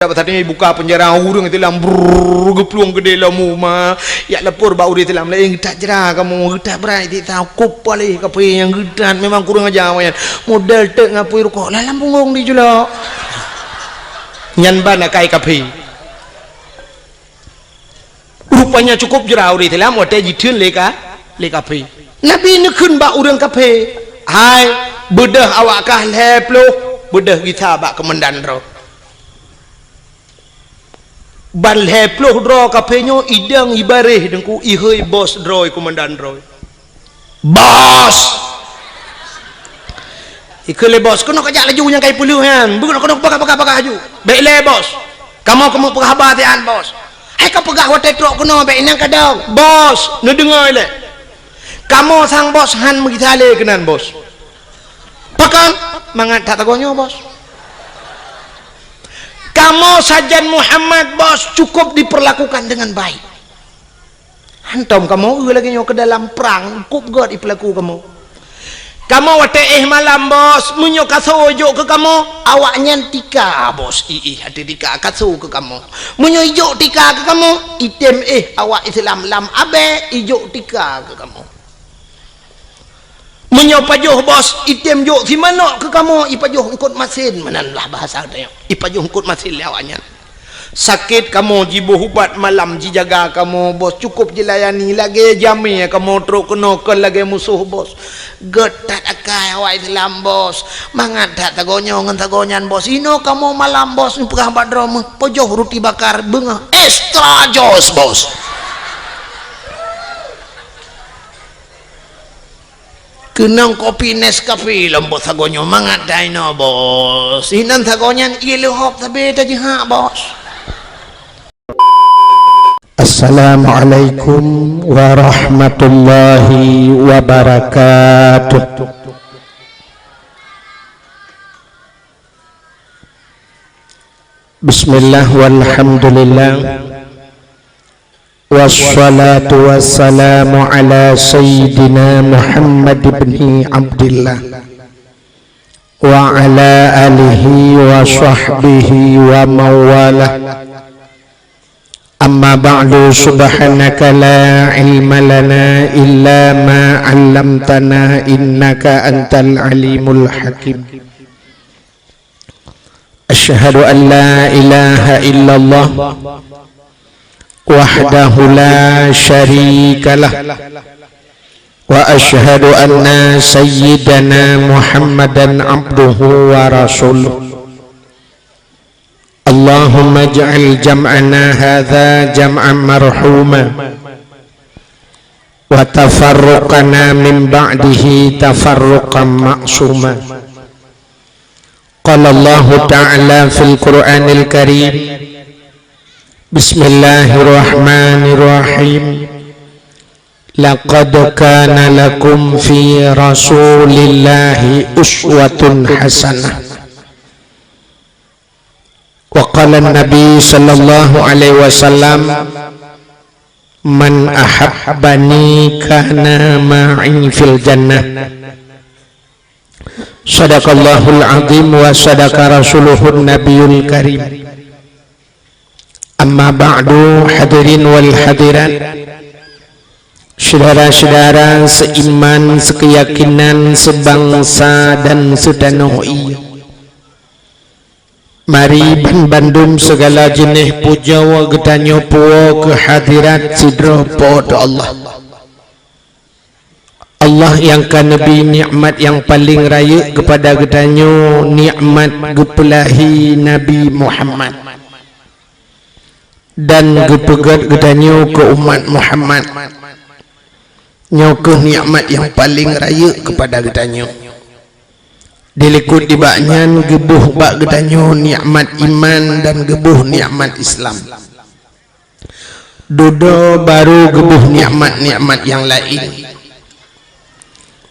tadi buka penjara urang itu lam bergepluang gede lamu ma ya lepur bau di dalam lain tak jerah kamu tak berai di tahu kupalih kape yang gedan memang kurang aja awan modal tek ngapui rokok lalam punggung di jula nyan bana kai kape rupanya cukup jerah di dalam wate jitun leka kape nabi nekun ba urang kape hai bedah awak kah leplo bedah kita bak kemendan ro ban heploh dro kapenyo idang ibareh dengku ihoi bos droi komandan droi bos ikele bos kono kajak laju yang kai puluhan bukan kono bakak haju baik le bos kamu perhabatian bos hai kau pegah hotel truk kono baik nang kadang bos nu dengar le kamu sang bos han megitale kenan bos pakan mangat tak tagonyo bos kamu sajan Muhammad bos cukup diperlakukan dengan baik hantom kamu lagi nyo ke dalam perang cukup god diperlaku kamu wate malam bos munyo kasojo ke kamu awaknya tika bos hati tika kaso ke kamu munyo ijo tika ke kamu item awak Islam lam abe ijo tika ke kamu menyopajuh bos item jo si mana ke kamu ipajuh engkut masin mananlah bahasa dia ipajuh engkut masin lawanya sakit kamu jibuh ubat malam jijaga kamu bos cukup jilayani lagi jami kamu truk kena ke lagi musuh bos getat akai awak Islam bos mangat tak tagonyo ngan tagonyan bos ino kamu malam bos perah badrom pojoh roti bakar bengah extra jos bos kenang kopi Nescafe lembut sagonyo mangat daino bos inan sagonyan ilu hop tapi tadi ha bos. Assalamualaikum warahmatullahi wabarakatuh. Bismillah walhamdulillah wassalatu wassalamu ala sayyidina Muhammad ibn Abdillah wa ala alihi wa sahbihi wa mawalah amma ba'du subhanaka la ilma lana illa ma 'allamtana innaka antal alimul hakim asyhadu an la ilaha illallah wahdahu la syarikalah wa asyhadu anna sayyidana Muhammadan abduhu wa rasuluh. Allahumma ij'al jam'ana hadza jam'an marhuma wa tafarruqana min ba'dihi tafarruqan ma'suma. Qala Allah ta'ala fil Qur'anil Karim Bismillahirrahmanirrahim. Laqad kana lakum fi Rasulillahi uswatun hasanah. Wa qala an-nabi sallallahu alaihi wasallam man ahabbani kana ma'i fil jannah. Sadaqallahul azim wa sadaqa rasuluhun nabiyul karim. Amma ba'du hadirin wal hadirat, saudara-saudara seiman, sekeyakinan, sebangsa dan setanah iya, mari bandum segala jenis puja wa getanyo puo kehadirat sidro pada Allah. Allah yang kan Nabi nikmat yang paling raya kepada getanyo nikmat gepelahi Nabi Muhammad dan gepegat gedanyo ke umat Muhammad nyokuh nikmat yang paling raya kepada gedanyo dilikut di baknyan gebuh bak gedanyo nikmat iman dan gebuh nikmat Islam dodo baru gebuh nikmat-nikmat yang lain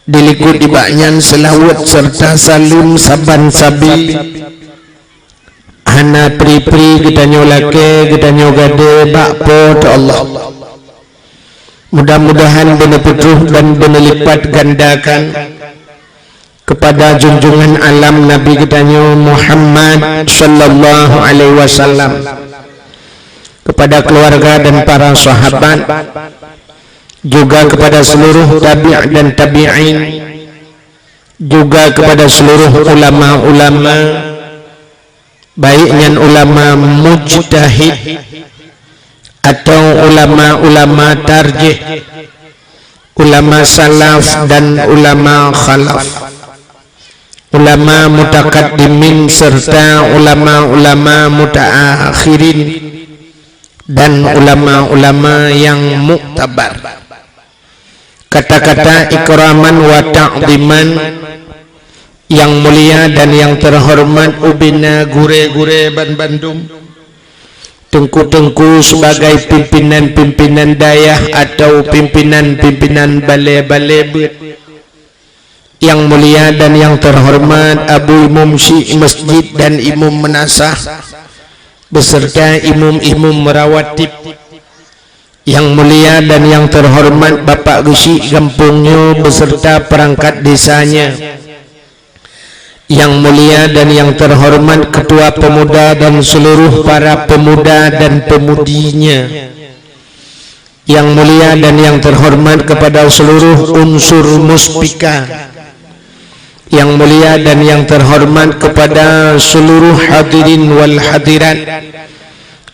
dilikut di baknyan selawat serta salim saban sabi hana pri-pri gedanyo lake gedanyo gade bakpo ta Allah. Mudah-mudahan benar petruh dan benar lipat gandakan kepada junjungan alam Nabi kita Muhammad sallallahu alaihi wasallam, kepada keluarga dan para sahabat, juga kepada seluruh tabi' dan tabi'in, juga kepada seluruh ulama-ulama, baiknya ulama mujtahid atau ulama-ulama tarjih, ulama salaf dan ulama khalaf, ulama mutakaddimin serta ulama-ulama mutaakhirin, dan ulama-ulama yang muktabar. Kata-kata ikraman wa ta'ziman yang mulia dan yang terhormat ubina gure-gure ban Bandung, tengku-tengku sebagai pimpinan-pimpinan dayah atau pimpinan-pimpinan balai-balai yang mulia dan yang terhormat Abu Imam Syekh Masjid dan Imam Menasah beserta imam-imam merawatib yang mulia dan yang terhormat Bapak Gusi Gampungnya beserta perangkat desanya yang mulia dan yang terhormat Ketua Pemuda dan seluruh para pemuda dan pemudinya yang mulia dan yang terhormat kepada seluruh unsur muspika yang mulia dan yang terhormat kepada seluruh hadirin wal hadirat,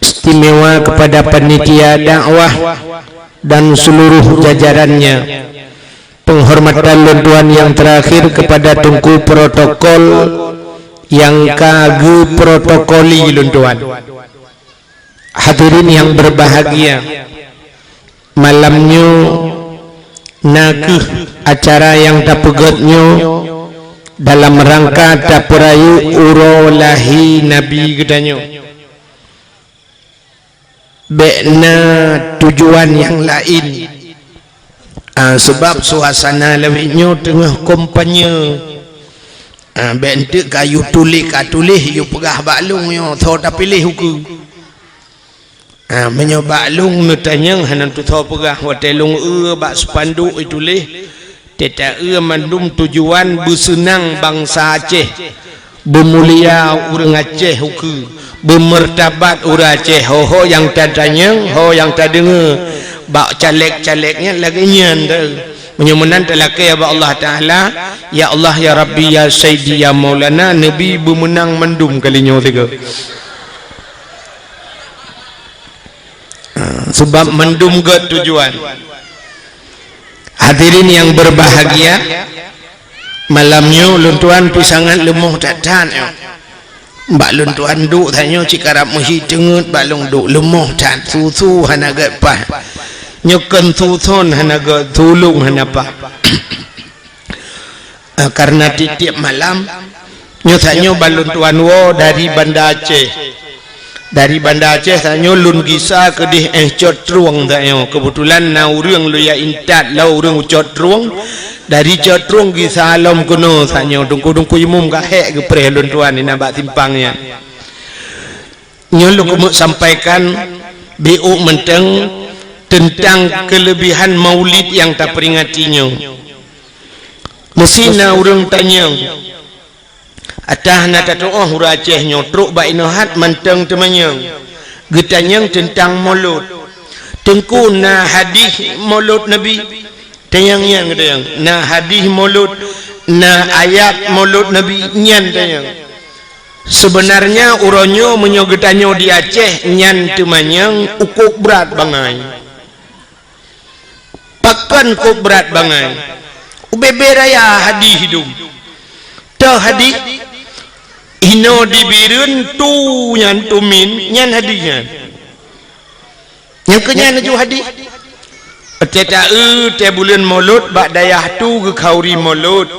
istimewa kepada panitia dakwah dan seluruh jajarannya. Penghormatan luntuan yang terakhir kepada tungku protokol yang kage protokoli luntuan. Hadirin yang berbahagia, malamnya nakih acara yang tapegotnya dalam rangka tapurayu urolahi Nabi gedanyo. Bekna tujuan yang lain. Sebab suasana lebihnya tengah kompanya. Bentuk kayu tulis you pegah baklung yo tho tak pilih huku. Menyo baklung nu tanyang hanan tu tho pegah watelung bak spanduk itulis. Teta mandum tujuan bersenang bangsa Aceh, bermulia urang Aceh huku, bermertabat urang Aceh. Ho yang tak tanyang, ho yang tak dengar. Bak caleg-calegnya lagi nyan dah. Menyemenan telaki ya Allah Ta'ala, ya Allah ya Rabbi ya Sayyidi ya Maulana, Nabi bermenang mendum kalinya tiga. Sebab mendum ke tujuan. Hadirin yang berbahagia, malamnya luntuan pisangan lemuh tak-tak. Mbak luntuan duk tanya cikarap muhi tengut balung duk lemuh tak susu hanagat pah. Nyokan susun hanagat tulung hanapa. Karena titip malam nyotanya baluntuan wo dari Banda Aceh. Dari Banda Aceh tanya lun gisa kedih cotruang tanya. Kebetulan na urang lu ya intat la urang cotruang. Dari cotruang gisa alam kuno tanya dungku-dungku imum ka hek ke pre luntuan ni nabak timpangnya. Nyoluk kumuk sampaikan BU menteng tentang kelebihan maulid yang tak peringatinya. Mesina urang tanya atah na tatoh hura Aceh nyotruk ba inohat menteng temanya getanyang tentang maulud tengku na hadis maulud Nabi tayang-yang getayang na hadis maulud na ayat maulud Nabi nyan tayang sebenarnya uronyo menyo getanyo di Aceh nyan temanyang ukuk berat bangai pakan ukuk berat bangai ubebe raya hadis hidup tah hadis ino dibirun tu nyan tumin nyan hadisnya yang kenyan ju hadis teta te bulan maulud bak dayah tu ke khauri maulud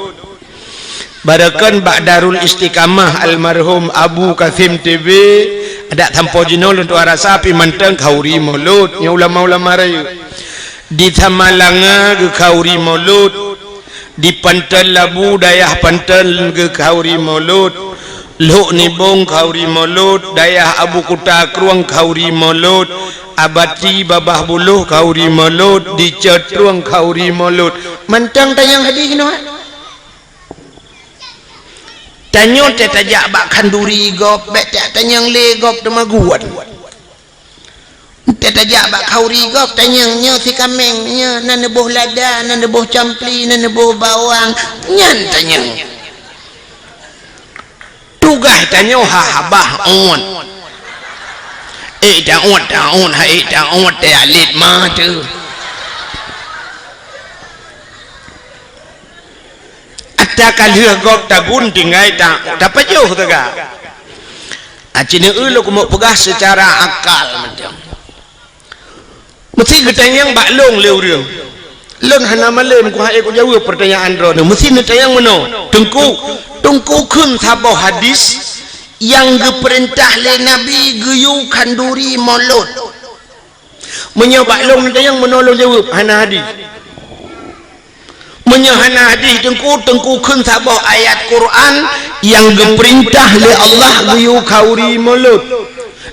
barakan bak Darul Istiqamah almarhum Abu Kasim TV ada tampo jinol untuk rasa pi manteng khauri maulud nya ulama-ulama raya di Tamalanga ke khauri maulud di Pantal Labu dayah Pantal ke khauri maulud Luk Nibong khauri maulud, dayah Abu Kuta Kruang khauri maulud, Abati Babah Buluh khauri maulud, di Cetruang khauri maulud. Mantang tayang hadis no. tanyo te tajak bak kanduri gop bet tanyang le gop temaguan te tajak bak kauri gop tanyang nyo si kameng nyo nan boh lada nan boh campli nan boh bawang nyan tanyang tugah tanyo habah on daun hai daun te alit ma tu takkan hua gop tak gunting ai tak dapat jauh tegak acine ulu kumo pegah secara akal macam mesti ketanyang bak long leu reung lon hana malem ku hae ku jawab pertanyaan ro mesti netayang meno tengku kun sabah hadis yang diperintah le nabi geyu kanduri maulud menyobak long netayang menolong jawab hana hadis menyahana hadis tengku kun sabah ayat Quran yang diperintah oleh Allah biu kauri mulut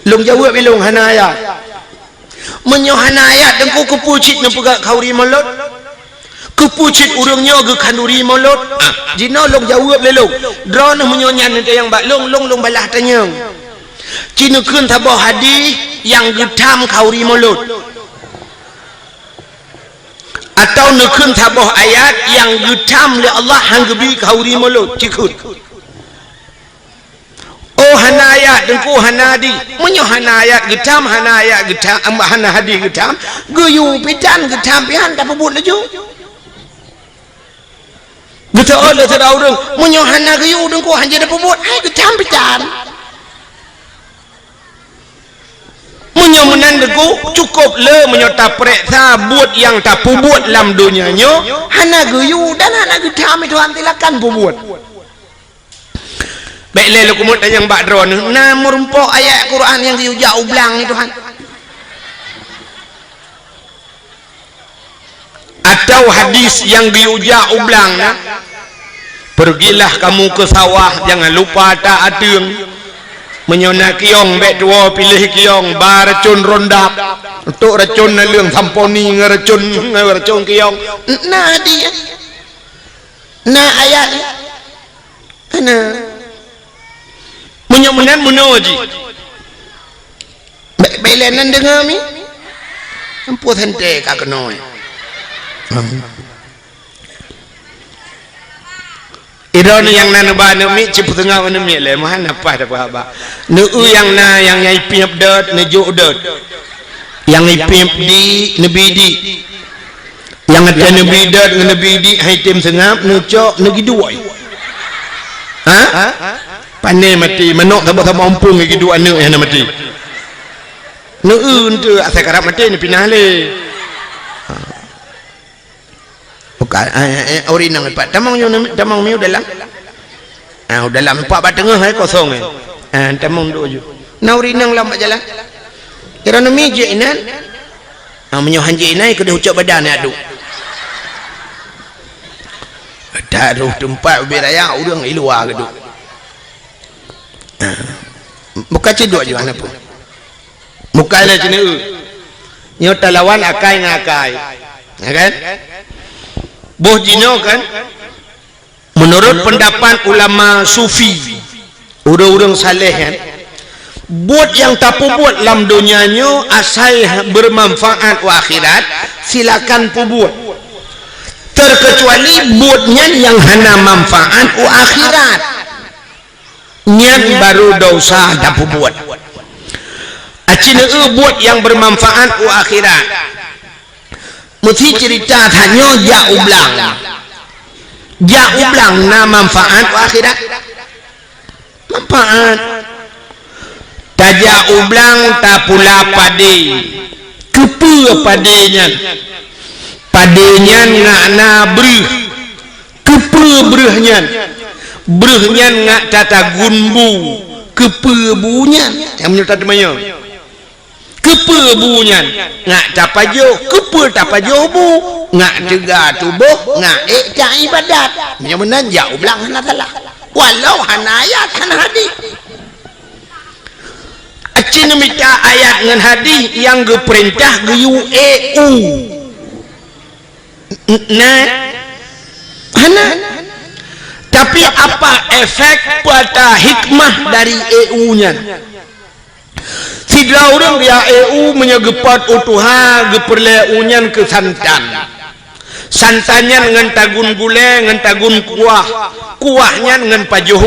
long jawab bilong hana ayat menyahana ayat tengku kepucit nepegak kauri mulut kepucit urangnya ge kanduri mulut jino long jawab lelong drone menyonyan nanti yang bak long balah tanyang cina kun sabah hadis yang getam kauri mulut atau nekun sabah ayat yang getam oleh Allah hang gebi kauri mulut cikut oh hana ayat dengku hana di menyo hana ayat getam hana ayat getam hana hadis getam geyu pitan getam pian tak pebut laju getam oleh sedau deng menyo hana geyu dengku hanja dak pebut ai getam pitan menyomenan deku cukup le menyota periksa buat yang tak pubuat dalam dunianya hana geyu dan hana getam itu antilakan pubuat baik le lu kumut yang bak drone na merumpok ayat Quran yang geyu jauh belang ni Tuhan atau hadis yang geyu jauh belang na pergilah kamu ke sawah jangan lupa tak atung menyona kiong bet dua pilih kiong bar racun rondap untuk racun na leung tamponi ngeracun kiong nah dia nah ayat kana menyomenan menuji belenan dengar mi ampun hente ka kenoi idon yang nana ba ne mi cipu tengah ne mi le mahan apa dak ba ne yang na yang nyai piap dot ne jo dot yang nyai piap di ne bidi yang ada ne bidot ne bidi hai tim sengap ne cok ne giduai ha pane mati menok tak tak mampu ngi gidu ane yang mati ne tu asal karap mati ni pinah le ori nang pat tamang miu dalam dalam pak bat tengah kosong tamang do ju nauri nang lam jalan kira mi je inan menyohan je inai ke ucap badan adu taruh tempat beraya urang iluar ke tu bukan cedok je mana pun bukan lah cina nyota lawan akai ngakai kan boh jino kan menurut pendapat ulama sufi urang-urang saleh kan buat yang tak buat dalam dunianya asal bermanfaat wa akhirat silakan buat terkecuali buatnya yang hana manfaat wa akhirat nyan baru dosa tak buat acina buat yang bermanfaat wa akhirat mesti cerita hanya ya ublang na manfaat akhirat manfaat taja ublang tak pula pade kepu padenya ngana breh kepu brehnya ngak tata gunbu kepu bunya yang menurut temanya kepe bunyan ngak tapajo kepe tapajo bu ngak juga tubuh ngak tak ibadat yang benar jauh belang hana talah walau hana ayat hana hadis acina minta ayat dengan hadis yang geperintah geyu nah hana Tapi apa efek pada hikmah dari EU-nya? Sidra orang dia EU menyegepat utuha geperle-unyan ke santan. Santannya dengan tagun gule, dengan tagun kuahnya dengan pajuh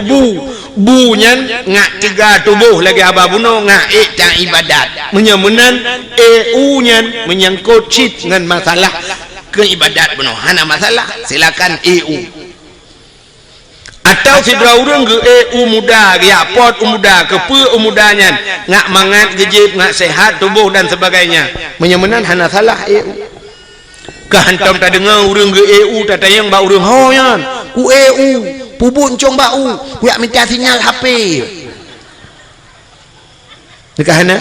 bunya ngak tiga tubuh lagi ababuno ngak tak ibadat. Menyemunan EU-nya menyangkut cit dengan masalah keibadat buno. Hana masalah silakan EU. Atau sidra urang ke EU muda ya pot muda kepe mudanya ngak mangat gejib ngak sehat tubuh dan sebagainya menyemenan hana salah EU kehantam tak dengar urang ke EU tak tayang ba urang hoyan ku EU pubun cong bau ku yak minta sinyal HP dekat hana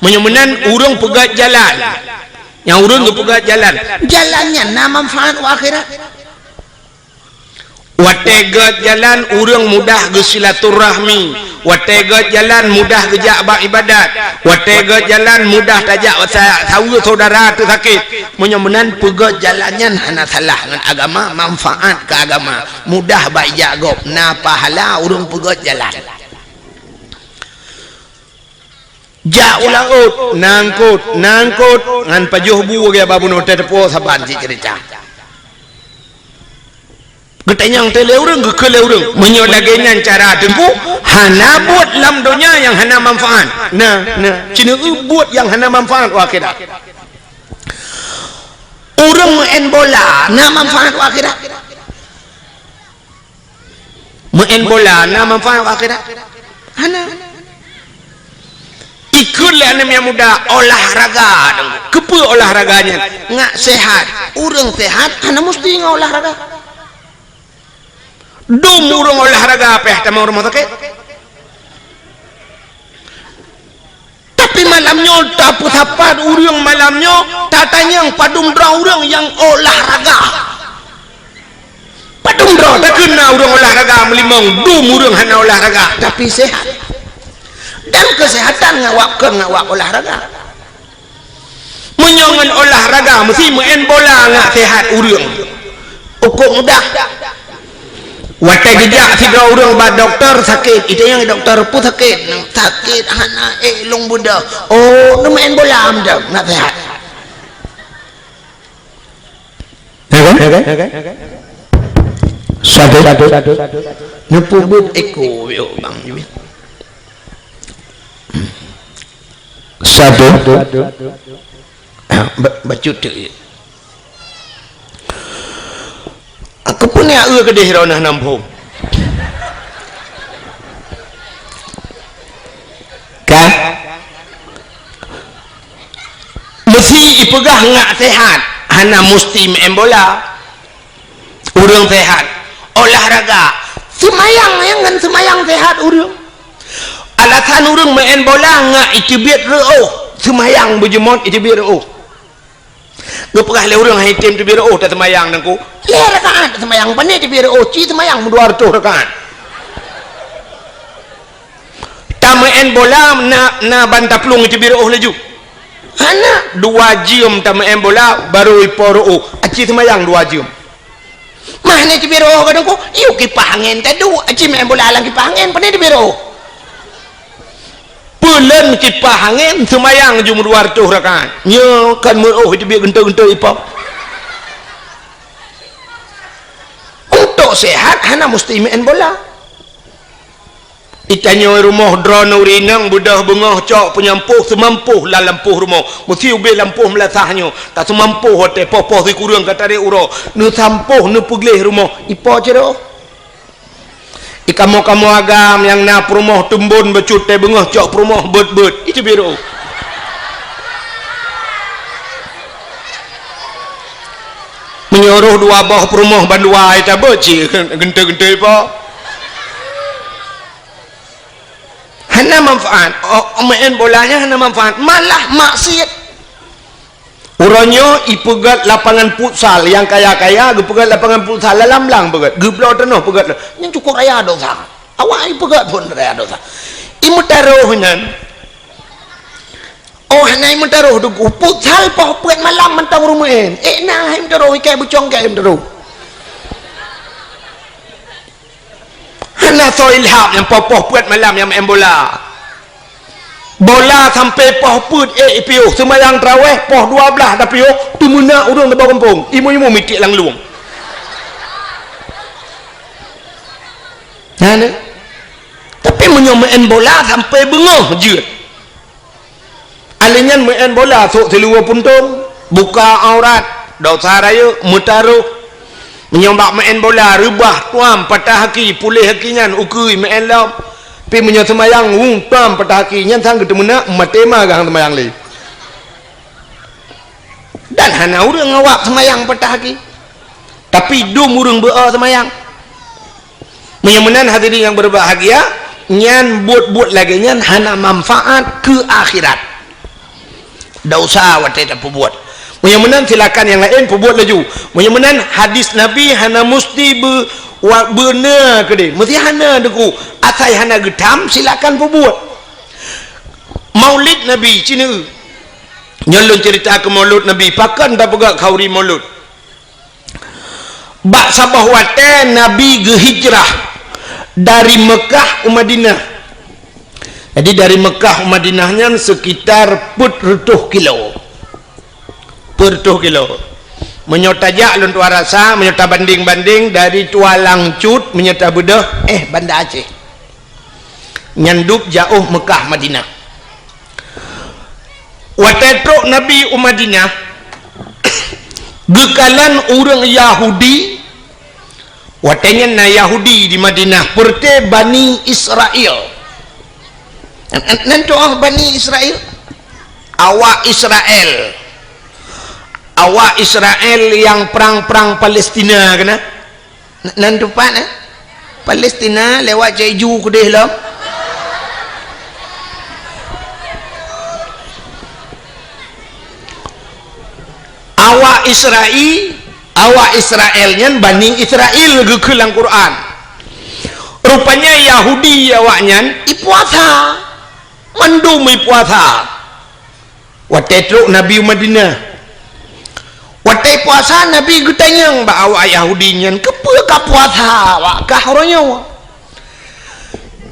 menyemenan urang pegat jalan yang urang ke pegat jalannya na manfaat wa akhirat. Wategat jalan urang mudah ge silaturahmi, wategat jalan mudah gejak bak ibadat, wategat jalan mudah tajak saudara saudara tu sakit. Menyemenan pegat jalannya hana salah dengan agama, manfaat ke agama, mudah bak jagop na pahala urang pegat jalan. Ja ulaut nangkut ngan pajuh bu ge babuno tetepo saban si cerita. Getanyang tele urang gekele urang menyolagainan cara tempuh hana buat lam dunia yang hana manfaat. Nah cina buat yang hana manfaat wa akhirat. Urang main bola na manfaat wa akhirat. Main bola na manfaat wa akhirat. Hana. Ikutlah yang muda olahraga. Kepe olahraganya ngak sehat. Urang sehat hana mesti ngak olahraga. Dum urang olahraga apa tamang rumah sakit. Tapi malamnya tapu tapat urang malamnya tatanya yang padum dra urang yang olahraga. Padum dra tak kena urang olahraga melimang dum urang hana olahraga tapi sehat. Dan kesehatan ngawak olahraga. Menyongan olahraga mesti main bola ngak sehat urang. Ukur mudah. Watai jejak sidra urang ba doktor sakit itu yang doktor pun sakit hana long bunda oh main bola amda nak sehat satu nepubut eko yo bang satu bacut aku punya kedih ronah nampung kah mesti ipegah ngak sehat hana mesti main bola urang sehat olahraga semayang yang semayang sehat urang alasan urang main bola ngak itibit reuh semayang bejemot itibit reuh gepegah le urang hitim tibit reuh tak semayang nangku ya rakaat semayang pandai tibit reuh ci semayang 200 rakaat tamain bola na bantah pelung tibit reuh laju hana 2 jam tamain bola baru ipo reuh aci semayang 2 jam mana tibit reuh kadangku yuk kipah angin tadu aci main bola lang kipah angin pandai tibit reuh bulan kipah angin semayang jum 200 rakaat nya kan mereuh tibit genta-genta ipap untuk sehat hana mesti main bola itanya rumah drone urinang budah bengah cok penyampuh semampuh lah lampuh rumah mesti ubi lampuh melasahnya tak semampuh hotel popoh si kurang kata dia uro nu sampuh nu peglih rumah ipo cero ikamu agam yang na rumah tumbun becut teh bengah cok rumah bet itu biru menyuruh 2 bawah rumah bandua itu beci genta-genta apa hana manfaat main bolanya hana manfaat malah maksiat urangnya ipegat lapangan futsal yang kaya-kaya gepegat lapangan futsal lamlang pegat geblau tanah pegat yang cukup raya dosa awak ipegat pun raya dosa imutarohnan oh hana imutaroh dugu futsal poh pegat malam mentang rumain nah imutaroh kayak bucong kayak imutaroh hana so ilham yang popoh puat malam yang main bola sampai poh put piuh semayang tarawih poh 12 dah piuh tu muna urang di bawah kampung imu mitik lang luang nah tapi main bola sampai bengah je alinyan main bola sok seluar puntung buka aurat dosa raya mutaruh menyombak main bola rubah tuam patah haki pulih hakinyan ukui main lam pi menyo semayang tuam patah haki nyan sang ketemu nak matema gang semayang li dan hana urang ngawak semayang patah haki tapi dum urang bea semayang menyemenan hadirin yang berbahagia nyan buat lagi nyan hana manfaat ke akhirat dosa watai tak buat menyemenan silakan yang lain perbuat laju menyemenan hadis Nabi hana mesti benar ke dia mesti hana deku asai hana getam silakan perbuat maulid Nabi cina nyalun cerita ke maulud Nabi pakan tak pegak kauri maulud bak sabah watai Nabi gehijrah dari Mekah ke Madinah jadi dari Mekah ke Madinahnya sekitar 40 kilo menyotajak luntua rasa menyota banding-banding dari Tualang Cut menyota bedah Banda Aceh nyandup jauh Mekah Madinah watetruk Nabi Madinah gekalan orang Yahudi watenya na Yahudi di Madinah perte Bani Israel nanti Bani Israel awak Israel yang perang-perang Palestina kena nanti pan Palestina lewat Jeju ke deh lah awak Israelnya Bani Israel gekelang Quran rupanya Yahudi awaknya ipuasa mandum ipuasa watetruk Nabi Madinah watai puasa Nabi getanyang ba awak Yahudinya kepa ka puasa awak kahronya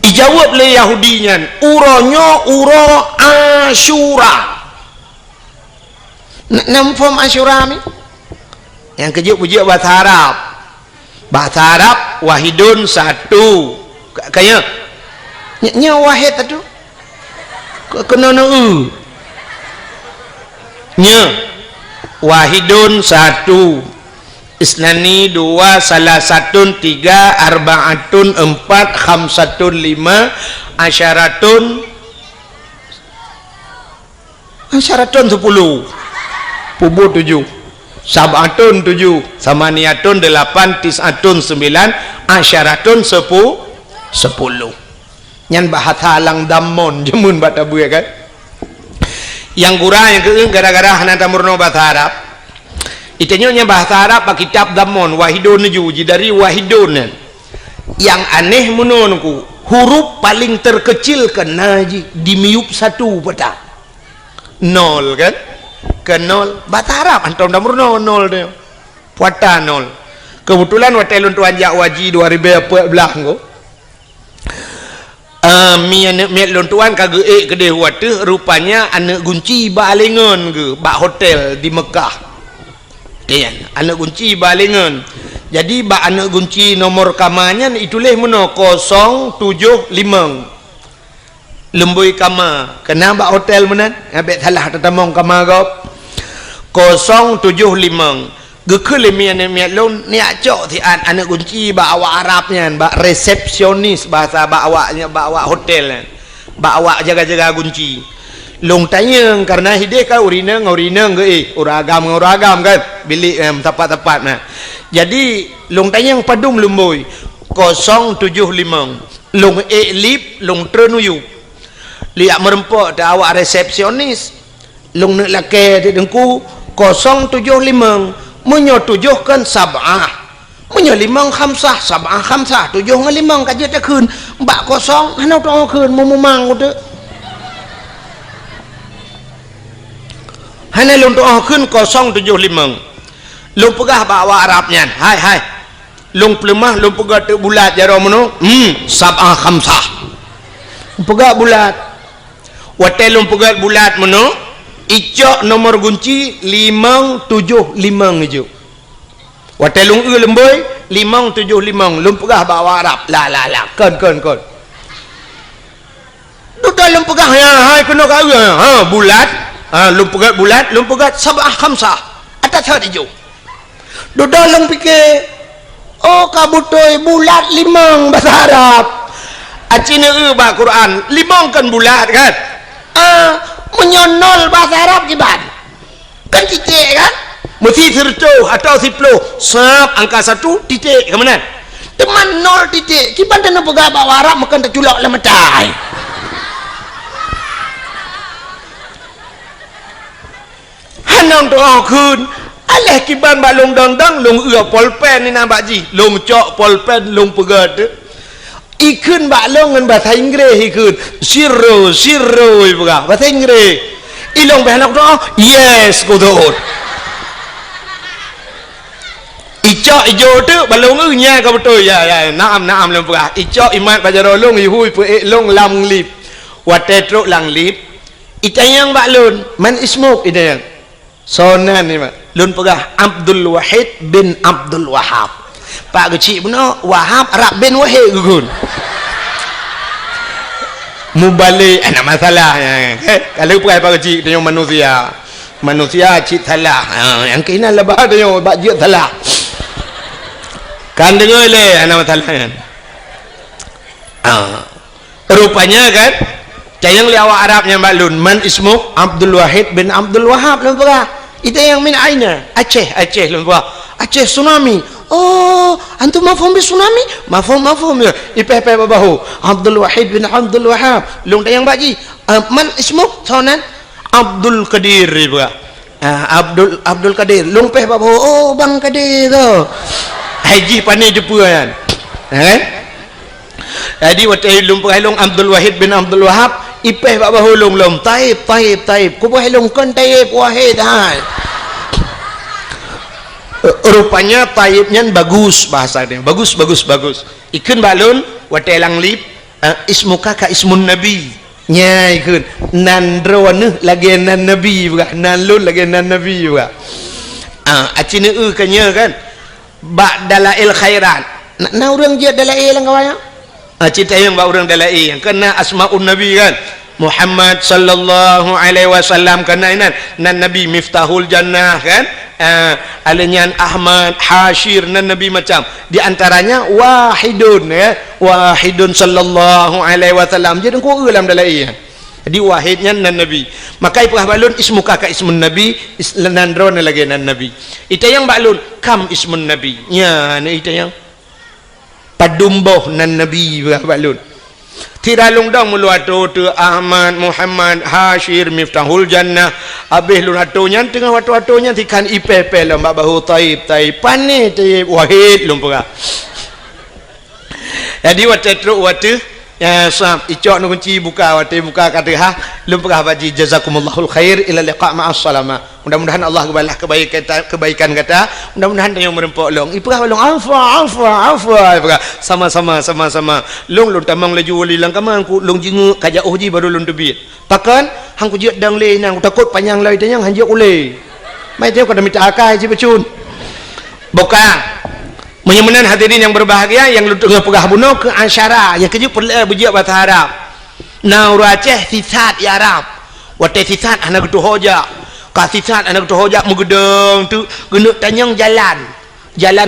ijawab le Yahudinya uro Asyura namfom Asyura mi yang kejuk-kejuk bahasa Arab wahidun satu kayak nya wahid tu kena nya wahidun satu isnani dua salasatun tiga arbaatun empat khamsatun lima asyaratun 10 pubu 7 sabatun 7 samaniatun 8 tisatun 9 asyaratun 10 nyan bahasa alang damon jemun batabu ya kan yang gurah yang keeng gara-gara hana tamurno bahasa Arab itenyonya bahasa Arab pak kitab damon wahidun juji dari wahidun yang aneh menurutku huruf paling terkecil kena dimiup satu peta nol kan ke nol bahasa Arab antum damurno nol deh puata nol kebetulan watelun tuan jak waji 2014 ko mian lontuan kage kedeh wate rupanya anak kunci balengan ke bak hotel di Mekah kan anak kunci balengan jadi bak anak kunci nomor kamarnya itulah meno 075 lembui kamar kena bak hotel menan abek salah tetamong kamar kau 075 gekele mian lon niak cok ti anak kunci bak awak Arabnya bak resepsionis bahasa bak awak hotel bak awak jaga-jaga kunci long tanya karena hideh ka urina ke uragam kan bilik tepat-tepat nah jadi long tanya padum lemboi 075 long lip long trenuyu liak merempok dah awak resepsionis long nak lake di dengku 075 menyotujuhkan sab'ah menyolimang khamsah sab'ah khamsah tujuh ngelimang kaji tak kun mbak kosong hana tong kun memang udah hana luntuk kun 075 lu pegah bawa Arabnya hai long pelemah long pegat tu bulat jaro mono sab'ah khamsah pegat bulat watel long pegat bulat mono icok nomor kunci 575 je watel long lemboi 575 long pegah bawa Arab la kon tu dalam pegah ya hai kena kaya bulat long pegat bulat long pegat sab'ah khamsah atas hadi jo do dalam fikir oh kabutoi bulat limang bahasa Arab acina ba Quran limang kan bulat kan menyonol bahasa Arab kiban kan titik kan mesti serto atau siplo sab angka 1 titik ke mana teman 0 titik kiban dan pegah bawa Arab makan terculak lemetai hanang doa kun alah kiban balong dang long polpen ni nampak ji long cok polpen long pegat ikun balong dengan bahasa Inggeris ikun sirro ibuka bahasa Inggeris ilong behanak doa yes kodot icok ijo tu balong nya ka betul ya naam long pegat icok imat bajarolong ihui pe long lam lip watetro lang lip itayang balon man ismuk idayang sonan ni mak lun pegah Abdul Wahid bin Abdul Wahab pak kecil pun Wahab Arab bin Wahid gugun mubalik ada masalah kalau pegai pak kecil dia manusia cik salah yang kena lebah dia bak je salah kan dengar le ada masalah rupanya kan cayang liawa Arabnya mbak lun man ismu Abdul Wahid bin Abdul Wahab lun pegah itu yang min aina Aceh lun pegah Aceh tsunami oh antum mafhum bi tsunami mafhum ya ipeh babahu Abdul Wahid bin Abdul Wahab lun tayang baji man ismu sonan Abdul Qadir pegah Abdul Qadir lun peh babahu oh bang Qadir tu haji pandai jumpa kan jadi waktu lum pehulung Abdul Wahid bin Abdul Wahab ipeh bak bahulung lum taib ku pehulung kan taib wahid rupanya taibnya bagus bahasa dia bagus ikun balun waktu elang lip ismuka ka ismun nabi nya ikun nan drone lagi nan nabi juga nan lun lagi nan nabi juga acina kanya kan bak dalail khairat na urang je dalail lang kawaya cerita yang bak urang dalail kena asmaun nabi kan Muhammad sallallahu alaihi wasallam kena nan nabi miftahul jannah kan alinyan Ahmad Hashir nan nabi macam di antaranya wahidun sallallahu alaihi wasallam jadi ko ulam dalail jadi wahidnya nan nabi maka ipah balun ismuka ka ismun nabi nan ron lagi nan nabi itu yang balun kam ismun nabi nya ni itu yang padumboh nan nabi balun tiralung dong mulu atu tu Ahmad Muhammad Hashir miftahul jannah habis lun atunya tengah atunya tikan IPP lembak bahu taib pane taib wahid lumpura jadi waktu ya sahab icok nu kunci buka kata lumpura baji jazakumallahul khair ila liqa ma'as salama mudah-mudahan Allah balas kebaikan kata mudah-mudahan yang merempok long ipah long afwa sama-sama long tamang laju wali lang kamang ku long jingu kaja uji baru long tebit pakan hang ku je dang le nang takut panjang lai tanyang hanjak ule mai teu kada minta akai je becun boka menyamanan hadirin yang berbahagia yang tengah pegah bunuh ke asyara yang keju perlu berjiak bahasa Arab naur Aceh sisat ya Arab wate sisat anak tu hoja kasisat anak tu hoja mugedeng tu gena tanyang jalan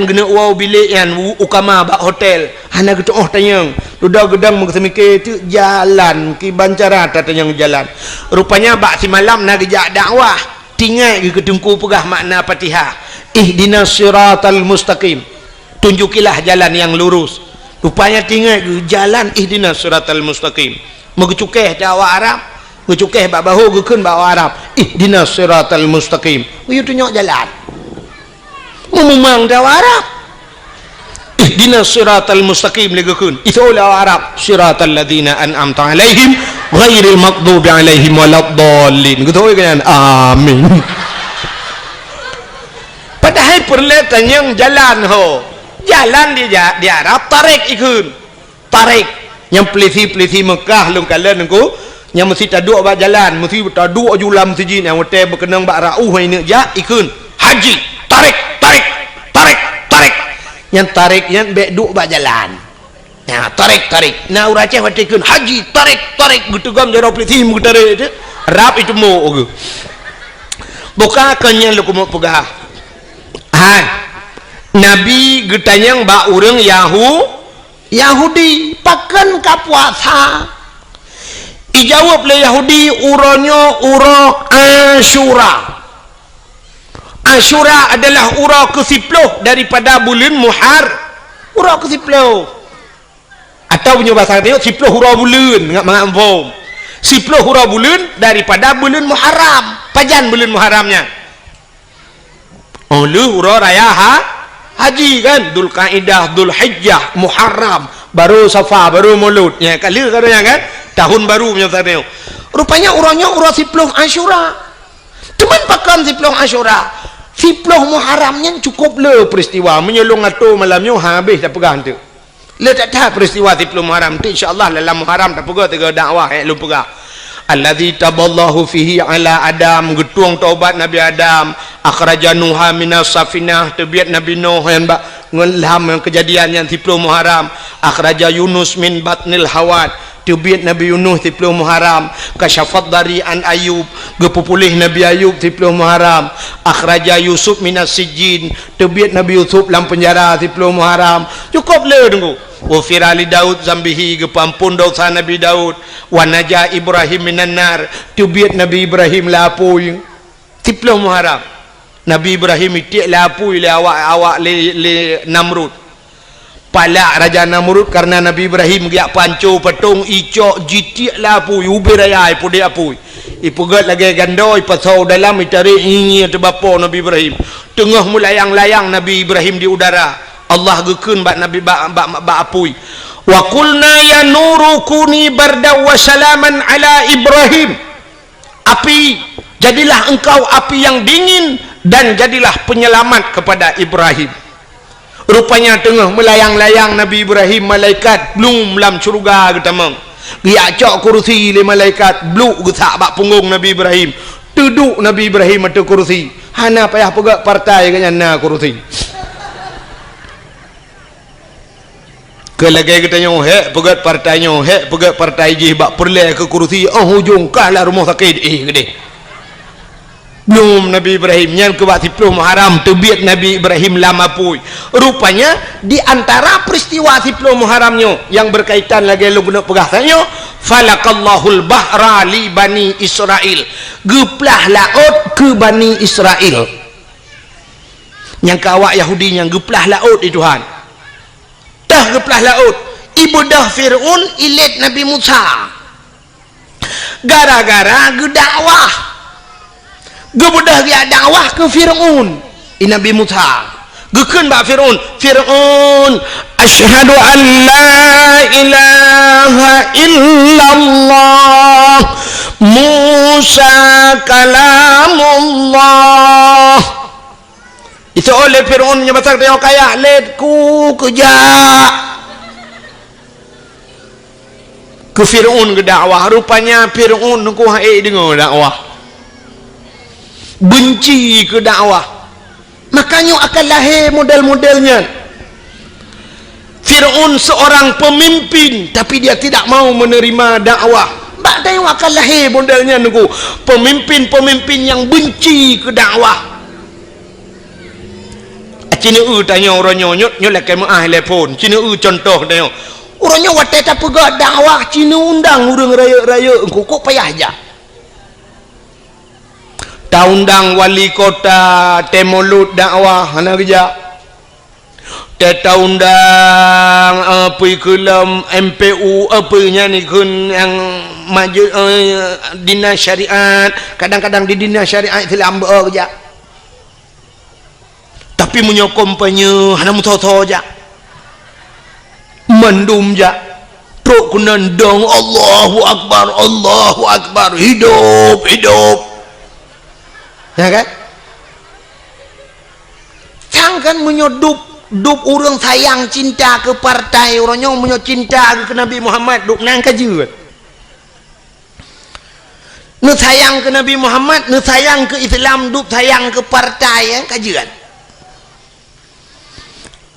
gena wow bilik yang ukama bak hotel anak tu tanyang duda gedang mengsemike tu jalan ki bancara tanyang jalan rupanya bak si malam nak gejak dakwah tinggal ke tungku pegah makna Fatihah ihdinas siratal mustaqim tunjukilah jalan yang lurus rupanya tinggal jalan ihdinas siratal mustaqim megecukeh Jawa Arab ngecukeh bak bahu gekeun bawa Arab ihdinas siratal mustaqim you tunjuk jalan memang Jawa Arab ihdinas siratal mustaqim legekeun itu Jawa Arab siratal ladzina an'amta alaihim ghairil maghdubi alaihim waladdallin gitu kan amin padahal perletan yang jalan ho jalan di Arab tarik ikun tarik yang peliti Mekah lung kalian nengku yang mesti taduk bak jalan mesti taduk julam siji yang hotel berkenang bak rauh ini ja ikun haji tarik yang tarik yang bek duk bak jalan ya tarik nah uraceh watikun haji tarik gitu gam jaro peliti mutarik itu Arab itu mau buka kenyang lu kumuk pegah hai Nabi getanyang ba urang Yahudi pakan ka puasa ijawab le Yahudi uronyo uro Asyura adalah uro ke-10 daripada bulan uro ke-10 atau punya bahasa dia 10 uro bulan ngak mengampom 10 uro bulan daripada bulan Muharram pajan bulan Muharramnya lu uro raya haji kan Dzulqa'dah Dzulhijjah Muharram baru Safar baru Maulud ya kali katanya kan tahun baru punya tadi rupanya uronya uro 10 Asyura cuman pakan 10 Asyura 10 Muharramnya cukup le peristiwa menyelong atau malamnya habis dah pegang tu le tak tahu peristiwa 10 Muharram tu insyaallah dalam Muharram tak pegang tiga dakwah lu pegang alladzi taballahu fihi ala Adam getuang taubat Nabi Adam akhraja Nuha minas safinah tabiat Nabi Nuh yang ngelham kejadian yang 10 Muharram akhraja Yunus min batnil hawat tabiat Nabi Yunus 10 Muharram kasyafat dari an Ayub gepupulih Nabi Ayub 10 Muharram akhraja Yusuf minas sijin tabiat Nabi Yusuf dalam penjara 10 Muharram cukup le tunggu wa firali Daud zambihi gepampun dosa Nabi Daud wa naja Ibrahim minan nar tabiat Nabi Ibrahim lapui 10 Muharram Nabi Ibrahim itik lapui le awak le Namrud palak Raja Namrud karena Nabi Ibrahim giak pancu petung icok jitik lapui ubiraya ipu dia apui ipu gat lagi gandoi pasau dalam itari ingi tu bapa Nabi Ibrahim tengah melayang-layang Nabi Ibrahim di udara Allah gekun bak Nabi bak apui wa qulna ya nuru kuni barda wa salaman ala Ibrahim api jadilah engkau api yang dingin dan jadilah penyelamat kepada Ibrahim rupanya tengah melayang-layang Nabi Ibrahim malaikat belum dalam syurga ketamang dia cok kursi le malaikat bluk gesak bak punggung Nabi Ibrahim duduk Nabi Ibrahim atau kursi hana payah pegak partai kanya na kursi ke lagi katanya pegat partainya pegat partai je bak perle ke kursi hujung kalah rumah sakit gede belum Nabi Ibrahim yang ke 10 Muharram tebiat Nabi Ibrahim lama pui rupanya di antara peristiwa 10 Muharramnya yang berkaitan lagi lu guna pegasannya falakallahul bahra li bani Israel geplah laut ke bani Israel yang kawak Yahudi yang geplah laut itu Tuhan dah geplah laut ibudah Fir'un ilit Nabi Musa gara-gara gedakwah gebudah dia dakwah ke Fir'un Nabi Musa gekun bak Fir'un asyhadu an la ilaha illallah Musa kalamullah itu oleh Fir'un yang besar dia kaya letku kerja ke Fir'un ke dakwah rupanya Fir'un ku hai dengar dakwah benci ke dakwah makanya akan lahir model-modelnya Fir'un seorang pemimpin tapi dia tidak mau menerima dakwah bak tengok akan lahir modelnya nunggu pemimpin-pemimpin yang benci ke dakwah cina tanya orangnya nyot lah kemah telefon cina contoh tanya orangnya watai tak pegak dakwah cina undang orang raya-raya kok payah aja undang wali kota Temolut dakwah hana kerja undang apa kelam MPU apa nya ni kun yang maju dinas syariat kadang-kadang di dinas syariat itu lambat kerja tapi menyokong penye hana mutoto aja mendum aja truk kunandang Allahu Akbar hidup ya kan jangan menyodup Duk urang sayang cinta ke partai orangnya punya cinta ke Nabi Muhammad duk nang kajeut. Nu sayang ke Nabi Muhammad, nu sayang ke Islam, duk sayang ke partai kajeut.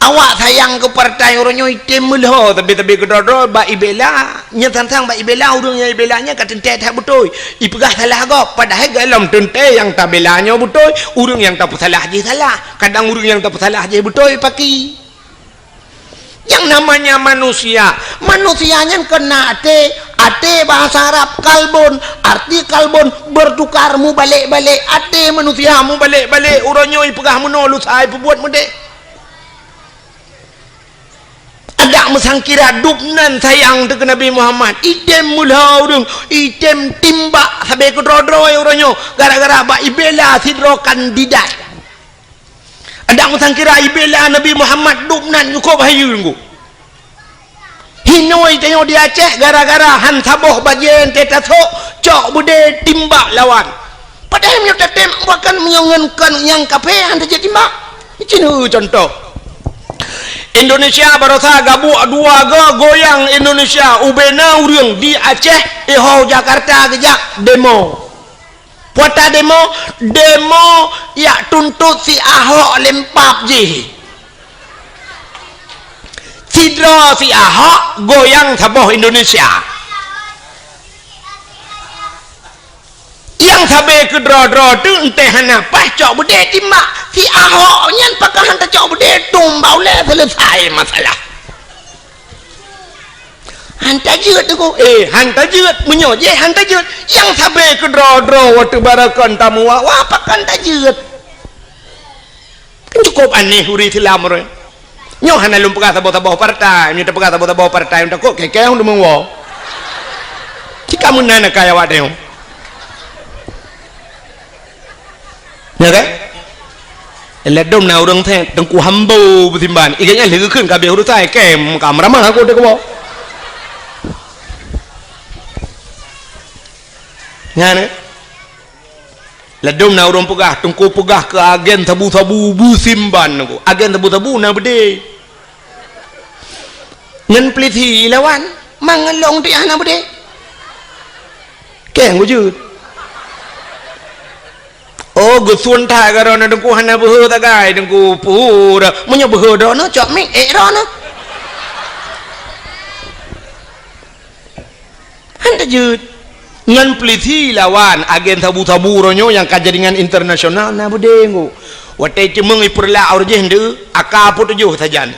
Awak sayang ke partai orangnya item melah tapi kedodol ba ibela nya tantang ba ibela urangnya ibelanya katente tak betul. Ipegah salah gak padahal dalam tente yang tak belanya betul, urang yang tak salah je salah. Kadang urang yang tak salah je betul paki. Yang namanya manusianya kena ate bahasa Arab kalbon, arti kalbon bertukar mu balik-balik, ate manusia mu balik-balik, urangnya ipegah menolu sai buat mudek. Ada mesangkira dupnan sayang ke Nabi Muhammad item mulah urang item timbak sampai ke drodro orangnya gara-gara ba ibela sidro kandidat. Ada mesangkira ibela Nabi Muhammad dupnan cukup hayu nggu hinoi tengok di Aceh gara-gara han saboh bajen tetaso cok bude timbak lawan padahal punya tetem bahkan menyongenkan yang kape han terjadi timbak ini contoh. Indonesia barasa gabu dua goyang Indonesia ubena urang di Aceh ho Jakarta kejak demo puata demo ya tuntut si Ahok lempap je sidro si Ahok goyang saboh Indonesia yang sampai ke dro-dro tu entah apa cok bude timbak si Ahok nyan pakahan tak cok bude tumbau le selesai masalah hantar jeut tu hantar jeut menyoje hantar jeut yang sampai ke dro-dro waktu barakan tamu wa pakan tak jeut kan cukup aneh huri Islam orang nyoh hana lum pegah taboh-taboh partai nyoh pegah taboh-taboh partai untuk kok kekeh untuk mengwo jika menana kaya wadeu ya kan? Ledom na urang teh tengku hambo betimban. Iganya leukeun keun kabeh urut saya kem kameraman aku teh ko. Ngane? Ledom na urang pegah tengku pegah ke agen tabu-tabu busimban aku. Agen tabu-tabu na bede. Ngan pliti lawan mangelong ti ana bede. Keng wujud. Oh gusun thai karena dengku hana behe tagai dengku pura punya behe dah no cok mik dah no hanta jut ngan peliti lawan agen tabu-tabu ronyo yang kajaringan internasional na budengu watai cemeng iperla orje hende akaput jo sajan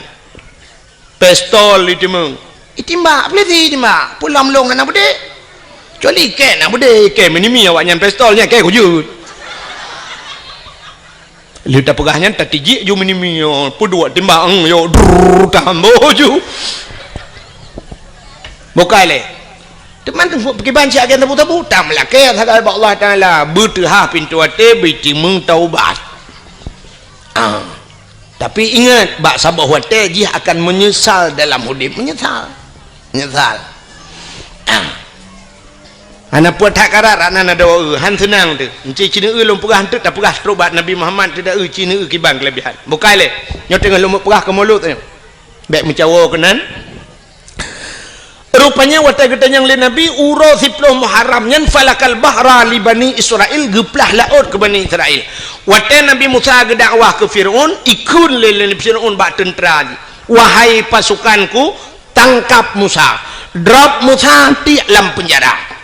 pistol itimeng itimba peliti itimba pulam long na bude coli ke na bude ke minimi awak nyan pistolnya ke kujut lita pegahnya tatiji ju minimi yo pudua timbang yo tambo ju bokale teman tu pergi banci agen tabu-tabu tamlah ke sagai Allah taala bertah pintu ate bitimeng taubat tapi ingat bak sabah wate dia akan menyesal dalam hidup menyesal anak puat hak karat anak ada han senang tu encik cina lom pegah tu tak pegah terobat Nabi Muhammad tidak cina kibang kelebihan bukai le nyo tengah lom pegah ke mulut tu baik mencawa kenan rupanya wata getanyang le Nabi uro 10 Muharram nyan falakal bahra li bani Israel geplah laut ke bani Israel wata Nabi Musa gedakwah ke Firaun ikun le Firaun bak tentera wahai pasukanku tangkap Musa drop Musa di dalam penjara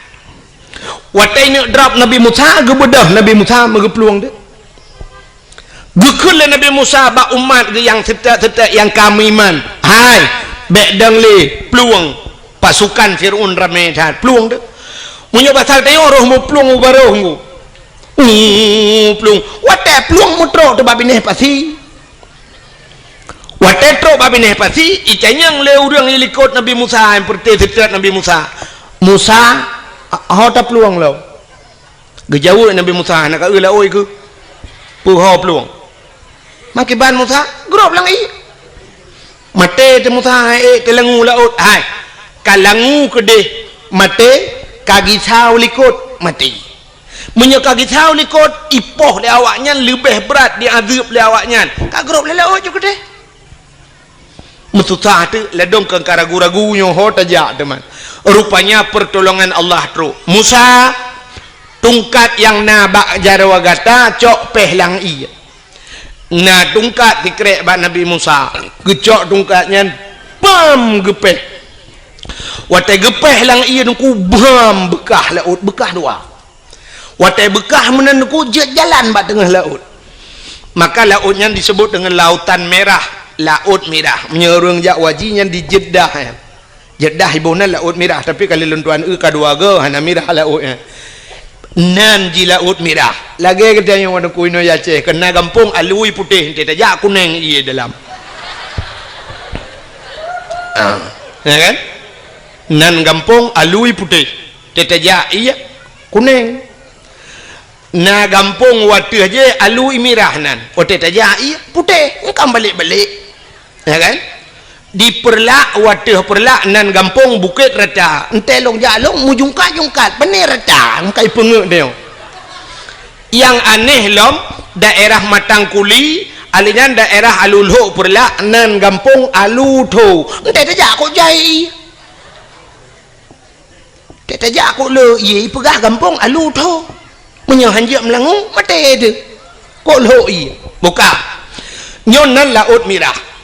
watai ni drop Nabi Musa gebedah Nabi Musa megepeluang dia gekun le Nabi Musa ba umat ke yang tetap yang kami iman hai bek dang le peluang pasukan Firaun ramai dah peluang dia punya pasal tengok roh mu peluang baroh mu peluang watai peluang mutro tu babineh pasti watai tro babineh pasti icanyang le urang ilikot Nabi Musa yang perti tetap Nabi Musa hau tak peluang lau gejauh Nabi Musa nak ula oi ke hau peluang makiban Musa grup lang mate te Musa telangu laut hai kalangu kede mate kagi sau likut mati punya kagi sau likut ipoh le awaknya lebih berat diazab le awaknya ka grup le laut juga deh Metutah tu ledong ke ragu-ragunya ho tajak teman. Rupanya pertolongan Allah teruk. Musa tungkat yang nabak jarawagata cok pehlang iya. Nah tungkat dikrek bak Nabi Musa. Gecok tungkatnya bam gepeh. Watai gepeh lang iya nuku bam bekah laut bekah dua. Watai bekah menenku jalan bak tengah laut. Maka lautnya disebut dengan lautan merah. Laut merah menyerung jak wajinya di Jeddah ya. Jeddah ibunan laut merah tapi kalau lentuan kadua ge hana merah lautnya nan ji laut merah lagi kita yang warna kuino ya ceh kena gampung alui putih tidak jak kuning iya dalam ya kan nan gampung alui putih tidak jak iya kuning na gampung watih aja alui merah nan tidak jak iya putih kan balik-balik ya kan di perlak wadah perlak nan gampung bukit rata entelong jalong mujungkat penir rata kai pengek dia yang aneh lom daerah Matangkuli alinya daerah Alulho perlak nan gampung Alutho ente tajak kok jai tajak kok le ye pegah gampung Alutho menyahan je melangu mate de kok lo i buka nyon nan laut merah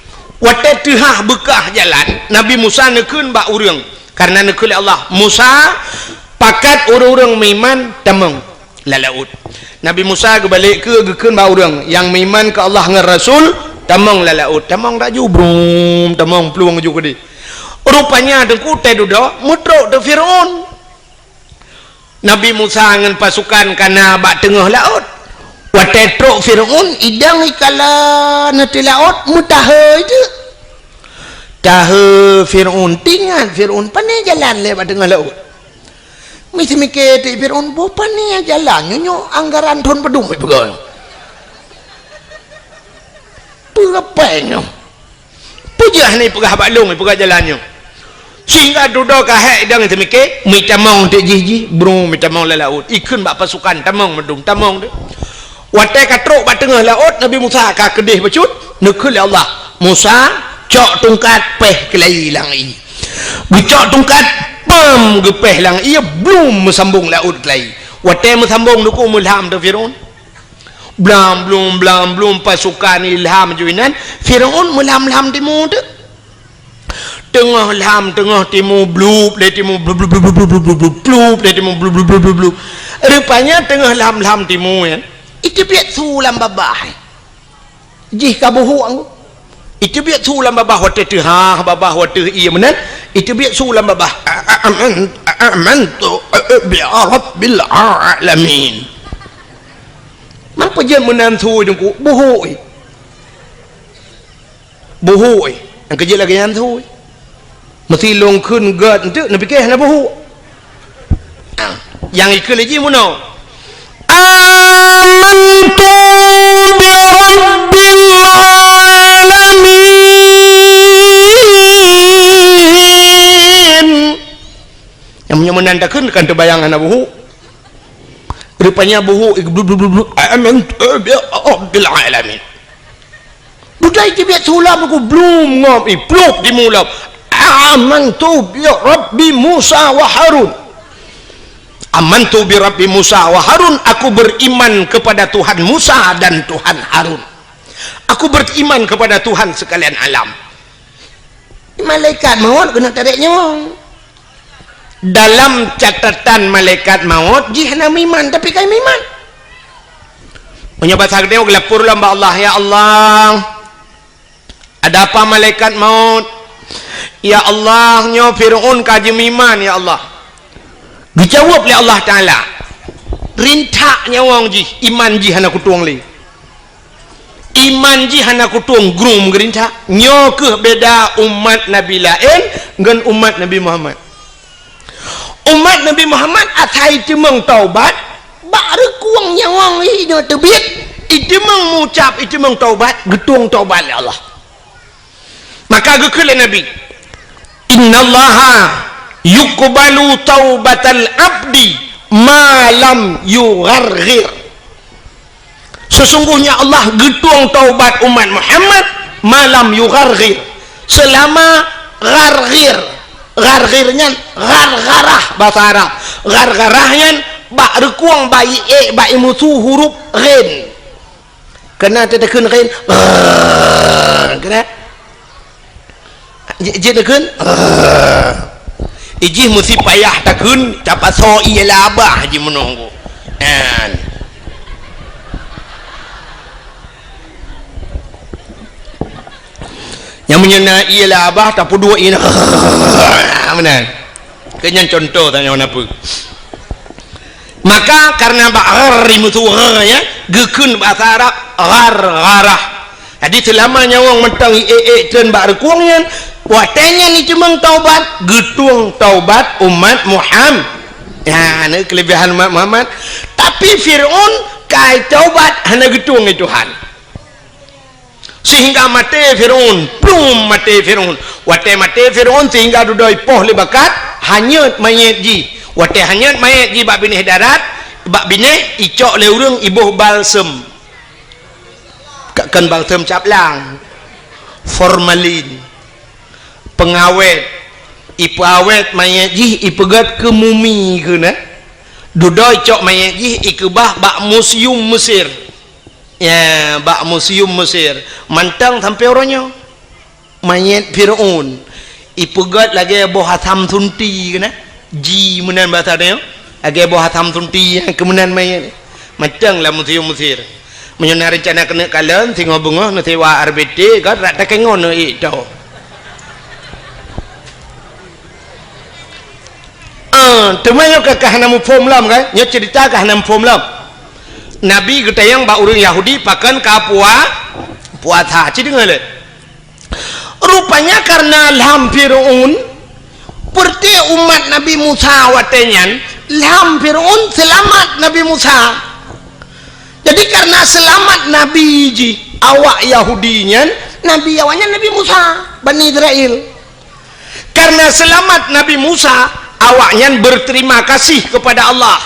watai tihah bekah jalan Nabi Musa nekun bak urang karena nekul Allah Musa pakat urang miman tamang lalaut Nabi Musa kebalik ke gekun bak urang yang miman ke Allah ngan Rasul tamang lalaut tamang dak jubrum tamang peluang juga di rupanya dengku teh duduk mutrok de Firaun Nabi Musa ngan pasukan kana bak tengah laut watai trok Firaun idang ikala nanti laut mutahe itu tahe Firaun tinggal Firaun pandai jalan lewat tengah laut mesti mikir ti Firaun bo pandai jalan nyonyo anggaran ton pedung pegang pegapengnya pujah ni pegah balung pegah jalannya sehingga duduk kahek idang itu mikir minta mau untuk jiji bro minta mau laut ikun bak pasukan tamang medung tamang dia watai katrok bat tengah laut Nabi Musa ka kedih becut nekul Allah Musa cok tungkat peh kelai lang i gecok tungkat pam gepeh lang ia belum mesambung laut kelai watai mesambung nuku mulham tu Firaun belum pasukan ilham juinan Firaun mulham timur tu tengah lam tengah timur blub le timur blub le timur blub rupanya tengah lam timur ya itu biar sulam babah jih kabuhu anggu itu biar sulam babah wate tihah babah wate iya menan itu biar sulam babah amantu bi rabbil alamin mapa je menan thu jengku buhu yang kerja lagi yang thu mesti long kun gad itu nak fikir nak buhu yang ikut lagi mana amantu bi rabbil alamin yang menandakan kan terbayangan buhu rupanya buhu amantu bi rabbil alamin budai dia biar sulam aku belum ngop pluk di mulut amantu bi rabbi Musa wa Harun amantu bi rabbi Musa wa Harun aku beriman kepada Tuhan Musa dan Tuhan Harun aku beriman kepada Tuhan sekalian alam malaikat maut kena tarik nyawa dalam catatan malaikat maut jihna miman tapi kai miman punya bahasa gede gelapur lamba Allah ya Allah ada apa malaikat maut ya Allah nyo Firaun kaji miman ya Allah dijawab oleh Allah Ta'ala rintak nyawang ji iman ji hana kutuang li iman ji hana kutuang grum gerintak nyo ke beda umat Nabi lain dengan umat Nabi Muhammad atai cemang taubat baru kuang nyawang li nyo tebit itu mengucap itu meng taubat getuang taubat oleh Allah maka gekele Nabi innallaha yuqbalu taubatal abdi malam yugharghir sesungguhnya Allah getuang taubat umat Muhammad malam yugharghir selama gargirnya gargarah bahasa Arab, gargarahnya bak rekuang bai musuh huruf ghin kena tetekan ghin kena jedekan iji mesti payah takun dapat so iya labah haji menunggu yang menyena iya labah tak dua ini benar kenyan contoh tanya apa maka karena ba'ar mutu ya gekun bahasa Arab garah jadi selama nyawang mentang dan ba'ar kuangnya watanya ni cuma taubat getung taubat umat Muhammad ya ini kelebihan umat Muhammad tapi Fir'aun kai taubat hanya getung itu Tuhan sehingga mati Fir'aun belum mati Fir'aun wate mati Fir'aun sehingga dudoi poh lebakat hanyut mayat ji wate hanyut mayat ji bak binih darat bak binih icok leurung ibuh balsem kan balsem caplang formalin pengawet ipu awet mayat ji ipegat ke mumi ke na dudoi cok mayat ji ikebah bak museum Mesir ya bak museum Mesir mantang sampai orangnya mayat Fir'aun ipegat lagi boh hatam tunti kena ji menan bahasa dia lagi boh hatam tunti kemudian mayat mantang lah museum Mesir menyana rencana kena kalian tengok bunga nanti wa RBT kan tak kengon itu temannya ke kahanamu form lam kan nya cerita kahanam form lam Nabi kita yang bak orang Yahudi pakan kapua puasa ci dengar le rupanya karena lam Fir'aun seperti umat Nabi Musa watenyan lam Fir'aun selamat Nabi Musa jadi karena selamat Nabi ji awak Yahudinya Nabi awaknya Nabi Musa Bani Israel karena selamat Nabi Musa awaknya berterima kasih kepada Allah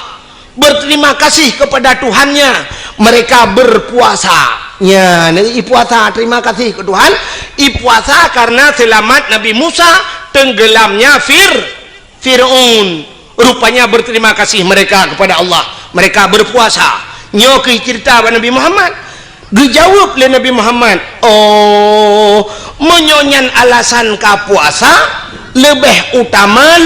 berterima kasih kepada Tuhannya mereka berpuasa ya nanti puasa terima kasih ke Tuhan puasa karena selamat Nabi Musa tenggelamnya Fir'aun rupanya berterima kasih mereka kepada Allah mereka berpuasa nyoki cerita Nabi Muhammad dijawab oleh Nabi Muhammad oh menyonyan alasan ka puasa lebih utama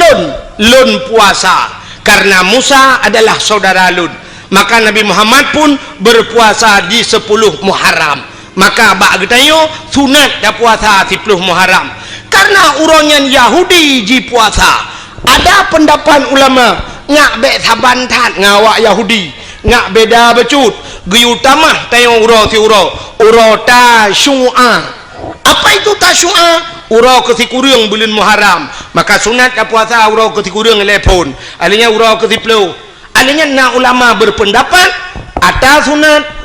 lun puasa karena Musa adalah saudara Lun maka Nabi Muhammad pun berpuasa di 10 Muharram maka bak getayo sunat dah puasa 10 Muharram karena urangnya Yahudi ji puasa ada pendapat ulama ngak be sabantat ngawak Yahudi ngak beda becut guyutamah tayo uro tasyu'a apa itu tasyu'a urau ketikurung bulan Muharram maka sunat dah puasa urau ketikurung telepon alanya urau ketiplu alanya na ulama berpendapat atas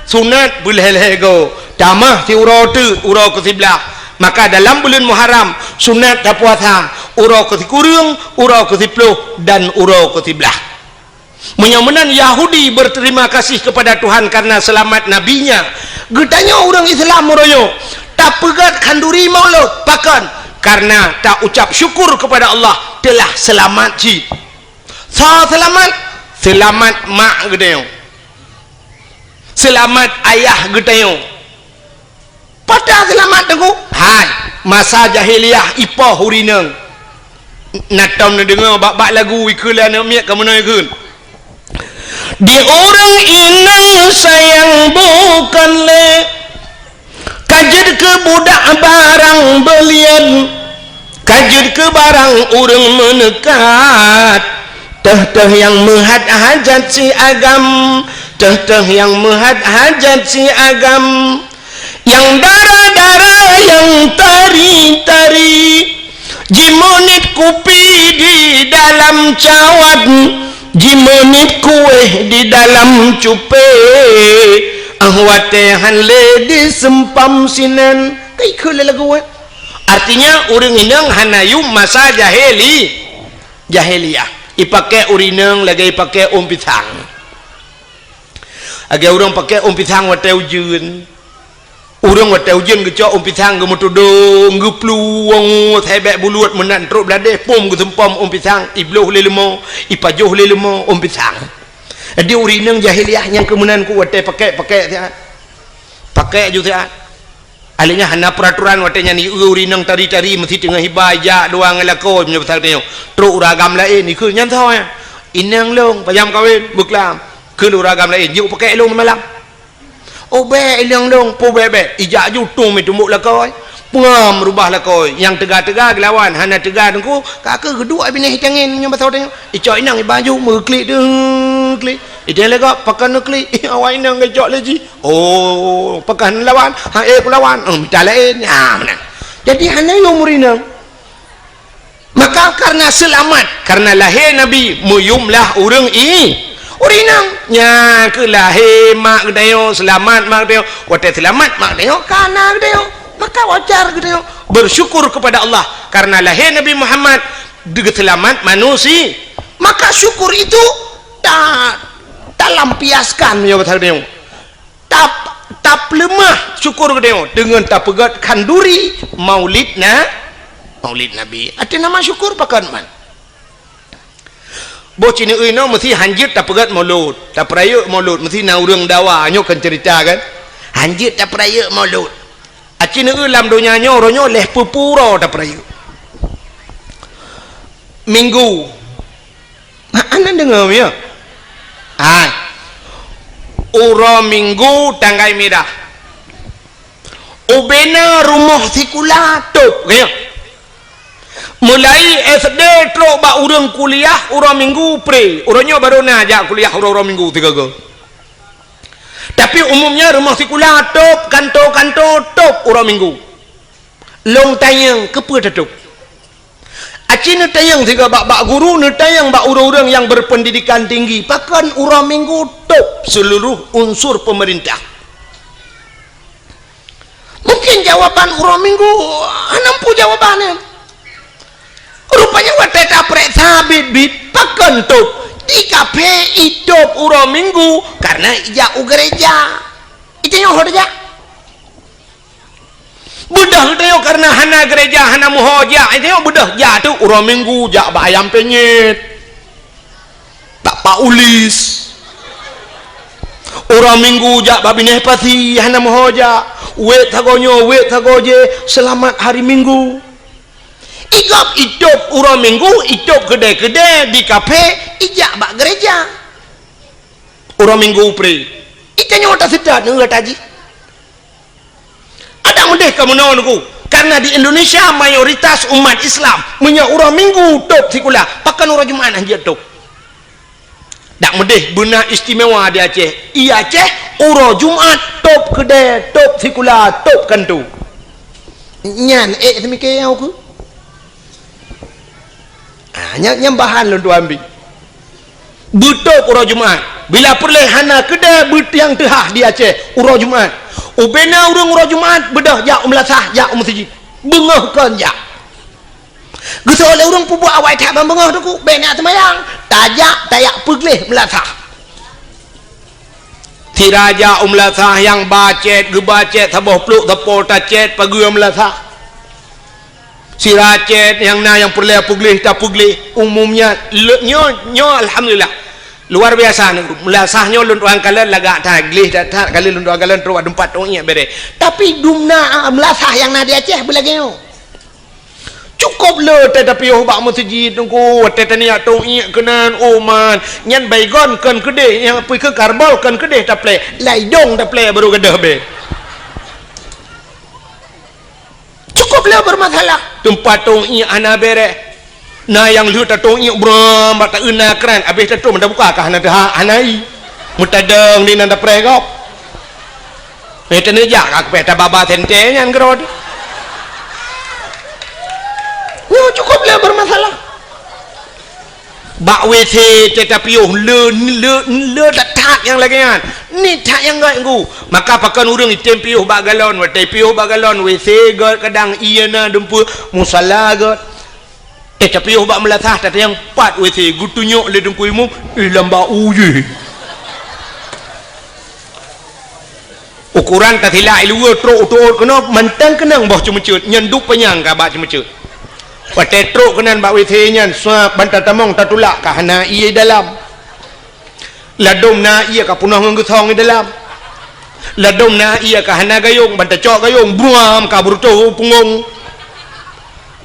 sunat bulhelego tamah ti urau ketiblah maka dalam bulan Muharram sunat dah puasa urau ketikurung urau ketiplu dan urau ketiblah menyamanan Yahudi berterima kasih kepada Tuhan karena selamat nabinya getanya orang Islam meroyo tak pegat kanduri maulud pakan karena tak ucap syukur kepada Allah telah selamat ji selamat mak gedeo selamat ayah gedeo pada selamat tengku hai masa jahiliyah ipa hurineng natam na dengar bak lagu ikulan miak kamu nak ikut di orang inang sayang bukan le kajid ke budak barang belian kajid ke barang urang menekat teh yang menghad hajat si agam teh yang menghad hajat si agam yang darah-darah yang tari-tari jimonit kupi di dalam cawat jimonit kue di dalam cupe ahwatehan le di sempam sinan kai kele lagu artinya uring inang hanayum masa jahiliyah ipake urinang lagi ipake pisang agak orang pakai pisang wate ujun urang wate ujian gecok pisang gemutudung gepluang thebek buluat menan truk beladeh pom gesempom pisang ibluh lelemo ipajuh lelemo pisang di urinang jahiliah yang kemudian ku wate pakai pakai juga alinya hana peraturan wate nyani urinang tari-tari mesti tengah hibaya doang elako punya pasal tengok truk uragam lain ikut nyantau ya inang long payam kawin buklam ke uragam lain yuk pakai long malam obe ilang dong po bebe ijak jutung itu muk lakoi pengam rubah lakoi yang tegak-tegak lawan hana tegak dengku kakak kedua bini hitangin yang batau tengok icok inang baju meklik deng klik ideng lega pakan klik awak inang ngejok lagi oh pakan lawan ha lawan minta lain ha mana jadi hana yo murinang maka karena selamat karena lahir nabi muyumlah urang urinang nya ke lahir mak gedayo selamat mak gedayo wate selamat mak gedayo kana gedayo maka wajar gedayo bersyukur kepada Allah karena lahir Nabi Muhammad selamat manusia maka syukur itu tak lampiaskan ya betul gedayo tak lemah syukur gedayo dengan tak pegat kanduri maulid Nabi ada nama syukur pakan man bocah ni no mesti hanjit tak pegat maulud tak peraya maulud mesti na urang dawa nyo kan cerita kan hanjit tak peraya maulud acin ni lam dunia nyo ronyo leh pupuro tak peraya minggu mana dengar ya uro minggu tanggai merah ubena rumah sikulatuk kaya mulai SD terus bak urang kuliah urang minggu pre urangnya baru nak ajak kuliah urang minggu 3 go tapi umumnya rumah sekolah top kantor top urang minggu long tayang kepa tutup acina tayang juga bak guru ne tayang bak urang-urang yang berpendidikan tinggi pakan urang minggu top seluruh unsur pemerintah mungkin jawaban urang minggu nampu jawabannya rupanya wate taprek sabit bit pakan tuh di kafe hidup urang minggu karena ijak gereja ijak hoja budah itu karena hana gereja hana muhoja itu budah jatuh urang minggu jak bayam penyet tak paulis urang minggu jak babineh pati hana muhoja wet tagoje selamat hari minggu igap hidup urang minggu hidup gede-gede di kafe ijak bak gereja urang minggu pre itanya otak sedar nengah taji ada mudeh kamu nawanku karena di Indonesia mayoritas umat Islam punya urang minggu top sikulah pakan urang Jumat aja top tak mudeh benar istimewa di Aceh iya Aceh urang Jumat top gede top sikulah top kantu nyan semikir aku nyambahan lu ambil betul urang Jumat bila perleh hana kedai yang tehah di Aceh urang Jumat ubena urang Jumat bedah jak melasah jak masjid bengahkan jak geus oleh urang pubuh awak tak bengah tu ku bena semayang tajak tayak pegleh melasah si raja melasah yang bacet gebacet taboh pluk tapol tacet pagi melasah si racet yang perleh puglih tak puglih umumnya nyo alhamdulillah luar biasa melasahnya luntuan kalian lagak taglih tak kali luntuan kalian terus ada 4 orang yang bere tapi dumna melasah yang nadi Aceh belagio cukup le tetapi bak masjid tunggu tetania tong iya kenan oman nyan baygon kan kedeh yang pergi ke karbol kan kedeh tak play laidong tak play baru kedah be cukup le bermasalah tempat tong iya ana bere nah yang lu tatong iuk bram bata euna kran habis tatong mendak buka kah nada anai mutadeng ni nanda pregop etene jak ak peta baba tente nyan grod yo cukup le bermasalah bak WC tetapi le tak yang lagi kan ni tak yang gak nggu maka pakan urang item piuh bak galon wate piuh bak galon WC god kadang iana dempu musalla god tapi ubak melatah tadi yang 4 WC gutunyok le dengku imum lamba uye ukuran tak hilai luar truk truk kena mentang kenang boh cuma cut nyenduk penyang ka ba cuma cut pate truk kenan ba wethe nyan suap bantat tamong tatulak ka hana ia dalam ladom na ia ka punah ngeu thong di dalam ladom na ia ka hana gayung bantat cok gayung buam ka burto pungong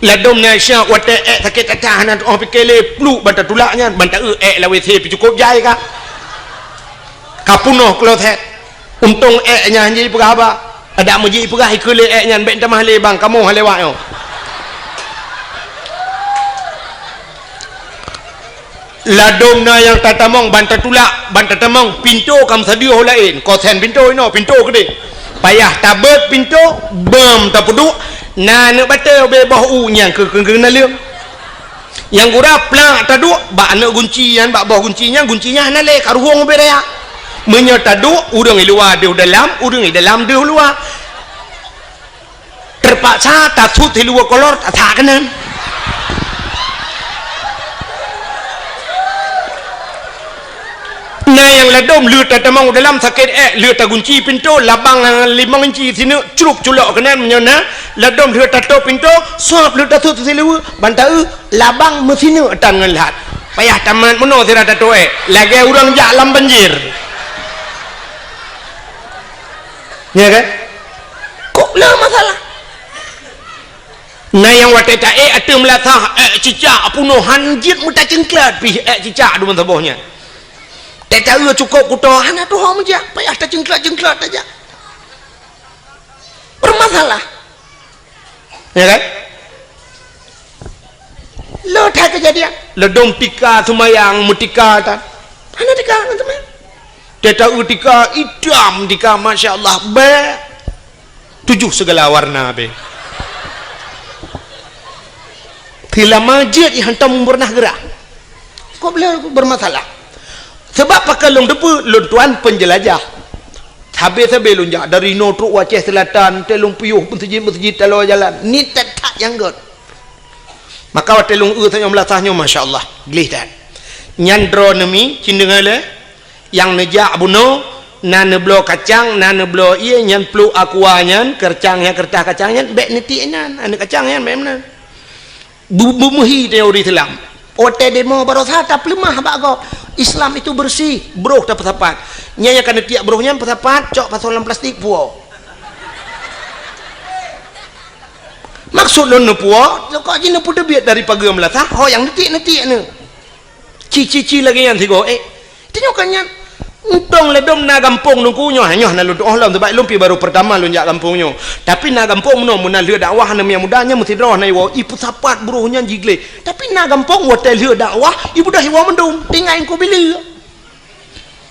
ladom na sya wate sakit tahan oh pikele plu bantat tulak nyan bantat la wethe pi cukup jai ka kapunoh klothet untung nya jadi pegah ba ada muji pegah ikule nya ben tamah le bang kamu halewat yo ladom na yang tatamong bantat tulak bantat tamong pintu kam sadio lain kosen pintu ino pintu gede payah tabet pintu bem tapuduk na ne batel be boh u nyang ke na leung yang gura plak taduk ba na guncian ba boh guncinya na le karuhong be raya menyataduk urang luar dia dalam urang dalam dia luar terpaksa takut di luar kolor tak kanan nah yang ladom lut tatamang dalam sakit lut kunci pintu labang 5 inci sini curuk culok kanan menyana ladom lut tato pintu suap lut tato selu bantau labang mesinu atan ngelat payah taman meno sira tato lagi urang jak lam banjir ya kan kok lah masalah nah yang wateta atem latah cicak punuh hanjit muta cengklat pi cicak du mentobohnya tak tahu cukup kutohan tu hom je payah tak cengklat aja bermasalah ya kan lo tak kejadian ledong tika semayang mutika tan mana tika teman tak tahu tika idam tika masya-Allah be 7 segala warna be bila masjid yang hantam pernah gerak kok beliau bermasalah sebab pakai long depu long tuan penjelajah habis lonjak dari no truk Aceh Selatan telung puyuh masjid talo jalan ni tak yang god maka telung tanya melatahnya masya-Allah glih dan nyandro nemi cindengale yang nejak buno na neblo kacang na neblo iya nyan plu akuanyan kercangnya kertah kacangnya bek netinan ane kacangnya memang bumuhi teori telam ote demo barosa tak lemah bago Islam itu bersih broh tak pesapat nyanya kan tiak brohnya pesapat cok pasolan plastik puo maksud lo puo kok jine pu debiat dari pagi melatah ho yang netik ne cici lagi yang tigo tinyokannya untung ledom na kampung nungku nyoh na lu lam sebab lumpi baru pertama lu jak kampung nyo tapi na kampung no mun leu dakwah na yang mudanya mesti roh na iwo ipu sapat buruhnya jigle tapi na kampung hotel leu dakwah ibu dah iwo mendum tingain ko bila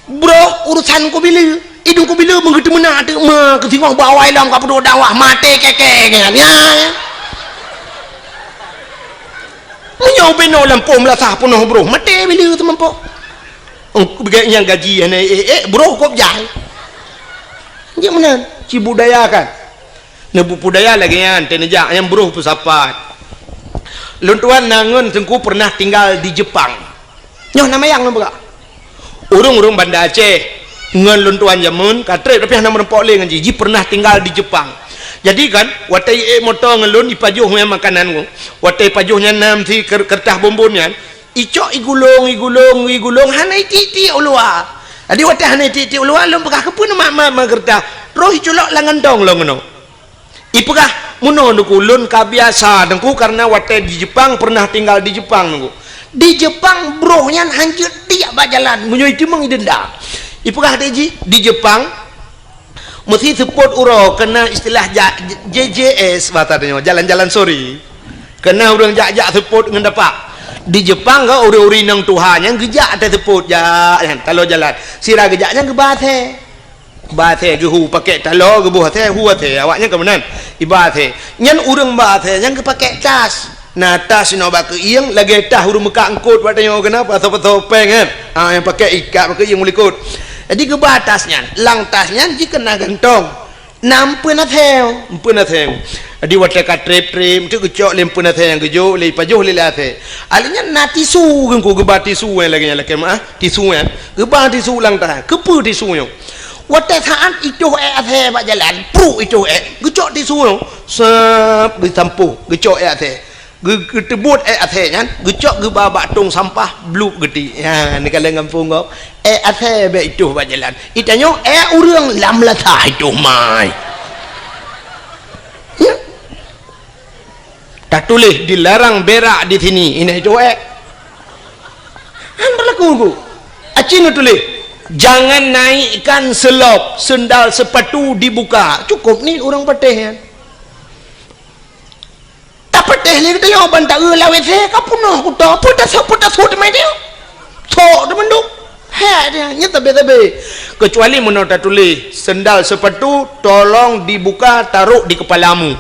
bro urusan ko bila idung ko bila mengetu mena ada ma ketingong bawai lam ka pedo dakwah mate keke kan ya munyo beno lampung melasah punoh bro mate bila teman po yang gaji bro kok jahil dia mana ci budaya kan nebu budaya lagi yang tenejak yang bro pesapat luntuan nangun sengku pernah tinggal di Jepang nyoh nama yang lembaga urung Banda Aceh ngan luntuan jamun katre tapi nama rempok le ngaji ji pernah tinggal di Jepang jadi kan watai motor ngelun ipajuh makanan ko watai pajuhnya nam si kertas bombonnya icok igulung hanai titi ulua adi watah hanai titi ulua lom pekah kepun mak kerta roh icolok langan dong lo ngono ipekah muno nuku lun kabiasa dengku karena watah di Jepang pernah tinggal di Jepang nunggu di Jepang brohnya hancur tiap bajalan munyo itu mengidenda ipekah deji di Jepang mesti support uro kena istilah JJS batanya jalan-jalan sorry kena urang jak support ngendapak di Jepang ke uri-uri nang Tuhan yang gejak ada teput jak kalau jalan sira gejaknya ke bathe gehu pakai talo gebuh teh huat teh awaknya ke menan ibathe nyan urang bathe yang ke pakai tas nah tas no bak ieng lagi tah urang meka angkut batanya kenapa topeng kan yang pakai ikat pakai yang mulikut jadi ke batasnya lang tasnya jika kena gantong nampeun atheu di wate ka trip tu kecok lempun atheu yang gejo le pajuh le athe alinya na tisu gengku geba tisu lagi lagi mah tisu ge ba tisu lang tah kepu tisu yo Wate saat itu athe bak jalan, pru itu gecok di suno, sep ditampu, gecok athe. Getebut athe kan, gecok ge babak tong sampah bluk geti. Ya, ni kalau kampung kau, athe be itu bak jalan. Itanyo urang lam latah itu mai. Ya. Tak tulis dilarang berak di sini. Ini itu Han berlaku ku. Acing tulis jangan naikkan selop, sendal sepatu dibuka. Cukup ni orang patih kan. Tak patih ni kita yang bantak lawe saya ka punah ku ta. Putas mai dia. Sok de menduk. Ha dia nya tabe-tabe. Kecuali menurut tulis sendal sepatu tolong dibuka taruh di kepalamu.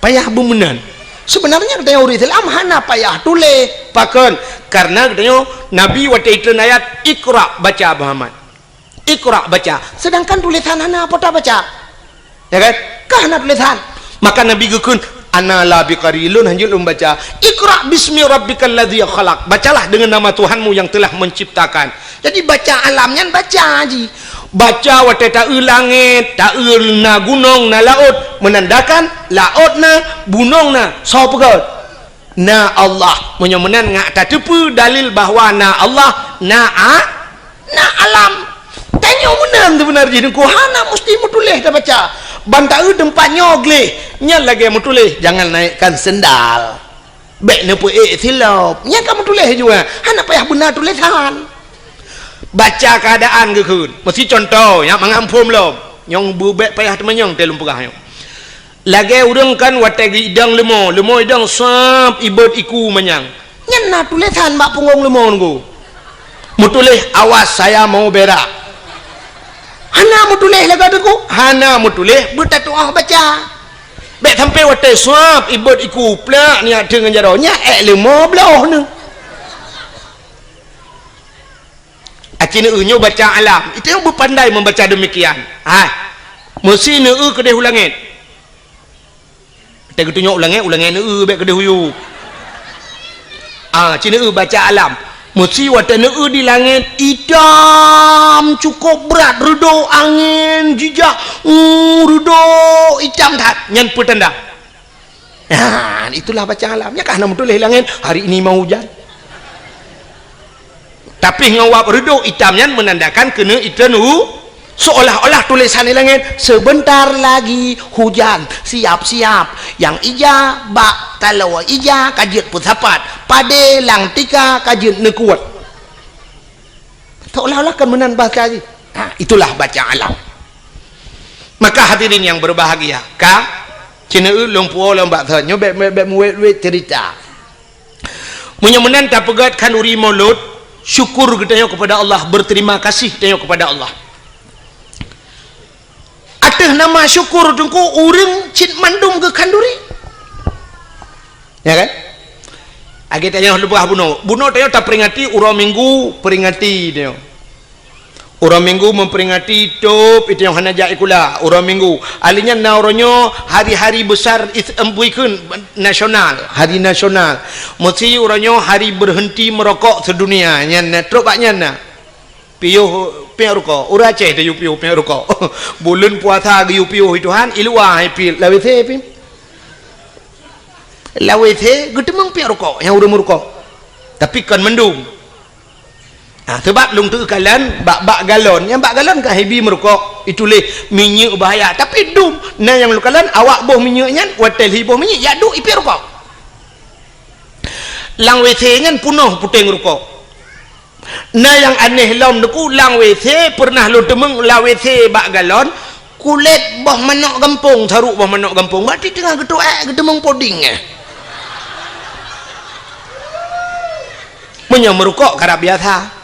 Payah bemenan. Sebenarnya katanya orang Islam hana payah tulis pakan karena katanya Nabi waktu itu ayat Iqra baca Muhammad. Iqra baca. Sedangkan tulisan hana apa tak baca? Ya kan? Kahana tulisan. Maka Nabi gukun ana la biqarilun hanjul baca Iqra bismi rabbikal ladzi khalaq. Bacalah dengan nama Tuhanmu yang telah menciptakan. Jadi baca alamnya baca haji. Baca waktu tak langit, tak na gunung, na laut, menandakan laut na, gunung na, so pegot. Na Allah, menyemenan ngak tak tepu dalil bahawa na Allah, na alam. Tanya menang tu benar jadi kuhana mesti mutulih dah baca. Bantai tempatnya ogle, nyal lagi mutulih, jangan naikkan sendal. Baik ne pu silap, nya kamu tulis juga. Hana payah benar tulisan. Baca keadaan ke kun mesti contoh ya mengampun belum yang bubek payah temenyong telum pegah yang lagi urang kan watagi idang lemo idang sap ibad iku menyang nyana tulisan bak punggung lemo nunggu mutulih awas saya mau berak hana mutulih laga deku hana mutulih bertatuah baca bek sampai watai sap ibad iku plak niat dengan jaronya lemo belah ni Acina nyo baca alam itu yang berpandai membaca demikian mesti ne kedeh ulangit kita ketunyok ulangit ne baik kedeh huyu cina baca alam mesti wata ne di langit hitam cukup berat redo angin jijak redo hitam tak nyan petanda itulah baca alamnya kah nama tulis langit hari ini mau hujan tapi ngawap redo hitamnya menandakan kena itanu seolah-olah tulisan di langit sebentar lagi hujan siap-siap yang ija bak kalau ija kajit putapat pade lang tika kajit nekuat seolah-olah kemenan bahasa itulah baca alam. Maka hadirin yang berbahagia cina lumpuo lombak tanya bek muwet cerita menyemenan tak pegat kan uri mulut syukur kita kepada Allah, berterima kasih kita kepada Allah. Ada nama syukur tungku urang cit mandum ke kanduri. Ya kan? Agi tanya lebah buno tanya tak peringati urang minggu peringati dia. Urang minggu memperingati top itu yang hanaja ikula urang minggu. Alinya nauronyo hari-hari besar embuikeun nasional, hari nasional. Mesti uranyo hari berhenti merokok sedunia. Nya trobaknya na. Piuh rokok. Ura Aceh de piuh rokok. Bulan puasa ge piuh ituhan ilua happy lawethe pi. Lawethe getemang piuh rokok yang urang merokok. Tapi kan mendung. Sebab lung tu kalan bak galon yang bak galon kan hebi merokok itu leh minyak bahaya tapi dum nah yang lu kalan awak boh minyaknya hotel hiboh minyak ya duk ipi rokok lang WC ngan punuh puting rokok nah yang aneh lom deku lang WC pernah lu temeng la WC bak galon kulit boh manok gampung saruk boh manok gampung berarti tengah gedemeng poding punya merokok karab biasa.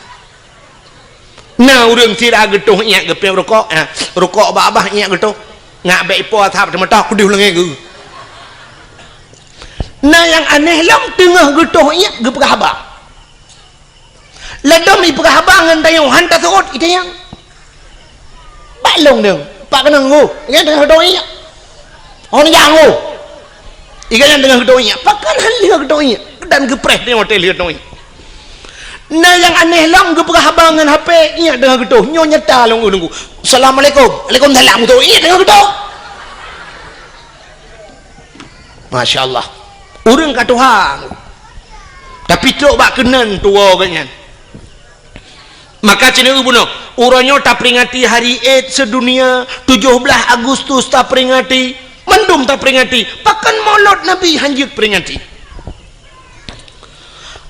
Nah urang tira getuh nyak gepe rokok rokok abah nyak getuh ngak bae po thap temata ku diulangi ge nah yang aneh lam tengah getuh nyak ge perahaba ladom i perahaba ngan dayong hanta suot itayang balong deng pak kenang go ngan tengah getuh nyak on yang go ikan tengah getuh nyak pakan hal getuh nyak dan gepreh di hotel getuh nyak Nah yang aneh lang ge perah abangan HP ingat dengar getuh nyo nyata long nunggu assalamualaikum waalaikumsalam tu ingat dengar getuh masyaallah urang ka Tuhan tapi tok bak kenan tua ganyan maka cina ubuno uranyo tak peringati hari Eid sedunia 17 Agustus tak peringati mendum tak peringati pakan maulud Nabi hanjut peringati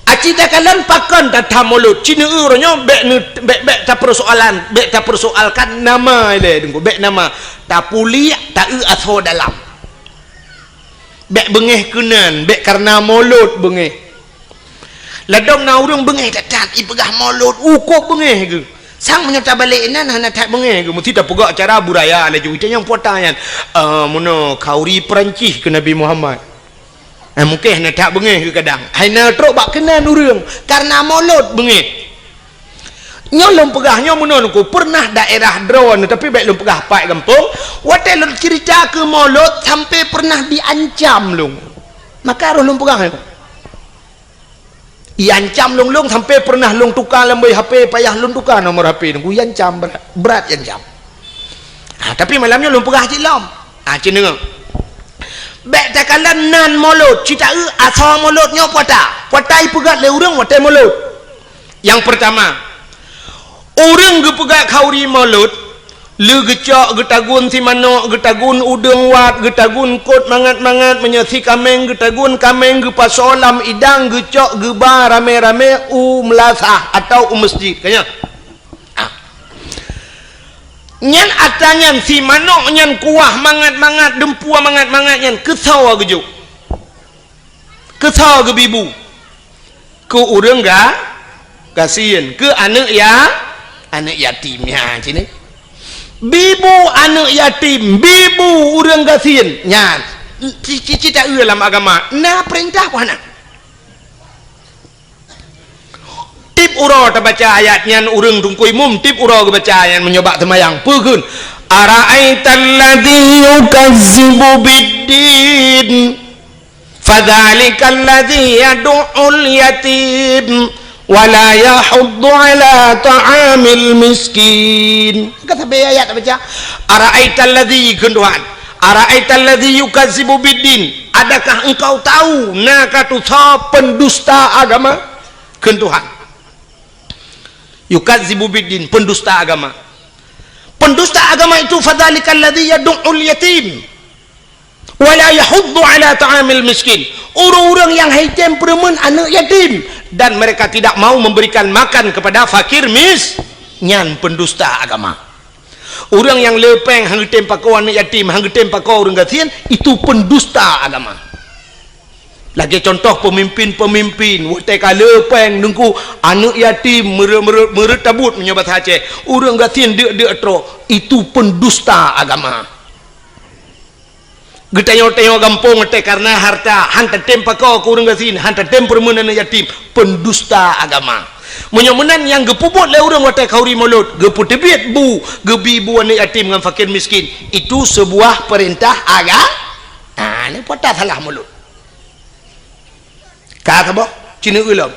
acita kalian pakan tak maulud cina uranyo bek tak persoalan bek tak persoalkan nama le dengko bek nama tak puli tak aso dalam bek bengeh kenan bek karena maulud bengeh ladong na urang bengeh tak ipegah maulud ukok bengeh ke sang menyata balik nan hana tak bengeh ke mesti tak pegak acara budaya la ju yang potayan mono kauri Perancis ke Nabi Muhammad mungkin hana tak bengeh ke kadang hana trok bak kenan urang karena maulud bengeh nyolong pegahnya mono ku pernah daerah drone tapi baik lu pegah pai kampung watel lu cerita ke maulud sampai pernah diancam lu maka lu pegah iancam long sampai pernah long tukar lembai HP payah long tukar nomor HP nunggu iancam berat iancam tapi malamnya long pegah cilom cina bek takalan nan maulud cita asal mauludnya potai pegat le urang watai maulud yang pertama orang ge pegat kauri maulud le gecak getagun si manok getagun udeng wat getagun kot mangat-mangat menyasi kameng getagun kameng ge pasolam idang gecak geba rame-rame melasah atau masjid kanya nyan atanyan si manok nyan kuah mangat-mangat dempua mangat-mangat nyan kesau gejuk kesau ge bibu ke urang ga kasihan ke anak yatim ya sini bibu anak yatim bibu urang kasihan nyan cita dalam agama na perintah apa nak tip uro ta baca ayatnya urang tungkui mum tip uro baca ayat menyobak temayang pegun ara'aital ladzi yukazzibu biddin fadzalikal ladzi yad'ul yatim wala yahuddu ala ta'amil miskin kata ayat baca ara'aital ladzi genduan ara'aital ladzi yukazzibu biddin adakah engkau tahu nakatu pendusta agama genduan yukazzibu biddin pendusta agama itu fadzalikal ladzi yad'ul yatim wala yahuddu ala ta'amil miskin orang-orang yang haitem peremen anak yatim dan mereka tidak mau memberikan makan kepada fakir nyan pendusta agama orang yang lepeng hanggetem pakau anak yatim hanggetem pakau orang kasihan itu pendusta agama lagi contoh pemimpin wateka lepeng nungku anak yatim meretabut menyobat Aceh orang kasihan dia tro itu pendusta agama getayong-tayong gampong te karena harta hantar tempa kau kurang gasin hantar tempur menan yatim pendusta agama menyomenan yang gepubut le urang watai kauri maulud gepu tebit bu gebi bu anak yatim dengan fakir miskin itu sebuah perintah agama ni potah salah maulud kata boh cina ulam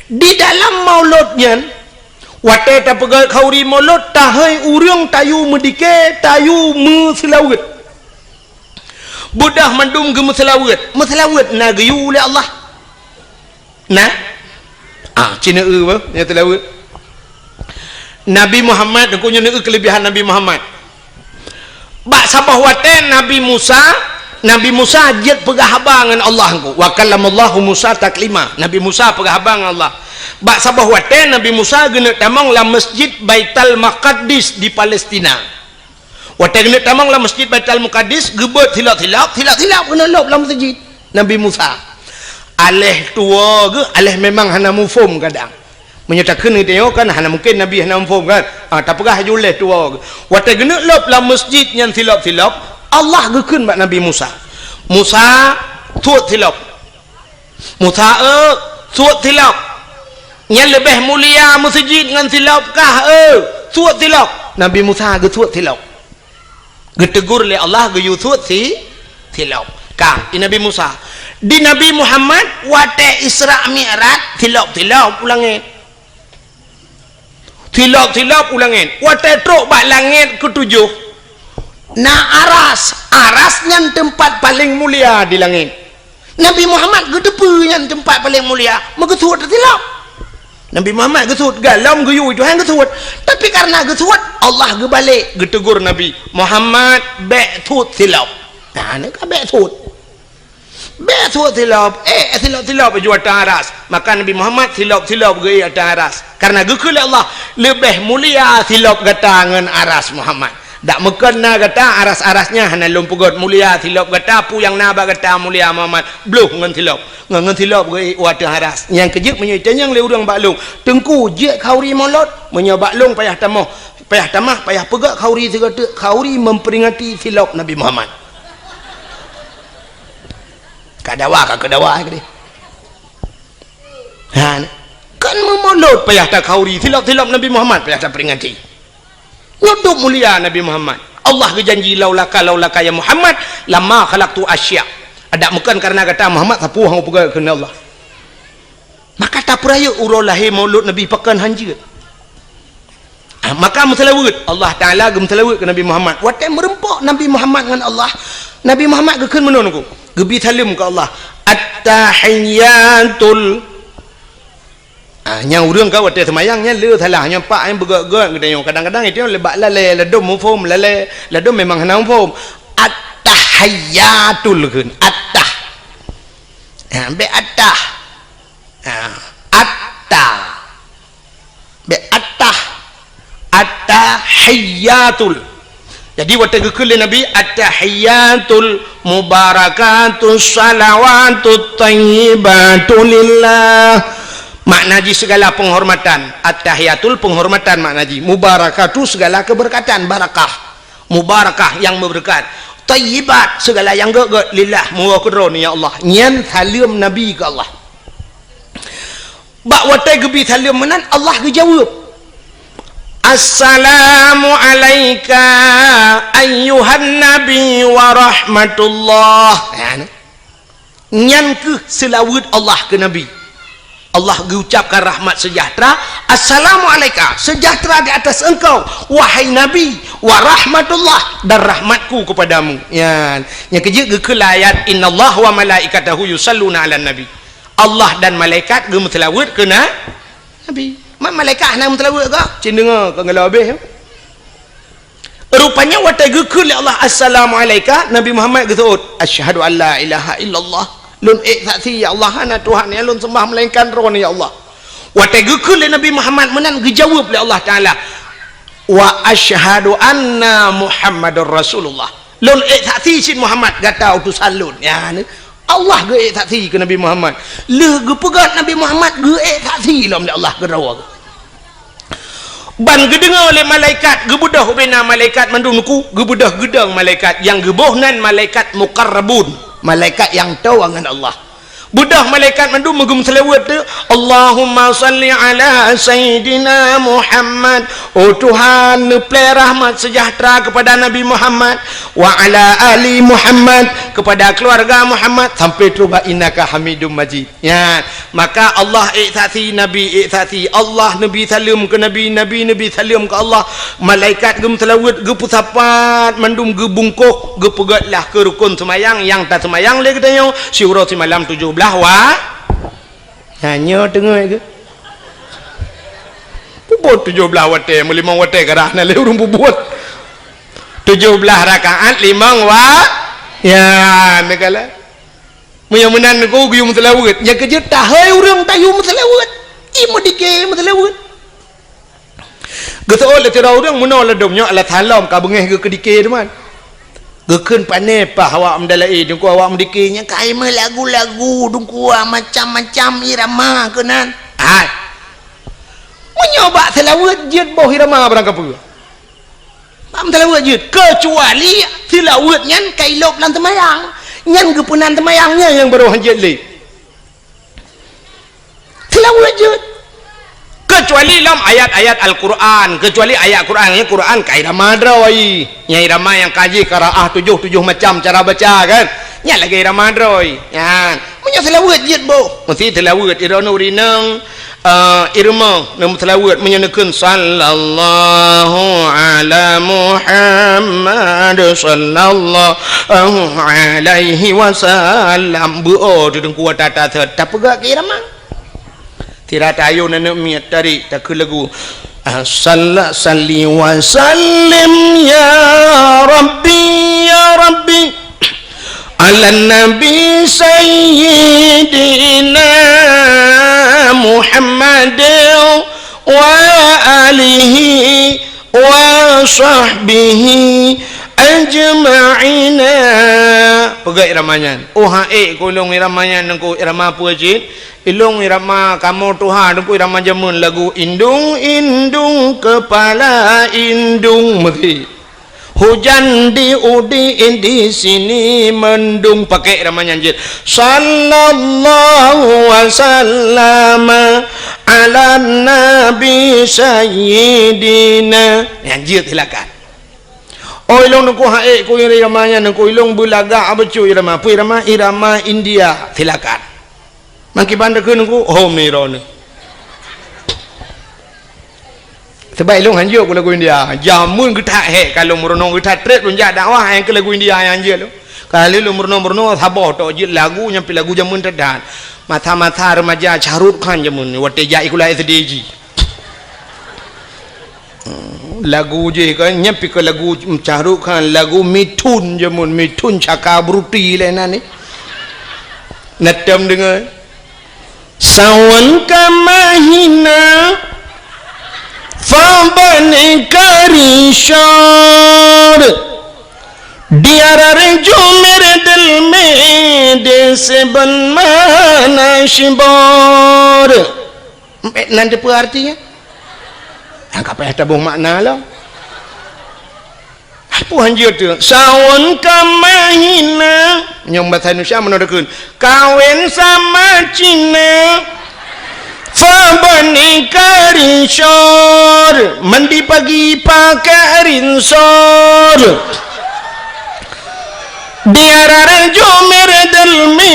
di dalam mauludnya watai ta pegal kauri maulud tahai urang tayu medike tayu meselawet budah mandum ge meselawat na geyu oleh Allah nah cina ba nya telawat Nabi Muhammad ko nya kelebihan Nabi Muhammad bak sabah waten Nabi Musa jet pegah abangan Allah ko wa kallamallahu Musa taklima Nabi Musa pegah abang Allah bak sabah waten Nabi Musa geuna tamang la masjid Baitul Maqdis di Palestina watak ni tamang lah masjid Baitul Maqdis gebet hilap kena lop dalam masjid Nabi Musa aleh tua ke aleh memang hana mufum kadang menyatakan ni tengok kan hana mungkin Nabi hana mufum kan tak pegah juleh tua ke watak kena lop dalam masjid yang hilap Allah gekun bak Nabi Musa tuat hilap tuat hilap yang lebih mulia masjid dengan hilap kah tuat hilap Nabi Musa ge tuat hilap getegur le Allah ge yusut si tilap kang di Nabi Musa di Nabi Muhammad wate Isra Mi'raj tilap ulangi tilap ulangin watai truk bak langit ketujuh na aras nyan tempat paling mulia di langit. Nabi Muhammad gedepu nyan tempat paling mulia megesut tilap. Nabi Muhammad gesut galam geyu Tuhan gesut, tapi karena gesut Allah gebalik getegur Nabi Muhammad bek tut tilap. Nah ni ka bek tut tilap ju atas aras, maka Nabi Muhammad tilap ge atas aras karena gekul Allah lebih mulia tilap gata ngan aras Muhammad. Dak mekena gata aras-arasnya hana lumpugot mulia tilap gata pu yang naba gata mulia Muhammad bluh ngan tilap ge atas aras. Yang kejip menyaitan yang le urang baklung tengku je khauri molot menyo baklung payah tamah payah pegak khauri segata khauri memperingati tilap Nabi Muhammad. Kadawa ke dia. Kan memolot payah tak khauri tilap Nabi Muhammad payah tak peringati. Nyodok mulia Nabi Muhammad. Allah berjanji laulaka ya Muhammad lama khalaqtu asya. Ada bukan karena kata Muhammad sapu hang pegang kena Allah. Maka tak peraya urang lahir maulud Nabi pakan hanjir. Maka mutalawud Allah Taala gemtalawud ke Nabi Muhammad. Watai merempok Nabi Muhammad dengan Allah. Nabi Muhammad gekeun menon ku. Gebi salim ke Allah. At-tahiyatul. Nya urang ka watai semayangnya le salah nya pak yang begak-gak kadang-kadang itu lebak lale ledom mufum lale ledom memang hana mufum. At-tahiyatul keun. At-tah. Be at-tah. At-tah. Be at-tah. At-tahiyatul. Jadi waktu gekul Nabi at-tahiyatul mubarakatus salawatut thayyibatu lillah. Maknaji segala penghormatan. At-tahiyatul penghormatan maknaji. Mubarakatu segala keberkatan, barakah. Mubarakah yang berberkat. Thayyibat segala yang gak lillah muwakadron ya Allah. Nyan salim Nabi ke Allah. Bak watai gebi salim menan Allah gejawab. Assalamu alayka ayyuhan nabi wa rahmatullah. Nyan ke selawat Allah ke Nabi. Allah mengucapkan rahmat sejahtera. Assalamu alayka, sejahtera di atas engkau wahai Nabi, wa rahmatullah, dan rahmatku kepadamu. Yang kerja ke ayat innallaha wa malaikatahu yusalluna 'alan nabi. Allah dan malaikat ge selawat ke Nabi. Malaikat nak mentelawat ke? Cing dengar ke ngala habis. Rupanya watai gekul ya Allah assalamualaikum Nabi Muhammad gesut asyhadu an la ilaha illallah lun saksi ya Allah hana Tuhan ya lun sembah melainkan ron ya Allah. Watai gekul Nabi Muhammad menan gejawab oleh Allah Taala wa asyhadu anna Muhammadur Rasulullah. Lun saksi sin Muhammad gata utusan lun ya Allah ge saksi ke Nabi Muhammad. Le ge pegat Nabi Muhammad ge saksi lam Allah ke rawa. Ban gedengar oleh malaikat gebudah bina malaikat mandungku gebudah gedang malaikat yang gebohnan malaikat muqarrabun malaikat yang tahu dengan Allah. Budah malaikat mandum megum selawat tu Allahumma salli ala sayyidina Muhammad. Oh Tuhan play rahmat sejahtera kepada Nabi Muhammad wa ala ali Muhammad, kepada keluarga Muhammad sampai tu ba innaka hamidum majid. Ya, maka Allah iktati Nabi iktati Allah Nabi salam ke Nabi Nabi salam ke Allah. Malaikat gem selawat ge pusapat mandum ge bungkuk ge pegatlah ke rukun semayang yang tak semayang le katanya syura malam 17 wa hanya tengok ke bubut 17 watai 5 watai kerana le urung bubut 17 rakaat 5 wa ya negala punya menan ko guyum selawat yang kerja tahai urang tayu selawat imu dike selawat geto le tira urang menol domnya ala salam ka bengeh ke dike teman gekeun pane pah awak mendalai dungku awak mendikenya kaima lagu-lagu dungku macam-macam irama kenan menyoba selawat jid boh irama barang apa pam selawat jid kecuali selawat nyan kailop lan temayang nyan gepunan temayangnya yang baru hanjit le selawat jid kecuali dalam ayat-ayat Al-Quran, kecuali ayat Quran ya Quran kai irama droi nya irama yang kaji qiraah 7 macam cara baca kan nya lagi irama droi ya punya selawat jid bo mesti selawat irana urinang irma nama telawat menyanakan sallallahu ala Muhammad sallallahu alaihi wasallam buo tu kuat tata tak pegak ke irama tirat ayo nana miat tarik tak lagu salli wa sallim ya rabbi ala nabi sayyidina Muhammad wa alihi wa sahbihi ajma'ina pegang iramanya kulung iramanya nengku irama puajin ilung irama kamu Tuhan nengku irama jamun lagu indung kepala indung mati hujan di di sini mendung pakai iramanya anjir sallallahu wasallam ala nabi sayyidina anjir silakan ilung nengku ku iramanya nengku ilung bulaga abecu irama pu irama India silakan maki bandakeun nengku mirone sebab ilung hanjur ku lagu India jamun getak kalau merenung getak trek pun jak dakwah yang ke lagu India yang hanjur kalau lu merenung sabah tok je lagu nyampe lagu jamun tedan mata-mata remaja Shahrukh Khan jamun wate jak ikula SDG lagu je kan nyampe ke lagu Shahrukh Khan lagu Mithun jamun Mithun Chakraborty lena ni natam dengar sawan ka mahina Fabane karishar diara jo mere dil mein dese banmana shibor nanti apa artinya apa yang tabuh makna lah apa hanjir tu sawan kamahina yang bahasa Indonesia menodakun kawin sama Cina Fabani karinsor mandi pagi pakai rinsor biar jomer dalmi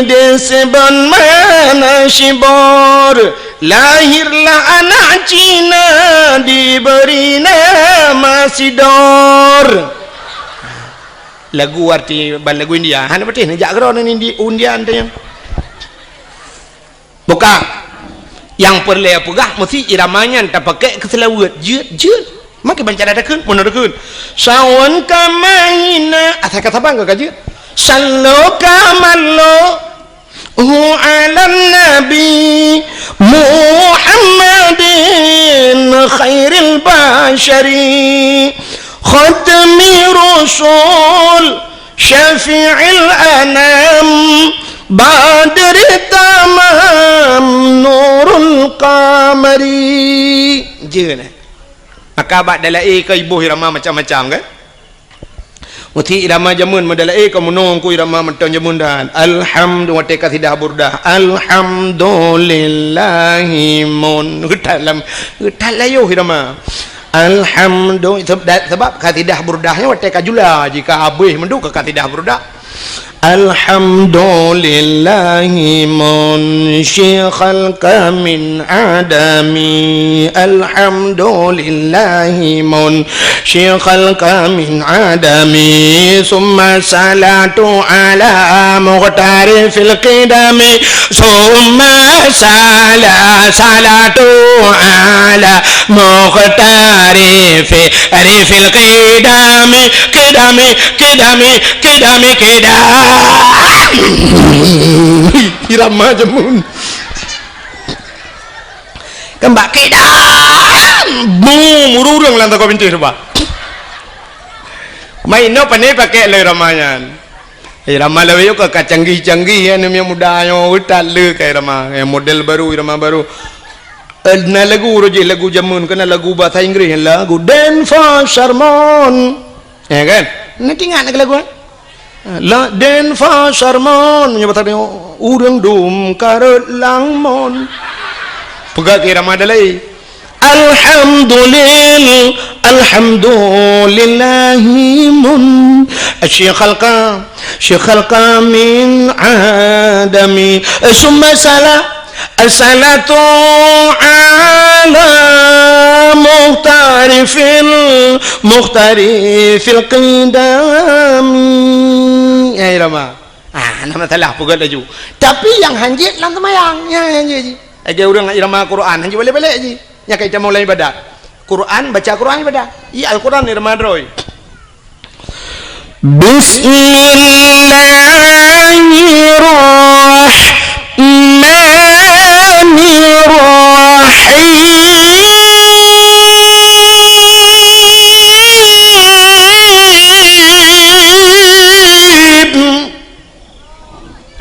deseban mana shibor lahirlah anak Cina diberi nama Sidor lagu arti lagu India hanya betul ni jak geron ni undian tu yang buka yang perlu pegah mesti iramanya tak pakai keselawat je maka baca dadakan menodakun sawan kamahina asal kata bangga kaji sallu kamallo ala nabi Muhammadin khairil bashari khatmi rasul syafi'il anam Badr tamam nurul qamari je nah maka bak dalai ke ibu irama macam-macam kan muti irama jamun madalai ke menung ku irama menton jamun dan alhamdulillah te kasidah burdah alhamdulillahi mun getalam getalayo irama alhamdulillah sebab kasidah burdahnya wate kajula jika abih mendu ke kasidah burdah Alhamdulillahi munshi khalqa min adami Alhamdulillahi munshi khalqa min adami Summa salatu ala muqtari fil qidami Summa salatu ala muqtari fil qidami Qidami irama jamun kembak kedam mururung lantak kau pintu sebab main no pandai pakai le ramayan irama lewe ke canggih-canggih ya namanya muda yang utal le kayak irama yang model baru irama baru na lagu roje lagu jamun kena lagu bahasa Inggris lagu Den fa Sharmon ya kan nanti ingat lagu la den fa Sharmon nyebut dia urang dum karut langmon pegat irama dalai alhamdulillahi mun syekh khalqa min adami summa as-salatu ala muhtarifil qidam. Ya irama. Nama salah pugal laju. Tapi yang hanjit lang temayang. Ya hanjit. Aja orang irama Quran hanjit balik-balik aja. Ya kita mulai ibadah. Quran baca Quran ibadah. Iya Al-Quran irama droi. Bismillahirrahmanirrahim.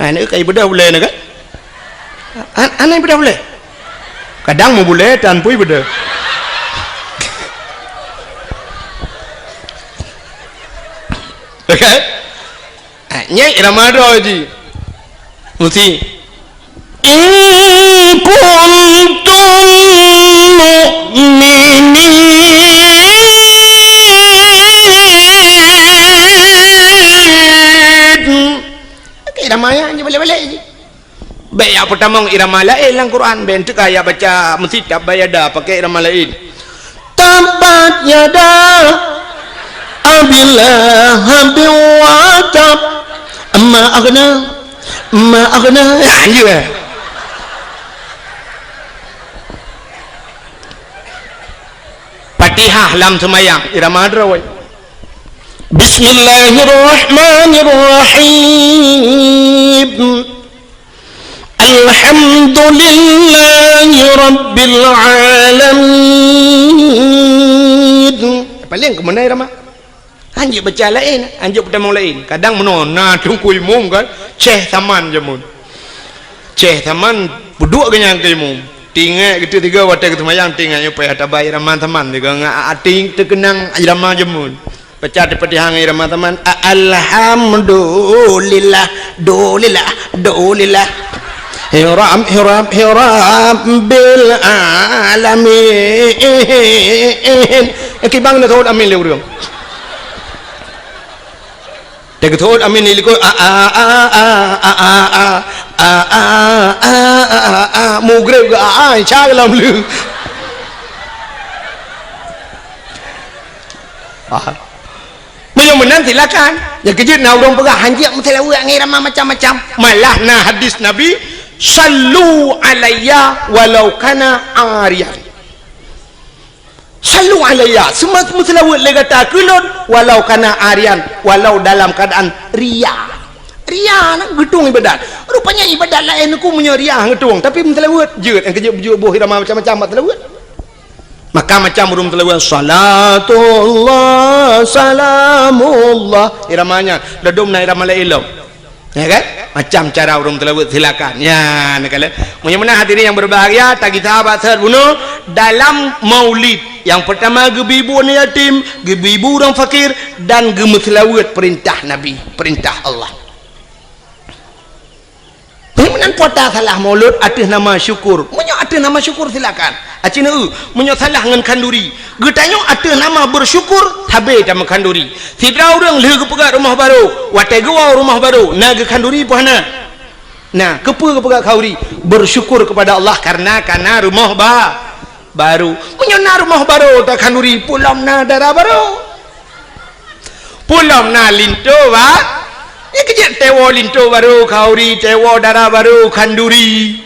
Ini kayak ibadah boleh nak? Anak ibadah boleh? Kadang mau boleh tanpa ibadah. Okay? Nyai irama doa ji. Mesti. In kuntum mu'minin. Irama yang boleh-boleh je. Baik yang pertama irama lain dalam Quran. Ben tu kaya baca mesti tak bayada pakai irama lain. Tabat yada abillah biwatab ma aghna ya. Fatihah lam semayang irama drawai. Bismillahirrahmanirrahim. Alhamdulillahi rabbil alamin. Paling ke mana irama? Anjuk baca lain, anjuk pertama lain. Kadang menona tungku imum kan, ceh taman jamun. Ceh taman buduk kenyang ke imum. Tinggal gitu tiga wadah ke semayang tinggal supaya ada bayi ramah teman juga ngak ating terkenang irama jamun. Baca seperti hang irama teman. Alhamdulillah, dolillah. Hiram bil alamin. Kibang na thod amin lewrung. Teg thod amin iliko mugre ga chaglam lu. Menang silakan. Yang kejut na urang pegah hanjak mutelawa ngirama macam-macam. Malah na hadis Nabi sallu alayya walau kana ariyan. Sallu alayya semua selawat lega takulun walau kana arian, walau dalam keadaan ria. Ria nak gedung ibadat. Rupanya ibadat lain aku punya ria gedung tapi selawat jeut yang kejut buh irama macam-macam selawat. Maka macam urung selawat salatullah salamullah iramanya ledum na irama lain. Ya kan? Macam cara urung telawat silakan. Ya, nak kala. Munya-munya hadirin yang berbahagia, tagi sahabat serbuno dalam Maulid. Yang pertama gebibu orang yatim, gebibu orang fakir dan gemeselawat perintah Nabi, perintah Allah. Munya puasa salah Maulud atas nama syukur. Munya atas nama syukur silakan. Acina munya salah ngan kanduri. Getanyo atas nama bersyukur habis sama kanduri. Sidra orang leh ke pegat rumah baru, watai gua rumah baru, na ke kanduri puhana. Nah, kepa ke pegat kauri bersyukur kepada Allah karena rumah baru. Munya na rumah baru tak kanduri pulam na darah baru. Pulam na linto ba? Ni kejap tewo linto baru kauri, tewo darah baru kanduri.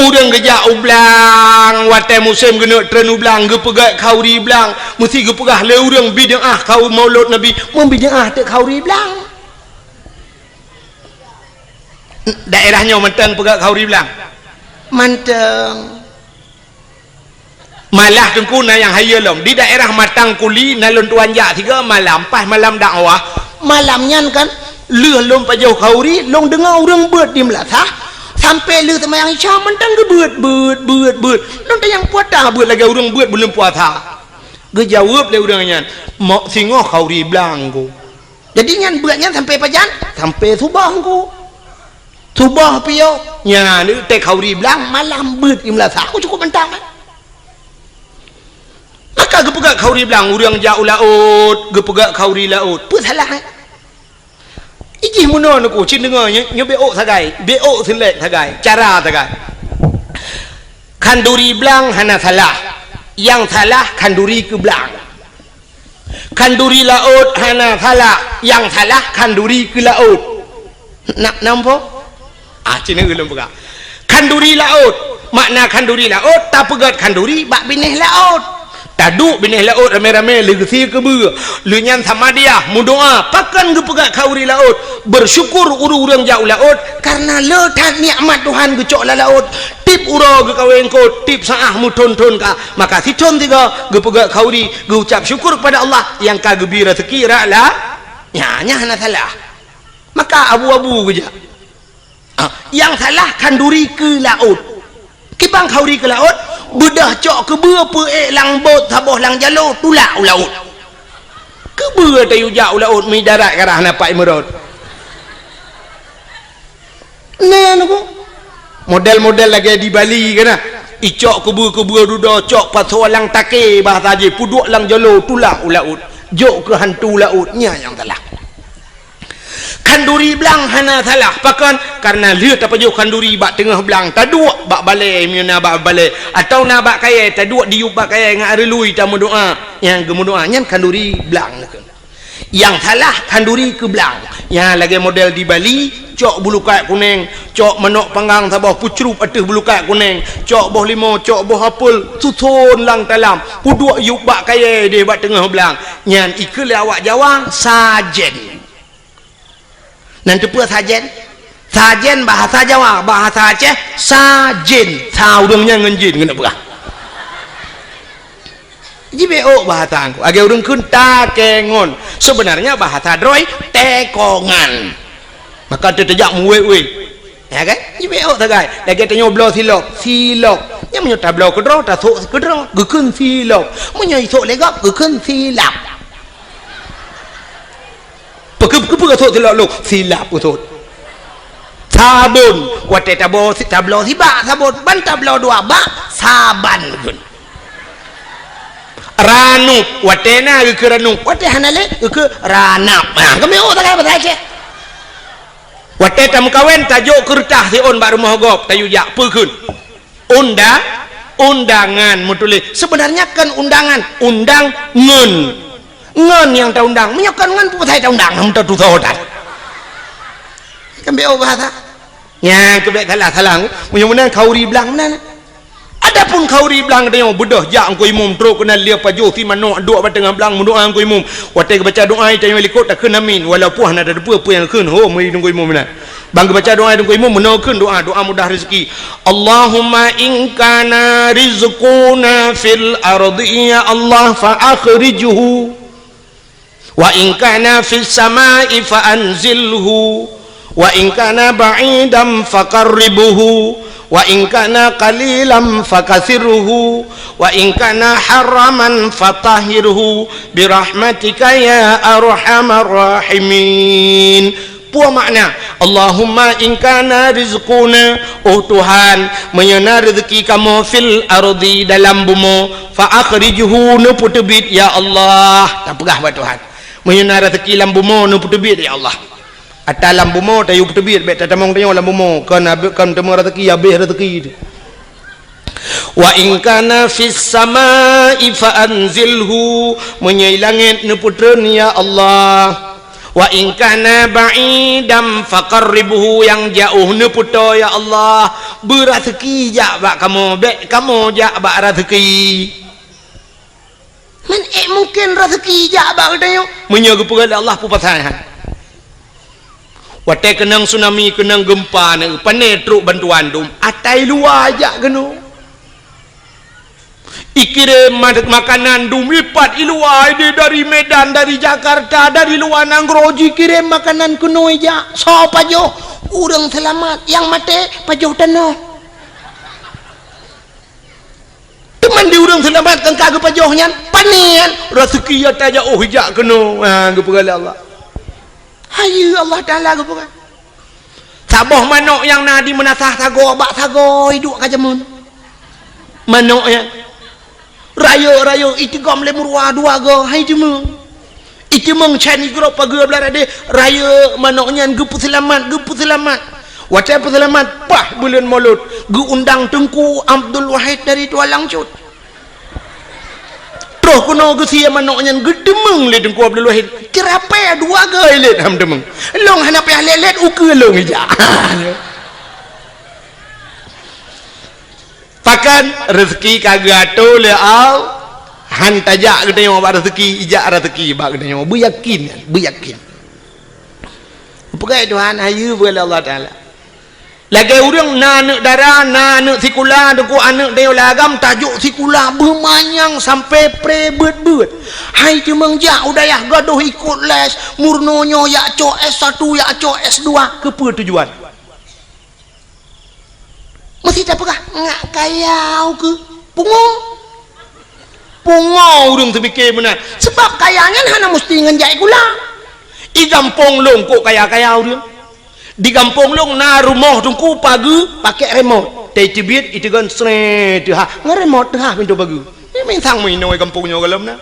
Udang gejak ublang watai musim kena tren ublang gepegak kauri blang mesti gepegah le udang bid'ah kau maulud Nabi membid'ah tak kauri blang daerahnya mentang pegak kauri blang manteng malah tengkuna yang hayalom di daerah matang kuli nalun tuan jak tiga malam pas malam dakwah malamnya kan leh lom pajau kauri long dengar orang buat di melatah sampai lu teman yang Isya mentang ke buat nanti yang puasa buat lagi orang buat belum puasa ge jawab le orangnya mak singoh kauri blang ku jadi nyan buatnya sampai pajan sampai subah ku subah pio nya ni te kauri blang malam buat imla aku cukup mentang maka ge pegak kauri blang orang jauh laut ge pegak kauri laut pu salah iji muno nuku cin dengarnya nyo beo sagai beo selek sagai cara sagai kanduri belang hana salah yang salah kanduri ke belang kanduri laut hana salah yang salah kanduri ke laut nak nampak cina ulun buka kanduri laut makna kanduri laut tak pegat kanduri bak binih laut taduk binih laut rame-rame legesi ke ber lenyan sama dia mudoa pakan ke pegat kauri laut bersyukur urang jauh laut karena letak nikmat Tuhan ke cok laut tip uro ke kawin ko tip saah mu ton-ton ka maka si ton tiga ke pegat kauri ke ucap syukur kepada Allah yang ka gebi rezeki lah nya hana salah maka abu-abu je yang salah kanduri ke laut kibang kauri ke laut bedah cok ke berapa lang bot saboh lang jalur tulak laut ke ber tayu jauh laut mi darat karah napak merot nah nuku model-model lagi di Bali kena icok ke ber duda cok pasal lang take bahasa je puduk lang jalur tulak laut jok ke hantu lautnya yang salah kanduri belang hana salah pakan karena lihat apa jauh kanduri bak tengah belang taduk bak balai miuna bak balai atau na bak kaya taduk diup bak kaya ngak relui tamu doa yang gemudoa nyan kanduri belang yang salah kanduri ke belang yang lagi model di Bali cok bulu kayak kuning cok menok panggang sabah pucrup atas bulu kayak kuning cok boh limo cok boh apel susun lang talam puduk yup bak kaya dia bak tengah belang nyan ikut awak Jawa sajen nanti apa sajen sajen bahasa Jawa bahasa Aceh sajen saudangnya ngenjin kena berah jibeo bahasa aku agak urang kun takengon sebenarnya bahasa droi tekongan maka terjak muwe ya kan jibeo tagai lagi tanya blo silok yang menyota blo kedro ta sok kedro gekun silok menyai sok legap gekun silap Pekep sok silap usut sabun wate tablo sibak sabun ban tablo dua bak saban gun ranuk wate na ke ranuk wate hanale ke ranap kami tak apa saja wate tam kawen tajuk kertas si on baru mohogop tayu jak pekun undangan mutuli sebenarnya kan undang ngen yang tak undang menyokan ngen pun saya tak undang namun tak tutotan kan beo bahasa ya kebek salah mudah-mudahan kauri belang mana adapun kauri belang dia bedah jak angko imum teruk kena lia pajo si mano duk ba tengah belang mendoa angko imum wate baca doa tanya likut tak kena amin walaupun ada apa yang keun ho mai nunggu imum mana bang baca doa nunggu imum menakeun doa mudah rezeki Allahumma in kana rizquna fil ardi ya Allah fa akhrijhu wa in kana fis samai fa anzilhu wa in kana ba'idan faqarribhu wa in kana qalilan fakasirhu wa in kana haraman fatahhirhu birahmatika ya arhamar rahimin. Puan makna Allahumma in kana rizquna Tuhan menyana rezeki kamu fil ardi dalam bumi fa akhrijhu nu putubit ya Allah tak pegah ba Tuhan menyana rezeki lam bumi nu putubit ya Allah atas lam bumi tayu putubit bet tamong tayo lam bumi kan temu rezeki habis rezeki wa in kana fis samai fa anzilhu menyai langit nu putreun ya Allah wa in kana ba'idam faqarribhu yang jauh ne puto ya Allah berazeki jak bak kamu bek kamu jak bak rezeki man mungkin rezeki jak bak dayo menyaga pegal Allah pu pasahan wate kenang tsunami kenang gempa ne pane truk bantuan dum atai luar jak geno ikirim makanan dumipat iluai dari Medan, dari Jakarta, dari luar Nangroji kirim makanan kuno aja. So pajo, urang selamat, yang mati pajo tanah. Teman di urang selamat kan kagak pajohnya, panian rezeki ya taja oh hijak kuno. Gepegala Allah. Hayu Allah Taala gepegala. Saboh manok yang nadi menasah sago bak sago hidup kajamun. Manok ya. Rayo itigam lemur wa dua go hai jemu itu mengcani grup pagar belar ada raya manoknya gepu selamat wacai selamat pah bulan Maulud gu undang Tengku Abdul Wahid dari Tua Langcut terus kuno gu sia manoknya gedemeng le Tengku Abdul Wahid kira apa ya dua gay le ham demeng long hanap ya lelet uke long ija pakan rezeki kagato le au han tajak gede yang buat rezeki ijak rezeki bak gede yang beryakin pegai Tuhan ayu boleh Allah Taala lagi orang anak darah anak sikula deku anak dia lagam tajuk sikula bermanyang sampai prebet hai cemeng jak udayah gaduh ikut les murnonyo ya co S1 ya co S2 kepa tujuan mesti tak pegah ngak kayau ke pungo orang terfikir benar sebab kayanya hana mesti ngenjai kula i gampong long kok kaya orang di kampung long na rumah tungku pagi pakai remote teh tibit itu kan sret ha ngeremote ha pintu pagi ini mintang minoi kampungnya kalam na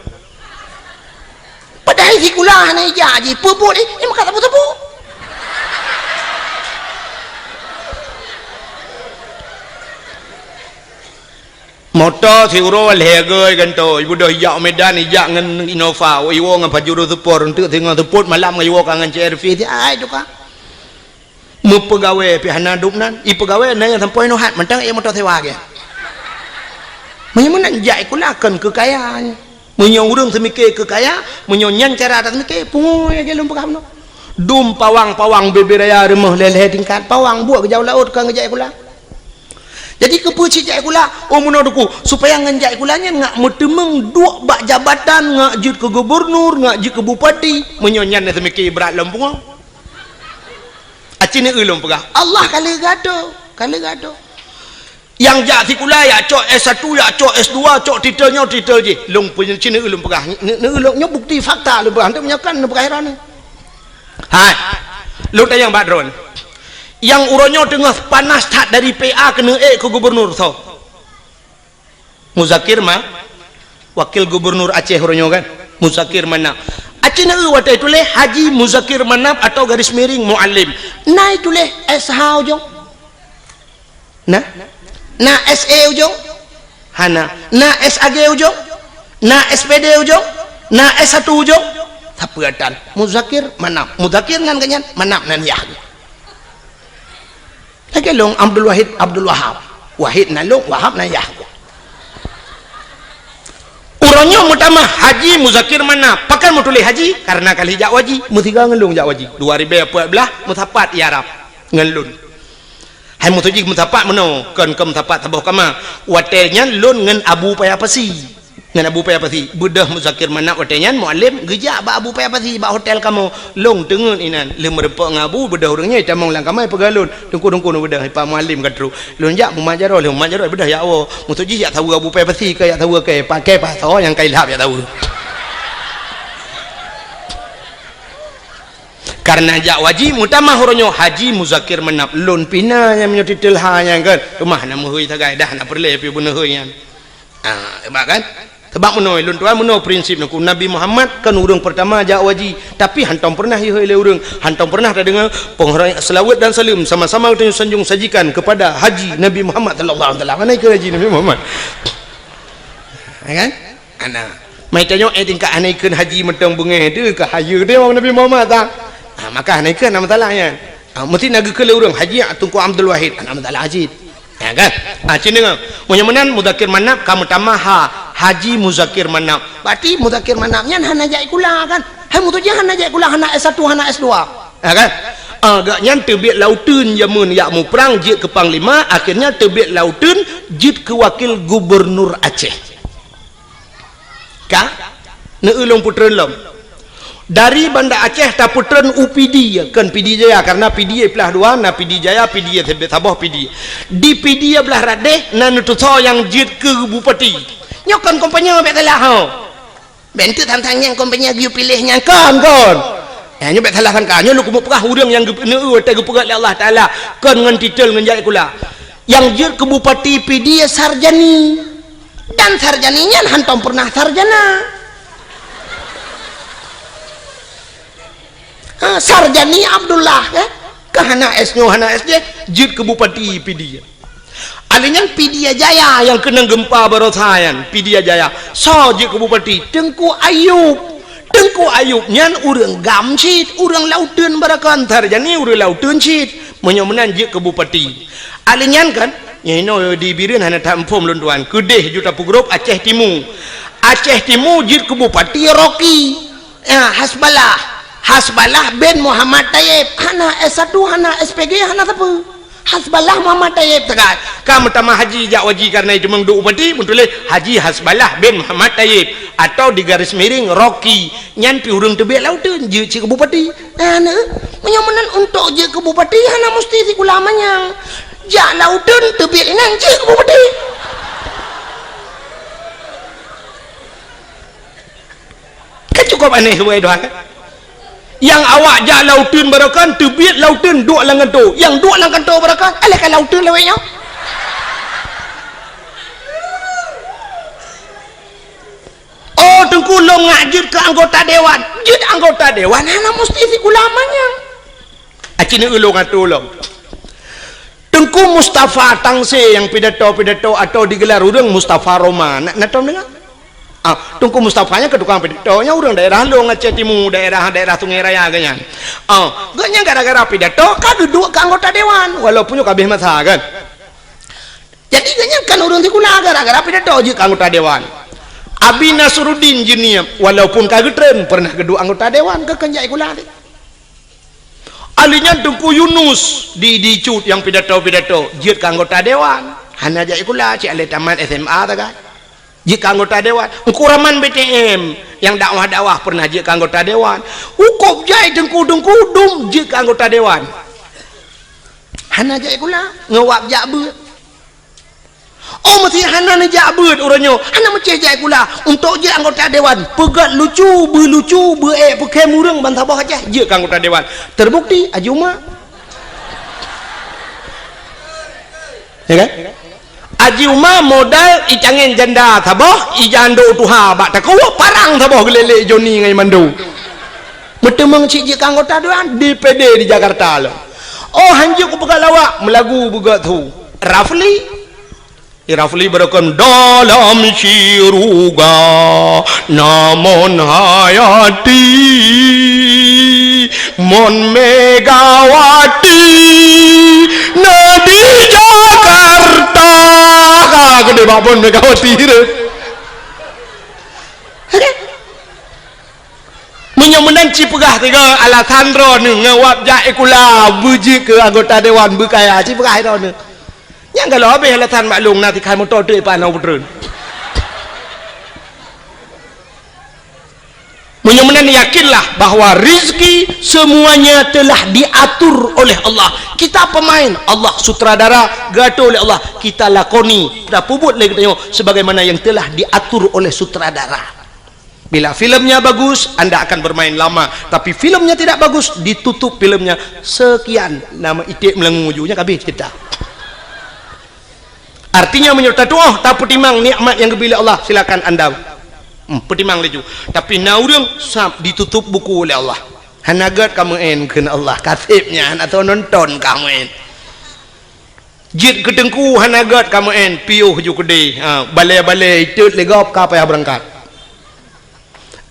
padahal si kula hana jaji pupuk ni maka tapu motor si uro legai kan to ibu dah yak Medan yak ngan Innova iwo ngan pajuro support untuk tengah support malam ngan iwo kangen CRV ti ai tu ka mu pegawai pi hana dupnan i pegawai na yang sampai no hat mentang ia motor sewa ke menyemen jai kulakan kekayaan menyo urang semikir kekaya menyo nyan cara tak semikir pungo ya gelum pegam no dum pawang beberaya remah leleh tingkat pawang buat ke jauh laut kan ngejai kula jadi kepuci jai kula mun duku supaya ngenjai kulanya ngak mutemeng dua bak jabatan ngak jut ke gubernur ngak jut ke bupati menyo nyan semikir berat lempung acine ulum pegah Allah kali gado yang jak sikula ya cok S1 ya cok S2 cok titel je long punya cine ulum pegah ne ulumnya bukti fakta lu pegah punya kan pegah heran hai lu tayang badron yang uronyo tengah panas tak dari PA kena ke gubernur so Muzakir mah wakil gubernur Aceh uronyo kan Muzakir mana acina wata ituleh Haji Muzakir Manap atau garis miring muallim na ituleh SH ujung na SE ujung hana na SAG ujung na SPD ujung na S1 ujung tapatan Muzakir Manap Muzakir ngan kanyan Manap nan yah lagi long Abdul Wahab Wahid nan long Wahab nan yah uronyo mutama Haji Muzakir mana pakai mutulih haji karena kali jak waji mutiga ngelung jak waji 2014 mutapat Arab ngelun hai mutuji mutapat meno kan ke mutapat tabuh kama watenya lun ngen Abu Payapasi bedah Muzakir mana watenya muallim geja ba Abu Payapasi ba hotel kamu long tengen inan le merepok ngabu bedah orangnya tamang lang kamai pegalun dengku no bedah pa muallim kadru lun jak mumajaro bedah ya Allah mutuji ya tahu Abu Payapasi ke ya tahu ke pakai paso yang kailhab ya tahu karena jak waji mutama horonyo Haji Muzakir Manap lun pina yang menyotitel ha yang kan rumah na muhui tagai dah na perle pi bener yang sebab kan sebab menoi lun tuan menoi prinsip nak Nabi Muhammad kan urang pertama jak waji tapi hantam pernah le urang hantam pernah ada dengar penghormatan selawat dan salam sama-sama kita sanjung sajikan kepada Haji Nabi Muhammad sallallahu alaihi wasallam naik ke Haji Nabi Muhammad kan ana mai tanya tingkat naikkan haji mentang bengeh tu ke hayu dia Nabi Muhammad tak maka naikkan nama talanya mesti naga ke urang Haji Tengku Abdul Wahid nama talah haji ya kan cina ngah menyemenan Muzakir Manap kamu tamaha Haji Muzakir Manap berarti Muzakir Manapnya hana jai kula kan hai mutuja hana jai kula hana S1 hana S2 ya kan agaknya terbit lautun jamun yakmu perang jit ke Panglima akhirnya terbit lautun jit ke wakil gubernur Aceh kah ne ulung putren lom dari Banda Aceh ta putren UPD kan PD Jaya karena PD belah dua na PD Jaya PD tebet sabah PD di PD belah radeh na nutuso yang jit ke bupati nyokan kompanya bet telah ho bentuk tantang yang kompanya giu pilihnya kan ya nyobek salah sangka nyo lu kumu pegah urang yang gepneu te gepegak Allah Taala kan ngan titel ngan jai kula yang jit ke bupati PD sarjani dan sarjaninya hantam pernah sarjana Sarjani Abdullah ke hana S-nya hana S dia jid ke bupati Pidia alinyan Pidia Jaya yang kena gempa berosayan Pidia Jaya so jid ke bupati Tengku Ayub nyan urang gamsit urang lauteun barakan Sarjani urang lauteun sit menyomenan jid ke bupati alinyan kan nyino di bireun hana tampom lunduan kedeh juta pugrup Aceh Timur jid ke bupati Rocky Hasbalah bin Muhammad Tayyib hana S1 hana SPG hana apa Hasbalah Muhammad Tayyib tegas kamu tamah haji jak waji karena itu mengdu upati muntule Haji Hasbalah bin Muhammad Tayyib atau di garis miring Rocky nyan pi urang tebek lauteun je ci ke bupati hana menyomenan untuk je ke bupati hana mesti si ulamanya jak lauteun tebek nang je ke bupati kan cukup aneh suai doa kan yang awak jak lauteun barakan tebet lauteun duk langan tu yang duk langan tu barakan alih kan lauteun leweknya oh Tengku lo ngajud ke anggota dewan hana mesti si ulamanya acini ulung atu ulung Tengku Mustafa Tangse yang pidato atau digelar urang Mustafa Roma nak tahu dengar Tengku Mustafanya ke tukang pidatonya urang daerah lo Aceh Timur daerah Sungai Raya ganyan ganyan gara-gara pidato kageduk ke anggota dewan walaupun kabeh masa kan jadi ganyan kan urang tikula gara-gara pidato je ke anggota dewan Abi Nasruddin Jinia walaupun kagetren pernah geduk anggota dewan ke kenjai kula alinya Tengku Yunus di cut yang pidato jid ke anggota dewan hana jai kula cik ale tamat SMA ta kan jid ke anggota dewan Kuraman BTM yang dakwah pernah jid ke anggota dewan hukum jai Tengku dum jid ke anggota dewan hana jai kula ngewap jakbeut oh mesti hana ne jakbeut uranyo hana meceh jai kula untuk jid anggota dewan pegat lucu pakai murang bantah bawah aja jid ke anggota dewan terbukti Ajuma ya kan Ajuma modal icangin janda taboh ijando tuha bak takowo parang taboh gelele Joni ngai mandu betemang cik jid anggota dewan DPD di Jakarta lo oh hanjuk ku pegat lawak melagu begat tu Rafli berakan dalam syuruga namun hayati mon Megawati nadi Jakarta gede babon Megawati menyomenan cipegah tiga alasan ron ngewap jae kula buji ke anggota dewan bekaya cipegah ron yang kalau habis alasan maklum nanti kamu tahu tu panau betul menyomenan yakinlah bahwa rizki semuanya telah diatur oleh Allah kita pemain Allah sutradara gato oleh Allah kita lakoni dah puput lagi tengok sebagaimana yang telah diatur oleh sutradara. Bila filmnya bagus anda akan bermain lama, tapi filmnya tidak bagus ditutup filmnya sekian nama itik melengujunya kabeh kita. Artinya menyerta doa tak pertimang nikmat yang kebila Allah silakan anda pertimang leju, tapi naurang ditutup buku oleh Allah. Hanagat kamu kena Allah kasibnya atau nonton kamu jid ketengku hanagat kamu piuh ju kede balai-balai itu legop ka payah berangkat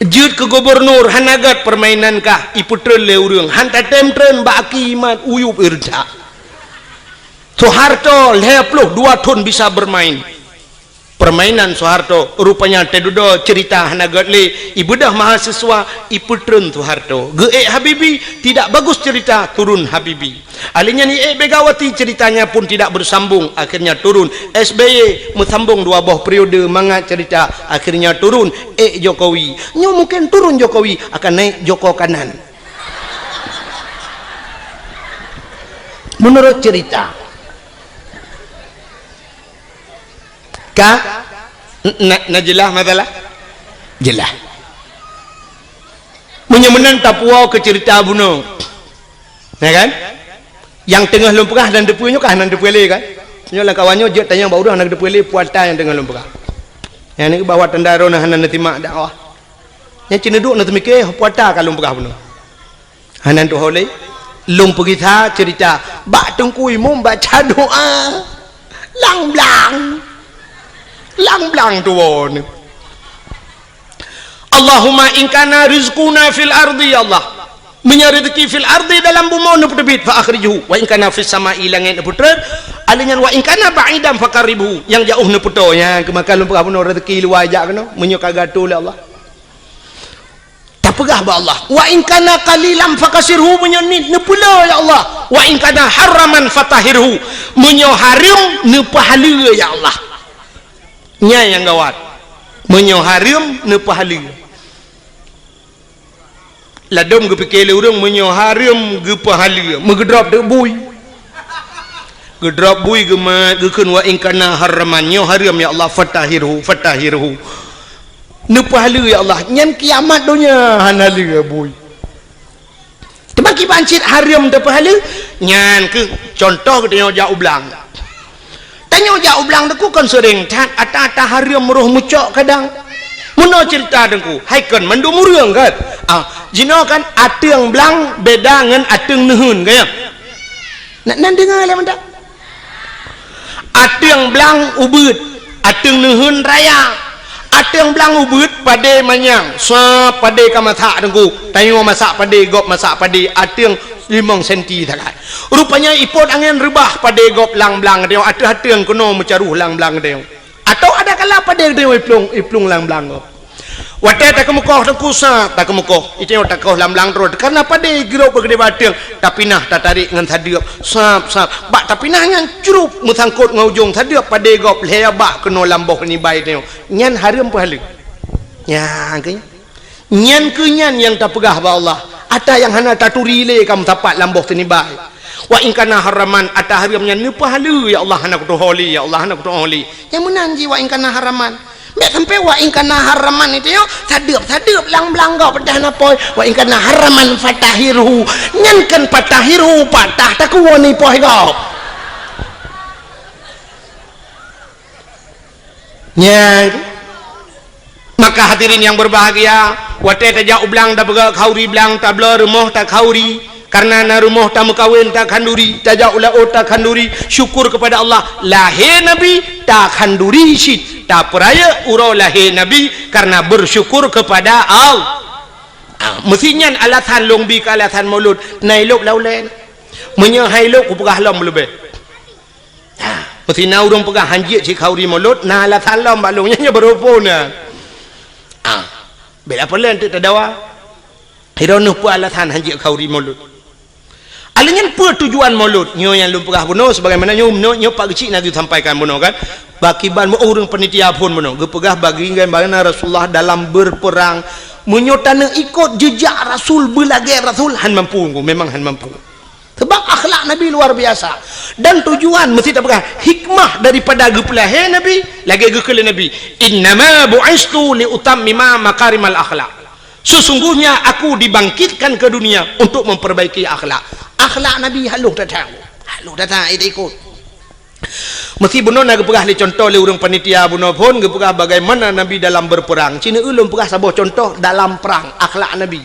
jid ke gubernur hanagat permainan kah iputrel le urang hanta temtren baki iman uyup irja Soeharto 52 tahun bisa bermain permainan Soeharto rupanya tedudo cerita hanagat le ibudah mahasiswa iputren Soeharto ge Habibi tidak bagus cerita turun Habibi alinya ni Megawati ceritanya pun tidak bersambung akhirnya turun SBY mesambung 2 buah periode mangat cerita akhirnya turun Jokowi nyo mungkin turun Jokowi akan naik Joko kanan menurut cerita na jelah masalah jelah menyemenan Papua ke cerita bunuh ya kan yang tengah lempegah dan depunya kah nan depuele kan nyolah kawannya je tanya bau dah nak depuele puata yang tengah lempegah yang ni bawa tendaro nah nan timak dakwah yang cina duk nak mikir puata kalau lempegah bunuh hanan tu holei lung pergi tha cerita bak tengkui mum baca doa lang blang tu won Allahumma in kana rizquna fil ardi ya Allah punya rezeki fil ardi dalam bumi nu terbit fa akhrijuhu wa in kana fis samai langit putra alinyan wa in kana ba'idan fakaribuhu yang jauh nu puto nya kemakan lupa puno rezeki luar ajak kena menyo kagato le Allah tak pegah ba Allah wa in kana qalilan fakasirhu menyo ni nu pula ya Allah wa in kana haraman fatahirhu menyo haram nu pahala ya Allah nya yang gawat menyo haram nu pahala ladom ge pikir urang menyo haram ge pahala megedrop de bui gedrop bui ge ma ge kun wa in kana haraman nyo haram ya Allah fatahirhu nu pahala ya Allah nyan kiamat dunia hanali bui tebaki bancit haram de pahala nyan ke contoh ke tanya jauh belang tu kan sering tat ata haram roh mucok kadang muno cerita dengku haikon mandu murung kan jino kan ateung belang beda ngan ateung nuhun kaya nak dengar le mendak ateung belang ubud ateung nuhun raya ateung belang ubud pade manyang sa pade kamatha dengku tayo masak pade gop masak pade ateung 5 cm tak rupanya ipot angin rebah pade gop lang belang dia ateung kuno mencaruh lang belang dia atau ada kala pada dia iplung lang belang wate tak kemukoh tengkusa tak kemukoh itu tak kau lam belang terus karena pada gerok bergede batang tapi nah tak tarik ngan thadiap sap bak tapi nah ngan curup musangkut ngaujung thadiap pada gop lea bak kena lamboh ni baik dia nyan haram pahala nya ke nyan yang tak pegah ba Allah ada yang hana taturi le kam tapat lamboh ni baik wa in kana haraman ata haramnya ni pahala ya Allah hana kutu holi ya Allah hana kutu holi yang menanji wa in kana haraman mek sampai wa in kana haraman itu yo sadeup lang gau pedah napoi wa in kana haraman fatahirhu nyankan patahirhu patah tak kuoni poh gau nya maka hadirin yang berbahagia wate tajak ublang da bega khauri blang tabla rumah tak khauri karena na rumah tamu kawin tak khanduri tajak ula tak khanduri syukur kepada Allah lahir nabi tak khanduri syit tak peraya urau lahir nabi karena bersyukur kepada Allah mestinya alatan longbi ke alatan maulud nailuk laulen menyahailuk ku pegah lom lebih mesti na urang pegah hanjit si khauri maulud na alatan lom balungnya berupuna bela pelan tu tadawa hironuh pu alatan hanjit khauri maulud alingan apa tujuan maulud nyo yang lum pegah buno sebagaimana nyo pak kecil nanti sampaikan buno kan bakiban mo urang panitia pun buno ge pegah bagi bagaimana Rasulullah dalam berperang menyotana ikut jejak Rasul belage Rasul han mampu memang han mampu sebab akhlak Nabi luar biasa dan tujuan mesti tak pegah hikmah daripada ge pelahir Nabi lagi ge kele Nabi innama bu'istu li utammima makarimal akhlak sesungguhnya aku dibangkitkan ke dunia untuk memperbaiki akhlak Nabi haluh datang ikut mesti buno nak pegah le contoh le urang panitia buno pun ge pegah bagaimana Nabi dalam berperang cina ulun pegah sabah contoh dalam perang akhlak Nabi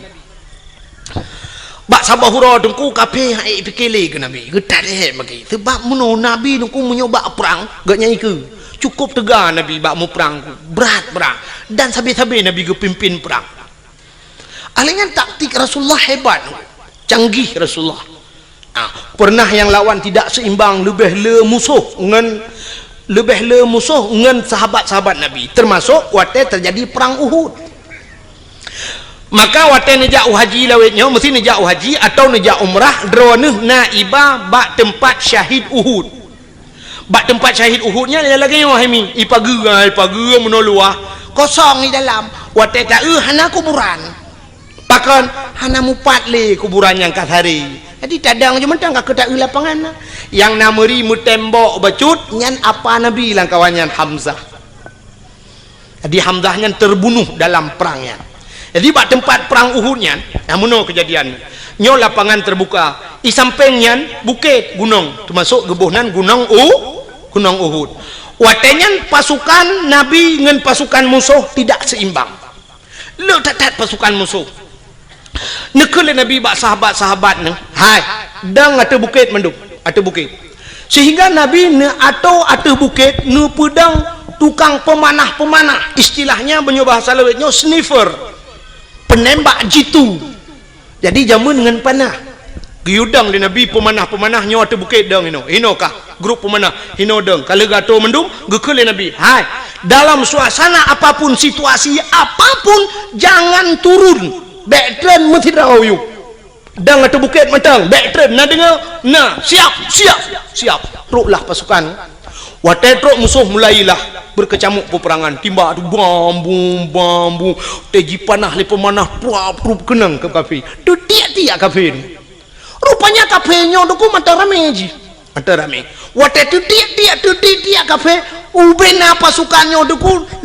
bak sabah hura dengku kape hai pikile ke Nabi getat bagi sebab muno Nabi dengku menyoba perang ge nyai ke cukup tegar Nabi bak mu perang berat dan sabi-sabi Nabi ge pimpin perang alingan taktik Rasulullah hebat canggih Rasulullah pernah yang lawan tidak seimbang lebih le musuh ngan sahabat-sahabat Nabi termasuk waktu terjadi perang Uhud maka waktu nejak haji lawetnya mesti nejak haji atau nejak umrah droneh naibah bak tempat syahid Uhud nya lagi wahimi ipagu menoluah kosong di dalam waktu tak hana kuburan bahkan hana mupat le kuburan yang kathari jadi tadang je mentang ka kedak lapangan yang nameri mutembok bacut nyan apa Nabi lang kawannya Hamzah jadi Hamzah nyan terbunuh dalam perangnya jadi bak tempat perang Uhud nyan amuno kejadian nyo lapangan terbuka i samping nyan bukit gunung termasuk gebuhnan gunung Uhud watenyan pasukan Nabi ngan pasukan musuh tidak seimbang le tatat pasukan musuh nekele Nabi bak sahabat-sahabat ne hai dang ate bukit menduk ate bukit sehingga Nabi ne atau ate bukit ne pedang tukang pemanah istilahnya banyak bahasa lewetnya sniffer penembak jitu jadi jamun dengan panah giudang di Nabi pemanah nyo ate bukit dang ino kah grup pemanah hino dang kalau gato mendung gekele Nabi hai dalam suasana apapun situasi apapun jangan turun backtrend metidrau yuk dang ate bukit matang backtrend na dengar na siap truklah pasukan watai truk musuh mulailah berkecamuk peperangan timba tu bambu teji panah le pemanah prup kenang ke kafe tu tiak kafe ni rupanya kafe nyo tu mata rame ji mata rame watai tu tiak kafe ubena pasukannya tu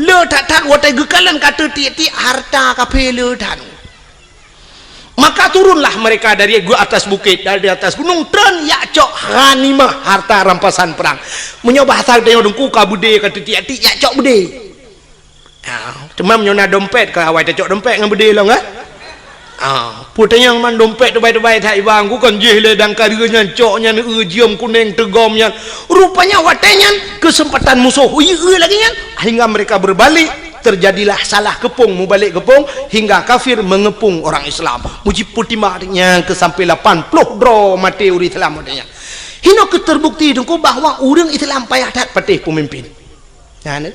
le tak watai gekalan kata tiak harta kafe le tan maka turunlah mereka dari atas bukit dari atas gunung tren ya cok ghanimah harta rampasan perang menyoba bahasa dia dengku kabude kata tiak ya cok bude cuma menyona dompet ke awai cok dompet dengan bude lah enggak putanya man dompet tu baik-baik tak ibang ku kan jeh le dang karenya coknya ne jiom kuning tegomnya rupanya watenya kesempatan musuh lagi nya hingga mereka berbalik terjadilah salah kepung mubalik kepung hingga kafir mengepung orang Islam muji putimahnya ke sampai 80 dro mati uri Islam adanya hino keterbukti dengku bahwa orang Islam payah tak patih pemimpin ya ne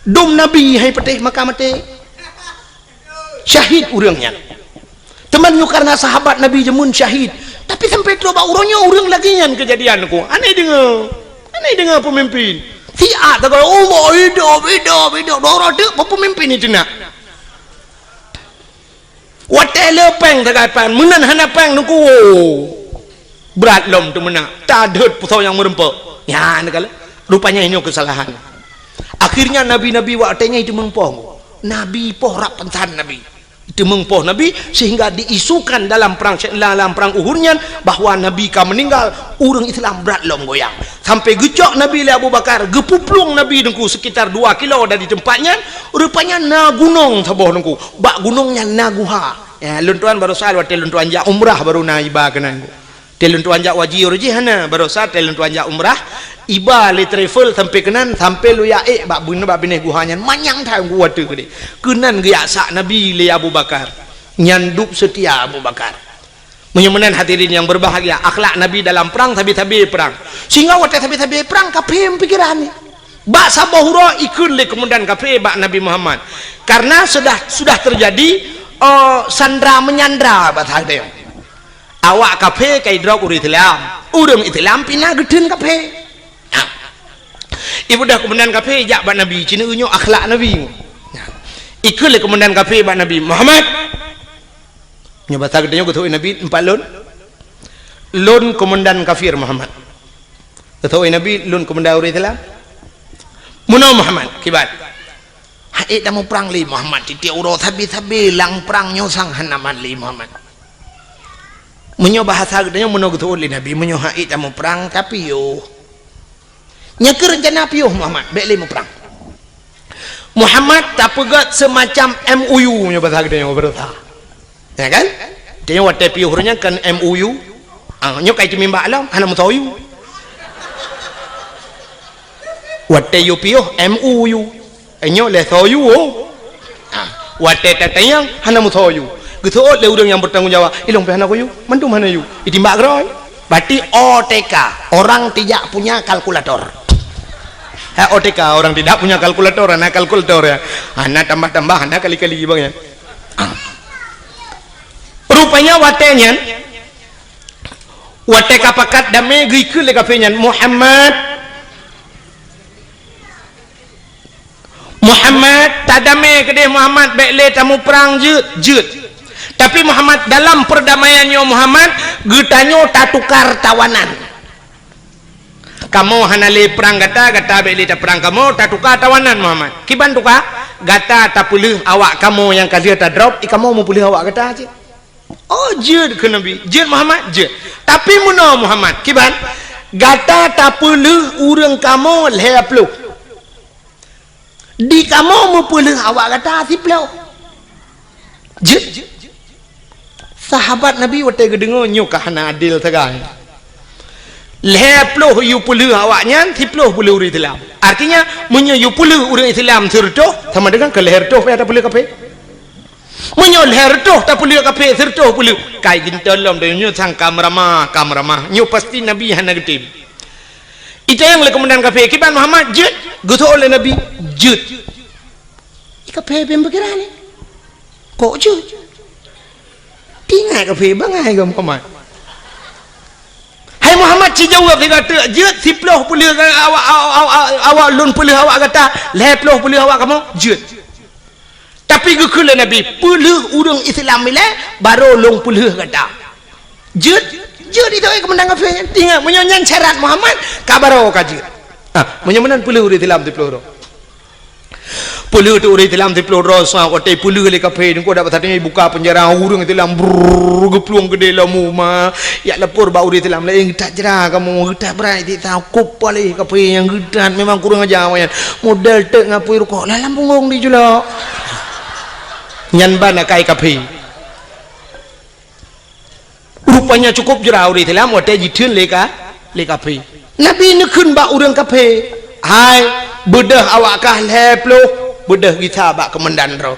dom Nabi hai patih maka mati syahid urangnya temannya karena sahabat Nabi jemun syahid tapi sampai coba urang lagi nyan kejadian ku aneh dengar pemimpin siat tak kalau hidup dorong tu pemimpin itu nak watai lepeng tak kapan menan hana peng nuku berat lom tu menak tak ada pusau yang merempek ya nakala rupanya ini kesalahan akhirnya nabi-nabi watainya itu mengpoh nabi poh rak pensan nabi itu mengpoh Nabi sehingga diisukan dalam perang Uhudnya bahwa Nabi ka meninggal urang Islam berat lom goyang sampai gecok Nabi le Abu Bakar gepuplung Nabi dengku sekitar 2 kilo dari tempatnya rupanya na gunung saboh dengku bak gunungnya Naguha ya luntuan baru sal wa luntuan ja umrah baru na iba kenan luntuan ja wajib hana baru sal luntuan ja umrah iba le travel sampai kenan sampai lu ya bak bune bak bineh guhanya manyang tang gua tu gede kenan geyak Nabi le Abu Bakar nyanduk setia Abu Bakar menyemenan hadirin yang berbahagia akhlak Nabi dalam perang tabi-tabi perang sehingga waktu tabi-tabi perang kapim pikiran ni bak sabahura ikut le kemudian kafe bak Nabi Muhammad karena sudah terjadi sandra menyandra bahasa dia awak kafe kai drog uri Islam pindah geden kafe ibu dah kemudian kafe jak bak Nabi cina unyo akhlak Nabi ikut le kemudian kafe bak Nabi Muhammad nyoba tak dia ketui Nabi 4 lon komandan kafir Muhammad ketui Nabi lon komandan uri Islam muno Muhammad kibat hai tamu perang li Muhammad titik uro tabi lang perang nyosang hanaman li Muhammad menyo bahasa dia muno ketui Nabi menyo hai tamu perang tapi yo nyakir rencana piuh Muhammad beli mu perang Muhammad tak pegat semacam MOU nya bahasa dia berita ya kan dia waktu piuhnya kan MOU nyo kai cimimba alam hana mutayu waktu yu piuh MOU nyo le soyu waktu tatayang hana mutayu gitu le urang yang bertanggung jawab ilong pe hana koyu mandu mana yu itimbak groy berarti OTK orang tidak punya kalkulator OTK orang tidak punya kalkulator anak kalkulator ya anak tambah anak kali-kali bang ya rupanya watenya wateka pakat dame gikul le kafenya Muhammad tadame kedeh Muhammad bekle tamu perang jut tapi Muhammad dalam perdamaiannya Muhammad getanyo tak tukar tawanan kamu hanale perang gata bekle ta perang kamu tak tukar tawanan Muhammad kiban tukar gata tak pulih awak kamu yang kadia tak drop kamu mau pulih awak gata aja oh jud ke Nabi jud Muhammad jud tapi muno Muhammad kiban gata tak pulih urang kamu lehaplu di kamu mau pulih awak gata siplau jud sahabat Nabi wate gedengo nyuk kahana adil tagai leploh yu puluh awaknya tiploh puluh uri Islam artinya munyo yu puluh uri Islam sertoh sama dengan ke leher toh ada puluh kape munyo leher toh tak puluh kape sertoh puluh kai gintelom de nyu sang kamrama nyu pasti Nabi hana getim itu yang le komandan kape kiban Muhammad jut gutu oleh Nabi jut kape pembekiran ni kok jut tinggal kafe bangai ke Muhammad hai Muhammad ci jawab dia kata jut siploh puluh awak lun puluh awak kata leploh puluh awak kamu jut tapi gukula Nabi puluh urang Islam ile baru long puluh kata jut itu kemenang kafe tinggal menyanyian syarat Muhammad kabaro kajut menyanyian puluh urang Islam siploh puluh tu orang Islam tiplo rosa kote puluh le kafe ko dapat tadi buka penjara urang Islam gepluang gede lamu ma ya lapor ba orang Islam lain tak jera kamu tak berani tak kup pale kafe yang gedan memang kurang aja awan modal tek ngapui kok lah lampungong di jula nyan bana kai kafe rupanya cukup jera orang Islam kote jitun le kafe Nabi nekun ba urang kafe hai bedah awak kah leploh bedah kita bak kemendan ro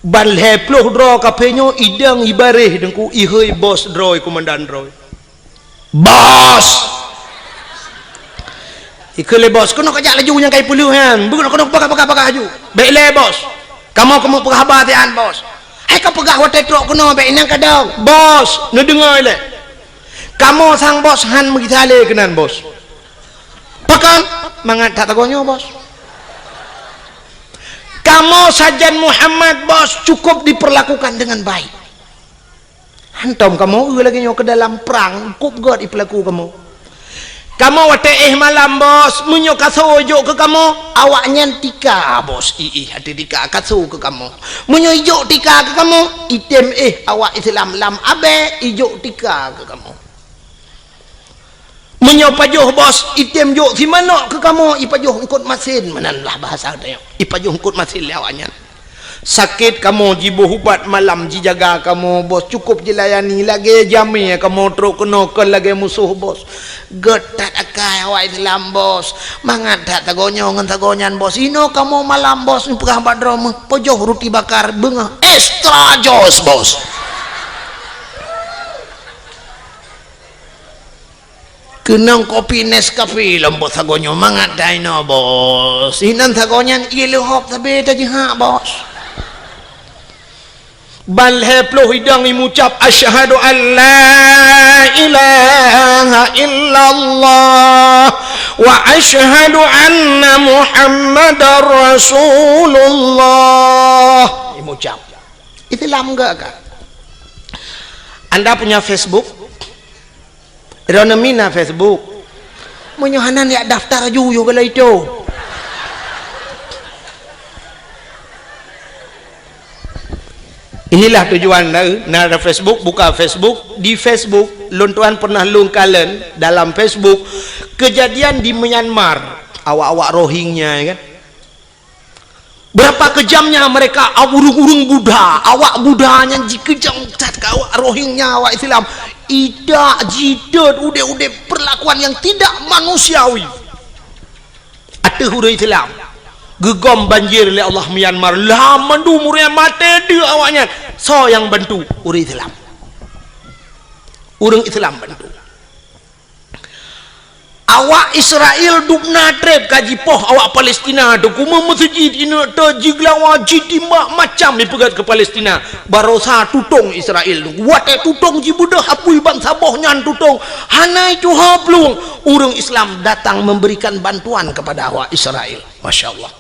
ban leploh ro kapenyo idang ibareh dengku ihoi bos ro komandan ro bos ikele bos kono kajak laju yang kai puluh han bukan kono pakai haju baik le bos kamu pegah batian bos hai ka pegah hotel trok kono baik nang kadang bos nu dengar le kamu sang bos han megitale kenan bos pakan mangat tak tagonyo bos kamu sajan Muhammad bos cukup diperlakukan dengan baik hantom kamu lagi nyo ke dalam perang cukup god diperlaku kamu wate malam bos munyo kasojo ke kamu awaknya tika bos hati tika kaso ke kamu munyo ijo tika ke kamu item awak Islam lam abe ijo tika ke kamu menyopajoh bos item jo si mana ke kamu ipajoh engkot masin mananlah bahasa dia ipajoh engkot masin lawanya sakit kamu jibo hubat malam jijaga kamu bos cukup jilayani lagi jami kamu teruk kena ke lagi musuh bos getat akai awak Islam bos mangat tak tagonyo ngan tagonyan bos ino kamu malam bos pegah badrom pojoh roti bakar bengah extra jos bos kenang kopi Nescafe lembut sagonyo mangat daino bos inan sagonyan ilu hop tapi tadi bos bal heplo hidang imucap asyhadu an la ilaha illallah wa asyhadu anna muhammadar rasulullah imucap Islam enggak kak anda punya Facebook Ironomina Facebook menyohanan ya daftar juyo kalau itu inilah tujuan nara Facebook buka Facebook di Facebook lontuan pernah lungkalen dalam Facebook kejadian di Myanmar awak-awak Rohingya kan berapa kejamnya mereka urung-urung Buddha awak Buddhanya kejam awak Rohingya awak Islam ida jidad udah perlakuan yang tidak manusiawi ada huruf Islam gegom banjir oleh Allah Myanmar lah mandu murnya mati dia awaknya so yang bantu huruf Islam urang Islam bantu awak Israel duk natrep kaji poh awak Palestina tu kuma masjid ina ta jiglawa jitimbak macam dipegat ke Palestina barosa tutung Israel tu wate tutung ji budah apui bangsa boh nyan tutung hanai tu haplung urang Islam datang memberikan bantuan kepada awak Israel masyaallah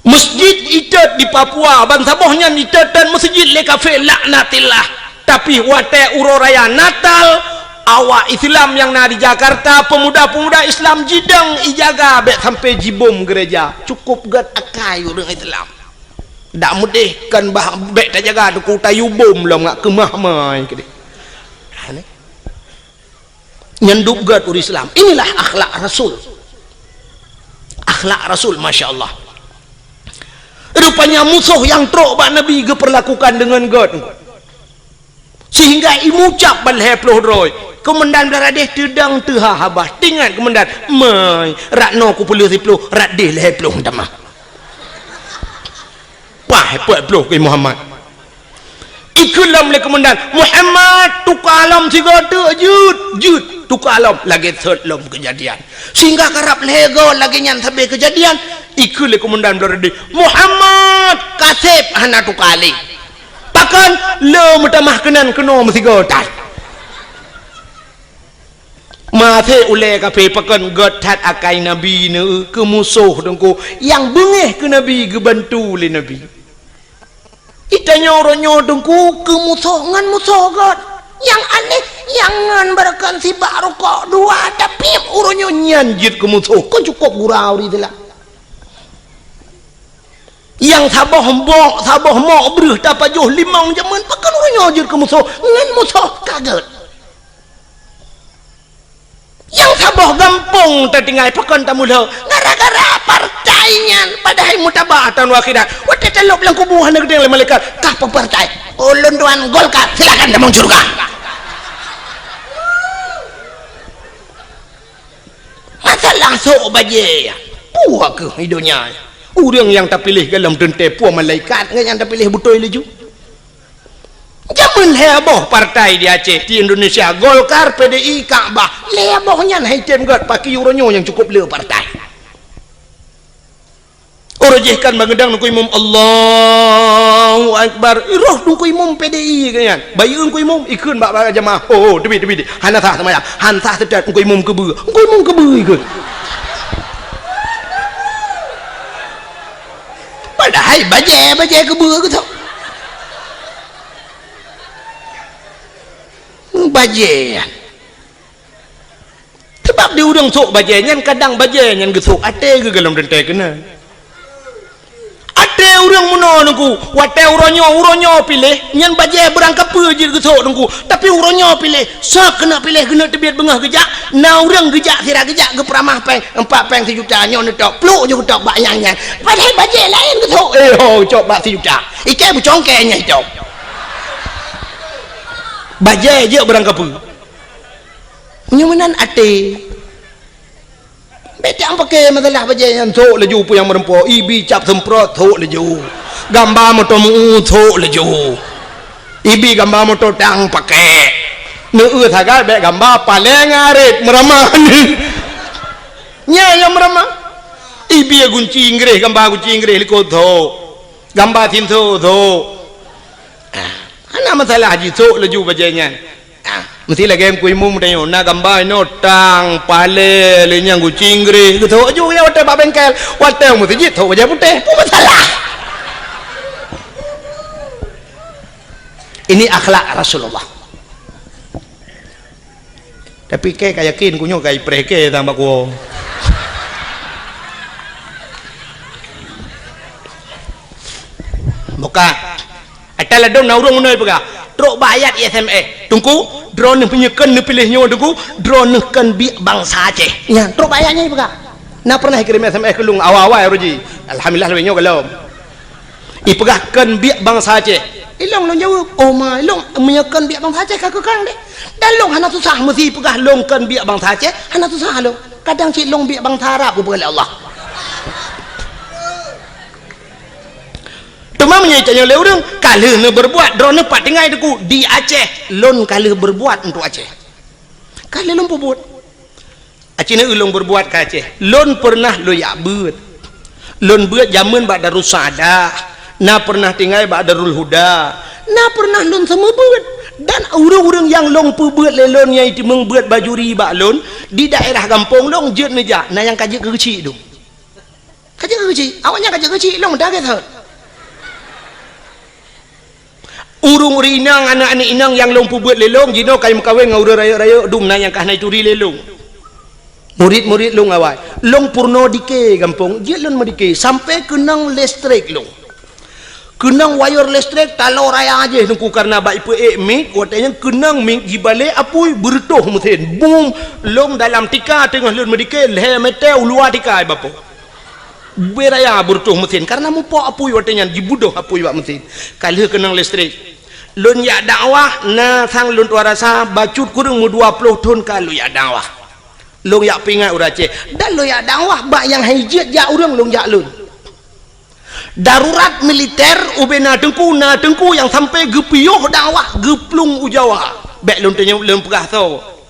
masjid itat di Papua bangsa boh nyan itat dan masjid le kafe laknatillah tapi wate uroraya Natal awak Islam yang di Jakarta pemuda-pemuda Islam jidang ijaga bet sampai jibom gereja cukup gat akai orang Islam dak mudih kan bah bet tak jaga tu tayu bom lah ngak kemah mai kede nyenduk gat orang Islam inilah akhlak Rasul masya-Allah Rupanya musuh yang trok bak Nabi ke perlakukan dengan God. Sehingga imucap balhe ploh roy. Komandan beladeh tedang teha habah. Tingat komandan. Mai. Rakno ku puluh siploh. Rak deh lehe ploh damah. Pah puat ploh ke Muhammad. Ikulam le komandan. Muhammad tukalam sigata jut. Tukalam lagi third lom kejadian. Sehingga karap lego lagi nyan sampai kejadian. Ikut le komandan beladeh. Muhammad kasep hana tukali. Pakan le mutamah kenan keno mesti gotat. Mathe ule kape pakan gotat akai Nabi ne ke musuh dengku yang bengeh ke Nabi ke bantu le Nabi. Itanya orangnya dengku ke musuh ngan musuh god. Yang aneh yang ngan berakan si baru kok dua tapi orangnya nyanjit ke musuh. Kau cukup gurau di dalam. Yang sabah mok beruh dapat juh limang jaman pakan orang nyojir ke musuh ngan musuh kaget. Yang sabah gampang tertinggal pakan tamulah gara-gara partainya padahal mutabatan wakhidat wate telok bilang kubuhan negeri oleh malaikat kah partai ulun tuan Golkar silakan damang surga. Masalah sok baje puak ke hidupnya. Orang yang tak pilih dalam tentera puan malaikat yang tak pilih betul leju. Jaman heboh partai di Aceh di Indonesia Golkar PDI Kaabah hebohnya haitem god pakai uronyo yang cukup le partai. Orajihkan mengedang nuku imam Allahu Akbar. Roh nuku imam PDI kan. Bayun nuku imam ikut bak jamaah. Oh debi. Hana sah sama ya. Han sah sedat nuku imam kebe. Nuku imam kebe ikut. Padahal baje kebe ke tau. Baje. Sebab dia orang sok baje nyan kadang baje nyan gesok ate ke dalam dentai kena. Ate orang muno nungku, wate uronyo pilih nyan baje berangkap je gesok nungku. Tapi uronyo pilih, sok kena pilih kena tebiat bengah gejak. Na orang gejak sira gejak ke peramah peng 4 peng 1 juta nyon tok. Pluk je tok bak nyan. Padahal baje lain gesok. Cok bak 1 juta. Ikai bucongkenya cok. Baje je berangkap. Nyumanan ate. Beta pakai masalah baje yang thok leju pu yang merempo ibi cap semprot thok leju. Gambar motor mu thok leju. Ibi gambar motor tang pakai. Neu thaga be gambar paling arit meramah ni. Nya yang meramah. Ibi gunci Inggris gambar gunci Inggris liko thok. Gambar tin thok. Ana masalah haji thok leju bajenya. Mesti lagi yang kuimu mudanya nak gambar no tang pale lenyang kucing gre gitu aja ya hotel pak bengkel hotel mesti jitu aja putih apa masalah ini akhlak Rasulullah tapi kayak yakin kunyo kayak preke tambah ku buka atala dong naurung munoi pega trok bayat SMA tunggu drone penyekan ni pilihnya tunggu drone kan bi bangsa Aceh ya trok bayatnya pega na pernah kirim SMS ke lung awal-awal roji alhamdulillah lebihnya kalau ipegah kan bi bangsa Aceh ilong long jawab oh ma ilong menyekan bi bangsa Aceh kakak kang deh dan long hana susah mesti pegah long kan bi bangsa Aceh hana susah long kadang cik long bi bangsa Arab boleh Allah Cuma menyaitannya oleh orang kalau nak berbuat drone pak tinggal itu di Aceh lon kalau berbuat untuk Aceh kalau lon berbuat Aceh ni ulung berbuat ke Aceh lon pernah lo yak buat lon buat zaman bak Darul Saadah na pernah tinggal bak Darul Huda na pernah lon semua buat dan orang-orang yang lon buat lelon yang itu membuat bajuri bak lon di daerah kampung lon jet meja na yang kajak kecil tu kajak kecil awaknya kajak kecil lon dah kata urung rinang anak-anak inang yang lompu buat lelong jino kai mekawin ngau raya-raya dum na yang kah nai turi lelong murid-murid long awal long purno dike kampung dia lon medike sampai kenang listrik long kenang wire listrik talo raya aja nungku karena ba ipu mik watanya kenang mik gibale apui bertoh mesin boom long dalam tika tengah lon medike le metel luar tika bapo beraya bertuh mesin karena mu po apui watenya dibudoh apui wak mesin kali kenang listrik lun ya dakwah na sang lun tuarasa bacut kurang mu 20 tahun kalau ya dakwah lun ya pingat urace dan lun ya dakwah bak yang hijit ya urang lun ya lun darurat militer ubena dengku yang sampai gepiyuh dakwah geplung ujawa bek lun tanya lun pegah tau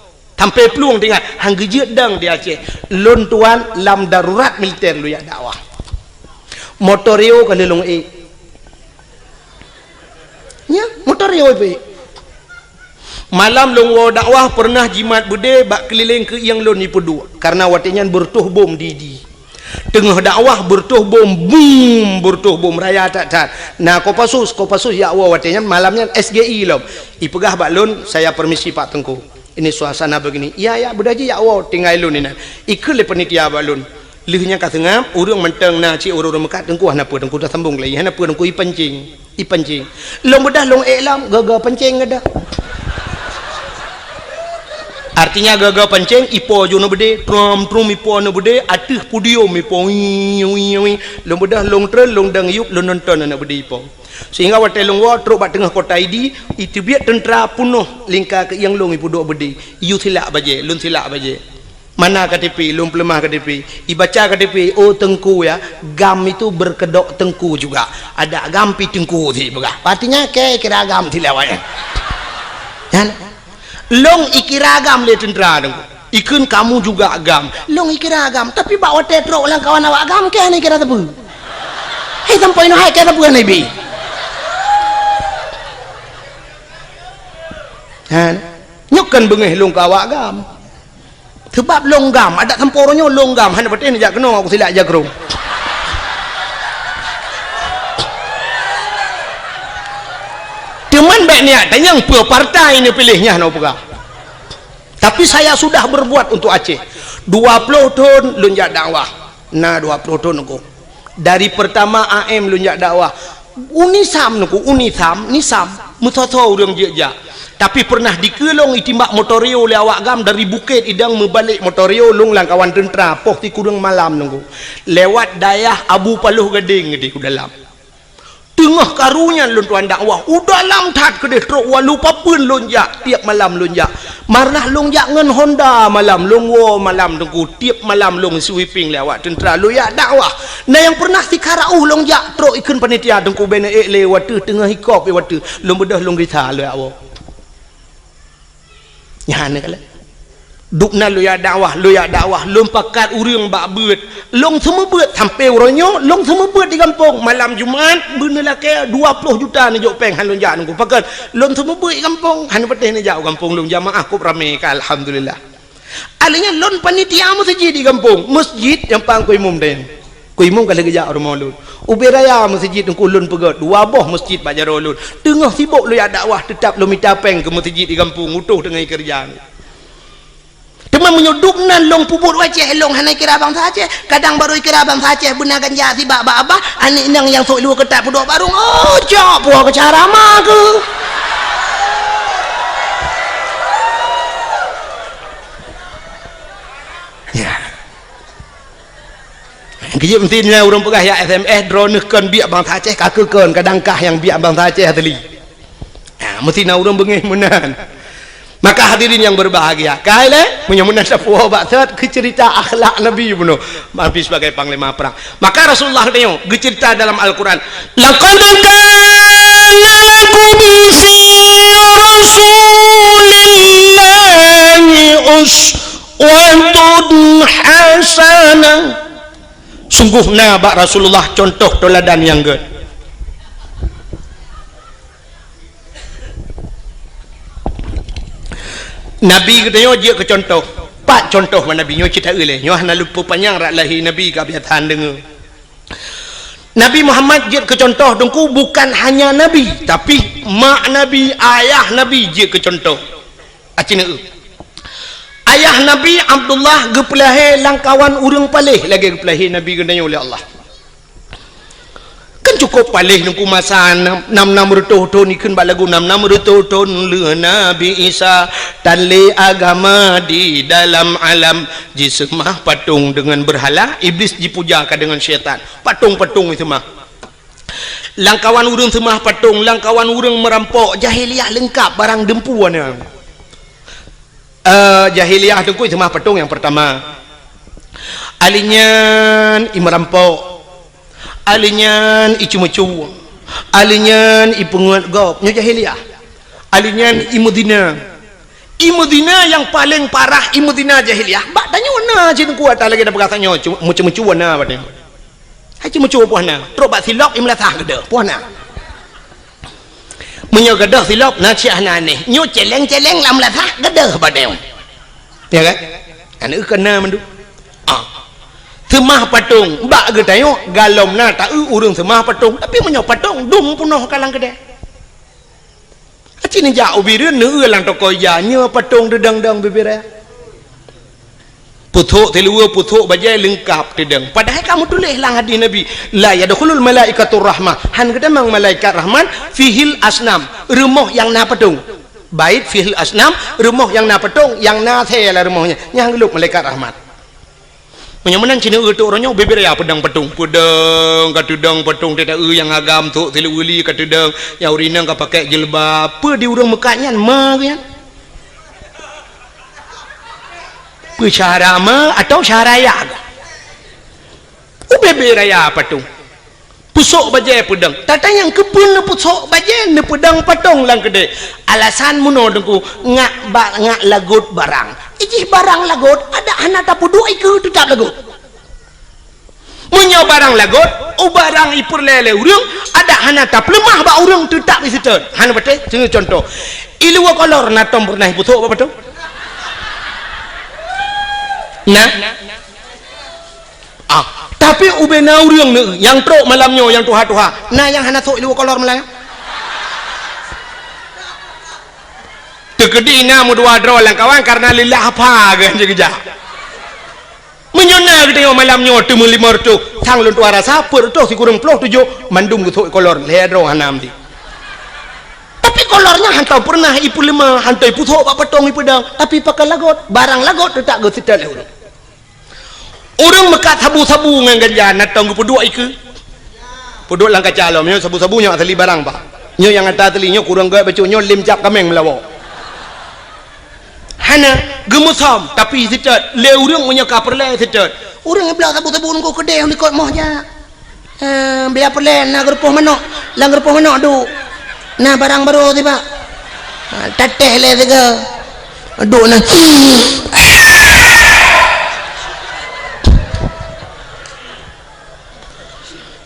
sampai peluang tinggal hang gejit dang di Aceh lun tuan lam darurat militer lu ya dakwah motorio kan lung ya motorio pe malam lung wo dakwah pernah jimat bude bak keliling ke yang lun ni pedu karena watinyan bertuh bom di tengah dakwah bertuh bom boom bertuh bom raya tak nah kopasus ya wa watinyan malamnya SGI lom ipegah bak lun saya permisi Pak Tengku ini suasana begini ya budaji ya Allah tinggal lun ini ikut le penitia balun lihnya katengam urang menteng na ci urang mekat tengku hana apa tengku dah sambung lagi hana apa tengku ipancing long bedah long elam gaga pancing ada artinya gaga pancing ipo jo no bede trum ipo no bede atih pudium ipo long bedah long trel long dang yup long nonton na bede ipo sehingga watai long wa truk bat tengah kota ID itu biar tentera punuh lingkar ke yang long ipu duk bedi yu silak baje lun silak baje mana KTP lun pelemah KTP ibaca KTP oh tengku ya gam itu berkedok tengku juga ada gam pi tengku si begah artinya ke kira gam silawai kan long ikira gam le tentera tengku ikun kamu juga agam long ikira agam tapi bawa tetrok lang kawan awak agam ke ni kira tebu hei sampai no hai kira tebu ni bi nyukan bengih long kawak gam sebab long gam ada temporonyo long gam hanya betul ni jak kena aku silap jagrung teman baik niat dan yang pua partai ini pilihnya no pegah tapi saya sudah berbuat untuk Aceh 20 tahun lunjak dakwah nah 20 tahun aku dari pertama AM lunjak dakwah unisam nisam mutoto urang jejak tapi pernah dikelong itimbak motorio le awak gam dari bukit idang membalik motorio lung lang kawan tentera poh ti kurang malam nunggu lewat dayah Abu Paluh Gading di dalam tengah karunya lun tuan dakwah udah lam tat kedeh truk walu papun lonjak tiap malam lonjak marnah lonjak ngen Honda malam longwo malam tunggu tiap malam long sweeping lewat tentera lu ya dakwah nah yang pernah si karauh lonjak truk ikun panitia tunggu bene le watu tengah hikop watu long bedah long gita lu ya awak nyane kala dukna lu ya dakwah lom pakat urang bak beut long semua beut sampai uronyo long semua beut di kampung malam Jumaat bener lah ke 20 juta ni jok peng han lonjak nunggu pakat long semua beut di kampung han peteh ni jauh kampung long jamaah ku rame ka alhamdulillah alanya lon panitia masjid di kampung masjid yang pang ku imum den ku imum kala gejak rumah lun uberaya masjid nungku lun pegat dua boh masjid bajaro lun tengah sibuk lu ya dakwah tetap lu minta peng ke masjid di kampung utuh dengan kerjaan teman menyudup nan long puput wajah long hanai kira bangsa Aceh kadang baru kira bangsa Aceh benar ganja si bak abah anik nang yang sok lu ketat pudok barung oh jok puah kecara mah ke ya kejip mestinya orang pegah ya SMS drone kan biak bangsa Aceh kakekan kadangkah yang biak bangsa Aceh tadi mestinya orang bengih menan. Maka hadirin yang berbahagia kale punya menasabah bakat ke cerita akhlak Nabi bunuh Nabi sebagai panglima perang maka Rasulullah tengok cerita dalam Al-Quran laqad kana lakum fi rasulillahi uswatun hasanah sungguh nabak Rasulullah contoh teladan yang good Nabi katanya dia ke contoh pak contoh mana Nabi nyo cerita ele nyo hana lupa panjang rak lahir Nabi ka biatan dengar Nabi Muhammad dia ke contoh dengku bukan hanya Nabi tapi mak Nabi ayah Nabi dia ke contoh acina ayah Nabi Abdullah gepelahe langkawan urang palih lagi gepelahe Nabi katanya oleh Allah kan cukup palih nungku masa 6 rutuh ni kan lagu 6 rutuh le Nabi Isa tanle agama di dalam alam jisemah patung dengan berhala iblis dipujakan dengan syaitan patung-patung itu mah langkawan urang semah patung langkawan urang merampok jahiliah lengkap barang dempuan jahiliah tu itu mah patung yang pertama alinyan merampok alinyan icu-mecu alinyan ipungut gop nyo jahiliah alinyan imudina yang paling parah imudina jahiliah bak tanya mana cin kuat lagi dah berkatanya mecu-mecu wana batnya hai mecu puana terobak silap imlatah gede puana menyo gede silap na ciahna ni nyo celeng-celeng lam latah gede badeu ya kan anu kena mendu semah patung bak ge tayok galom na tak urang semah patung tapi menyo patung dum punoh kalang kedai acini ja ubireun neu lang toko ya nya patung dedang-dang bibira puthuk telua puthuk bajai lengkap dedang padahal kamu tulis lang hadis nabi la yadkhulul malaikatur rahmah han kedamang malaikat rahman fihil asnam rumah yang na patung bait fihil asnam rumah yang na patung yang na the lah rumahnya yang geluk malaikat rahmat menyamanan cina tu orangnya beber ya pedang patung pedang katudang patung tidak yang agam tu telu uli katudang yang urinang ka pakai jilbab apa di urang mekatnya ma kan pe syara ma atau syaraya beber ya patung pusuk bajai pedang tata yang kepun pusuk bajai ne pedang patung lang kedai alasan muno dengku ngak lagut barang ijih barang lagot ada anak tapu dua ikut tetap lagot punya barang lagot barang ipur lele urang ada anak tap lemah ba urang tetap isitu hana betul contoh ilua kolor natom pernah putuk apa betul nah tapi ubena urang yang trok malamnya yang tuha-tuha nah yang hana sok ilua kolor malam tegedina mu dua dro lang kawan karena lillah apa kan je menyona kita yo malam nyo temu 5 tu thang lun tuara sapur tu si kurang 7 mandum ku kolor le dro hanam di tapi kolornya hantau pernah ipu 5 hantau ipu thok pak petong ipu dang tapi pakai lagot barang lagot tu tak go sital urang mekat sabu-sabu ngan ganja natong ku dua iku podok lang kacalom nyo sabu-sabu nyo atali barang pak nyo yang ata atali nyo kurang gae bacu nyo lim cap kameng melawak hana gemusam tapi sitat le urang punya kaperle sitat urang belah sabu-sabu ko kedai ni kot mohnya biar perle na gerpoh manok lang gerpoh manok du nah barang baru tiba teteh le tiga du na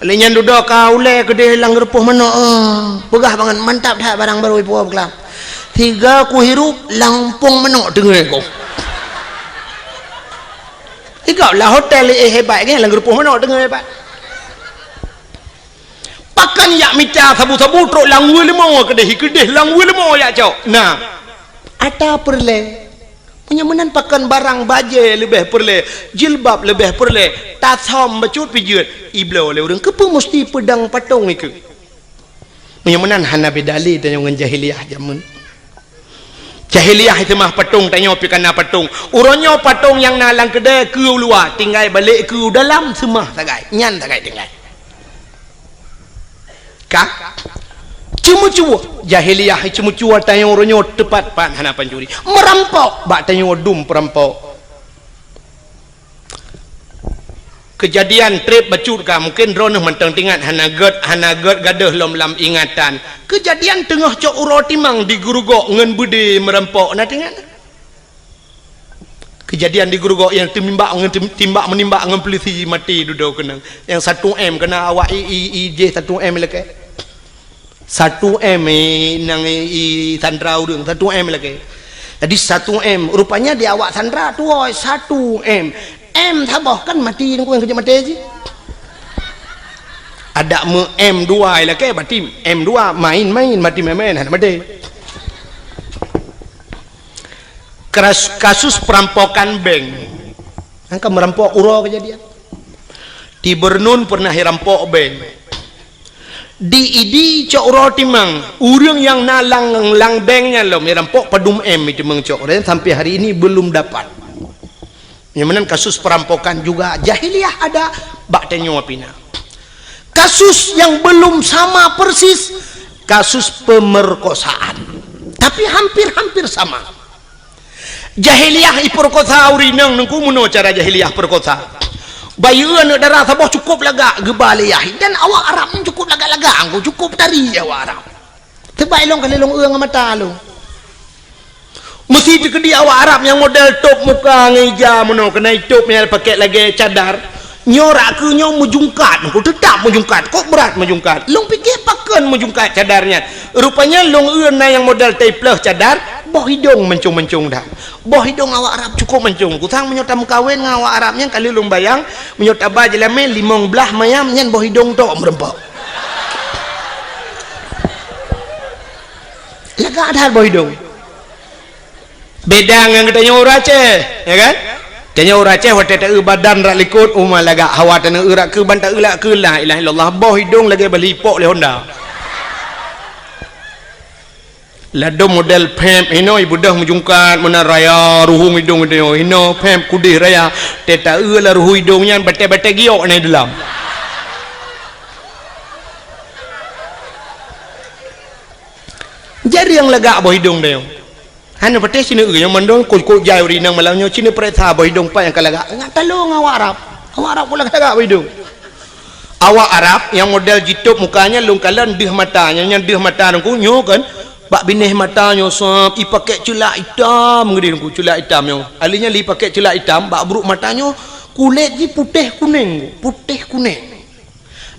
lenyan duduk kau le kedai lang gerpoh manok pegah banget mantap dah barang baru ibu kelam 3 ku hirup lampung menok dengar kau. Ikau lah hotel hebat kan lang grup menok dengar hebat. Pakan yak mita sabu-sabu trok lang lemo kedeh lang lemo yak cok. Nah, ada perle. Menyamanan pakan barang baje lebih perle, jilbab lebih perle, tasom bacut pijut. Iblo le urang kepa mesti pedang patung iku. Menyamanan hana bedali dan yang jahiliah zaman. Jahiliah itu mah patung tanya pi kana patung uronyo patung yang nalang kedai ke luar tinggal balik ke dalam semah tagai nyan tagai tinggal kak cuma jahiliah cuma tanya uronyo tepat pan hana pancuri merampok bak tanya dum perampok kejadian trip bacut ka mungkin drone mentang tingat hana gad gadah lam ingatan kejadian tengah cok uro timang di gurugok ngen budi merampok na tingat kejadian di gurugok yang timbak menimbak ngen polisi mati duduk kena yang 1M kena awak IJ 1M leke 1M nang sandra urang 1M leke jadi 1M rupanya di awak sandra tu 1M M tabah kan mati nunggu yang kerja mati aja ada M2 lah ke mati M2 main mati main ada mati kasus perampokan bank angka merampok uro kejadian di Bernun pernah dirampok bank di cok roti mang urang yang nalang lang bengnya lo merampok padum itu mengcok dan sampai hari ini belum dapat. Yang mana kasus perampokan juga jahiliyah ada bak tenyo apina. Kasus yang belum sama persis kasus pemerkosaan, tapi hampir sama. Jahiliyah iperkosa urinang nengku muno cara jahiliyah perkosa. Bayuan darah sabah cukup laga gebaliyah dan awak Arab cukup laga-laga angku cukup tari awak Arab. Terbaik long kali long uang mata long. Mesti dikedi awak Arab yang model top muka ngeja muno kena topnya pakai lagi cadar. Nyorak ke nyo mujungkat, kau tetap mujungkat, kok berat mujungkat. Long fikir pakan mujungkat cadarnya. Rupanya long uang yang model taplah cadar. Boh hidung mencung-mencung dah. Boh hidung awak Arab cukup mencung. Kutang menyota mukawin dengan awak Arabnya kali lum bayang menyota bajelame limong belah mayam nyen boh hidung tok merempok. Laga ada boh hidung. Beda dengan katanya urace, ya kan? Tanya urace hotel tak badan rak likut umah laga hawatan urak ke bantak ulak ke la ilaha illallah boh hidung lagi belipok le Honda. Lado model pem ino ibu dah mujungkat mana raya ruhung hidung itu ino pem kudih raya teta la ruhu hidungnya bete-bete giok ni dalam. Jadi yang lega boh hidung dia. Hanya pete sini yang mendong kok jai urinang malamnya sini pereta boh hidung pa yang kalaga. Ngat talong awak Arab. Awak Arab pula lega boh hidung. Awak Arab yang model jitup mukanya lungkalan dih matanya yang dih mata nungku nyo kan. Bak binih matanya sop i pakai celak hitam ngedi ku celak hitam yo alinya li pakai celak hitam bak buruk matanya kulit ji putih kuning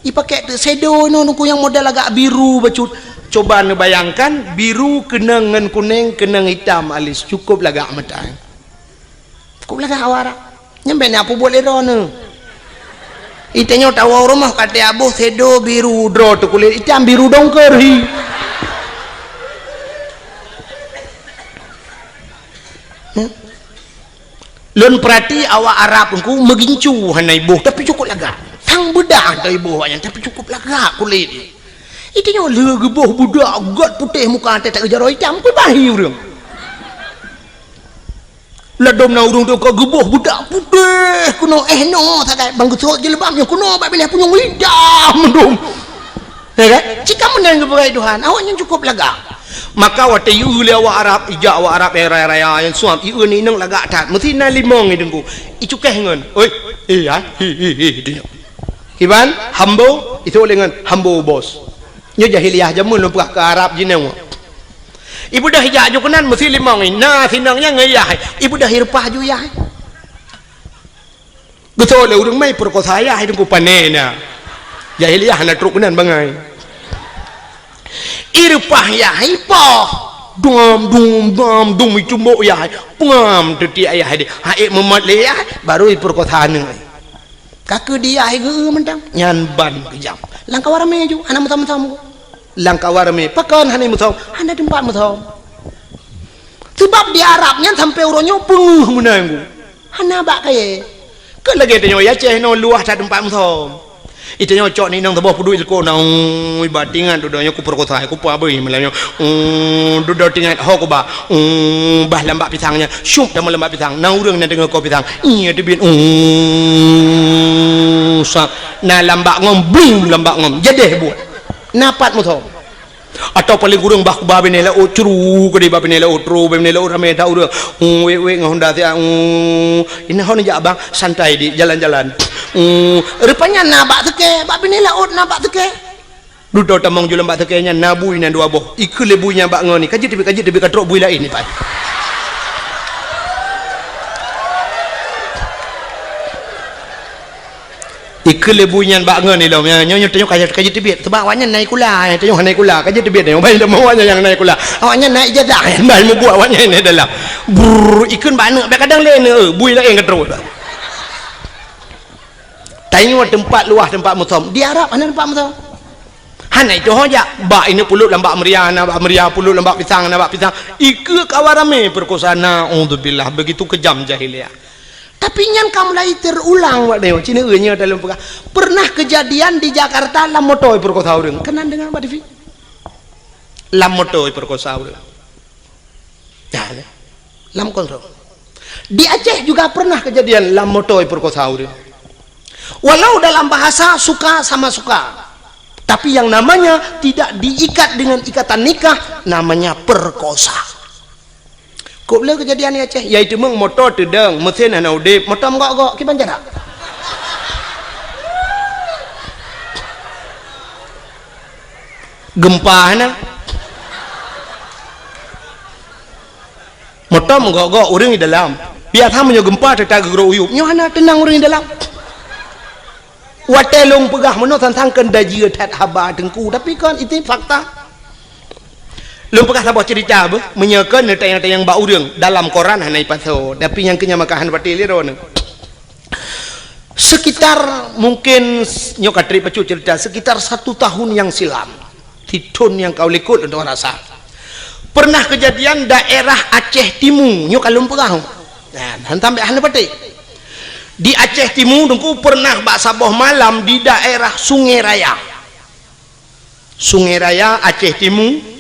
i pakai shadow no ku yang model agak biru bacut coba ngebayangkan biru kena ngan kuning kena hitam alis cukup lagak mata cukup lagak awara nyampe ni apa boleh rono itanya tahu rumah kata abuh shadow biru draw tu kulit hitam biru dongker hi. Lun perhati awak Arab ku megincu hanai ibu tapi cukup laga. Tang bedah tu ibu awaknya tapi cukup laga kulit. Itinya le geboh budak gat putih muka tak jaro hitam ku bahi urang. Ladom na urang tu ko geboh budak putih kuno no tak bang gusok jilbabnya kuno bak bilih punyung hitam mendum. Ya kan? Jika menang kepada Tuhan awaknya cukup laga. Maka waktu iu le awak Arab ijak awak Arab raya yang suam iu ni nang lagak tat mesti na limong ni dengku icu keh ngon oi ya dia kiban hambo itu dengan hambo bos nyo jahiliyah jamun lu ke Arab jineng ibu dah hijak ju kenan mesti limong ni na sinangnya ngeyah ibu dah hirpah ju ya betul le urang mai perkosa ya dengku panena jahiliyah na truk kenan bangai irpah ya ipoh dum itu mo ya pengam teti ayah dia haik memat le ya baru perkotaan ni kaki dia ai ge mentang nyan ban kejam langkah warame ju anak mutam langkah warame pakan hanai mutam anda tempat mutam sebab di Arabnya sampai uronyo penguh menanggu hana bak kaya ke lagi tanya ya ceh no luah tak tempat mutam itu nyocok ni nang tabah pudu ilko nang batingan dudanya ku perkosa ku pa beuy melanyo duduk tingat ho ku ba bah lambak pisangnya syup dalam lambak pisang nang urang na dengar ko pisang iya debit sak na lambak ngom bing lambak ngom jedeh buat napat muthom atau paling kurang bah ku ba benela o curu ke di ba benela o tru benela o rame ta urang we ngahonda tia ini hon ja bang santai di jalan-jalan rupanya nabak teke bak binela ot nabak teke duduk tamang jual bak tekenya nabui nan dua boh ikut lebunya bak ngoni kaji tebi katrok bui lain ni pai ikut lebunya bak ngoni lo nyo tanya kaji tebi sebab awaknya naik kula tanya naik kula kaji tebi tanya bayi dah awaknya yang naik kula awaknya naik jadah bayi mu buat awaknya ni dalam ikut bak nak kadang lain bui lain katrok tengok tempat luah tempat mutam di Arab mana tempat mutam hanai tu hoja bak ini pulut lambak meriah pulut lambak pisang ikut kawarame perkosana auzubillah begitu kejam jahiliyah Tapi nyan kamu lagi terulang wak deo cina nya dalam pernah kejadian di Jakarta lam motoi perkosa urang. Kenan dengan Mbak Devi? Lam motoi perkosa urang. Ya, lam kontrol. Di Aceh juga pernah kejadian lam motoi perkosa urang. Walau dalam bahasa suka sama suka. Tapi yang namanya tidak diikat dengan ikatan nikah namanya perkosa. Kok boleh kejadian ni Aceh? Yaitu meng motor tedeng, mesin hana udip, motor menggok-gok, kiban jarak. Gempa hana. Motor menggok-gok orang di dalam. Biar hamnya gempa tetap gerok uyup. Nyo hana tenang orang di dalam. Watelong pegah meno tentang kendaji tat haba tengku tapi kan itu fakta. Lung pegah sabah cerita be menyekan tayang-tayang ba urang dalam koran hanai paso tapi yang kenya makahan pati liro sekitar mungkin nyokatri pacu cerita sekitar 1 tahun yang silam titun yang kau likut untuk rasa pernah kejadian daerah Aceh Timur nyokalung pegah nah hantam hanai pati di Aceh Timur dengku pernah bak saboh malam di daerah Sungai Raya Aceh Timur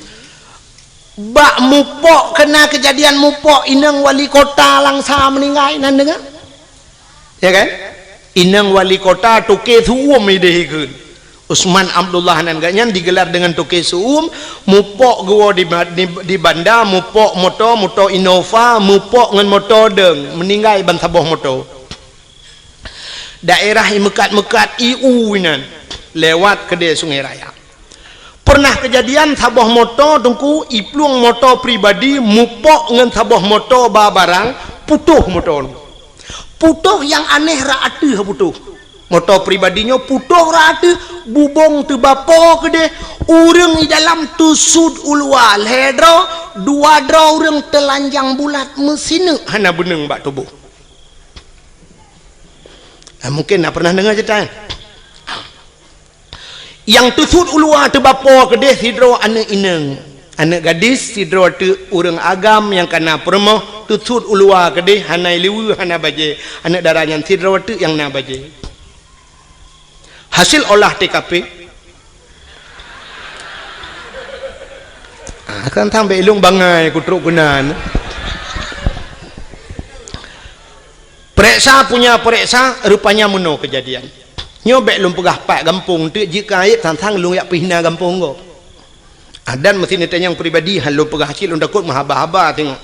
bak mupok kena kejadian mupok inang wali kota langsa meninggal nan dengar ya kan inang wali kota toke suum idehekeun Usman Abdullah nan ganyan digelar dengan toke suum mupok gua di banda mupok moto Innova mupok ngan moto deng meninggal ban saboh moto daerah mekat-mekat IU inan lewat kedai Sungai Raya pernah kejadian saboh motor tungku iplung motor pribadi mupok ngan saboh motor barang putuh motor putuh yang aneh raatu putuh motor pribadinya putuh raatu bubong tu bapo kedai urang di dalam tusud ulwal hedro dua dro urang telanjang bulat mesin hana beneng bak tubuh. Mungkin nak pernah dengar cerita yang tusud ulua tu bapa kedeh sidro anak ineng anak gadis sidro tu urang agam yang kena permoh tusud ulua kedeh hanai liwu hana baje anak darahnya sidro tu yang na baje hasil olah TKP akan sampai ilung bangai kutruk gunan Pereksa punya pereksa rupanya meno kejadian. Nyobek lum pegah pak gampung tu jika ayat tantang lung yak pihna gampung go. Adan mesti nete yang pribadi hal lum pegah kecil lum takut mahaba-haba tengok.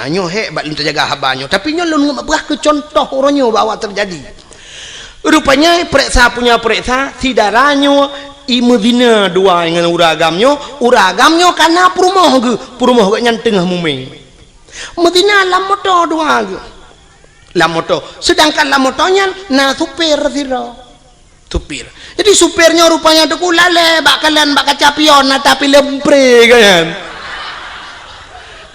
Anyo hek bak lum terjaga habanyo tapi nyo lum pegah ke contoh oronyo bawa terjadi. Rupanya pereksa punya pereksa si daranyo imudina dua dengan uragamnyo karena perumoh ge nyan tengah muming. Medina lam motor dua ge. Lamoto, sedangkan lamotonya na supir siro supir jadi supirnya rupanya tuku lale bak kalian bak kacapion na tapi lempre kan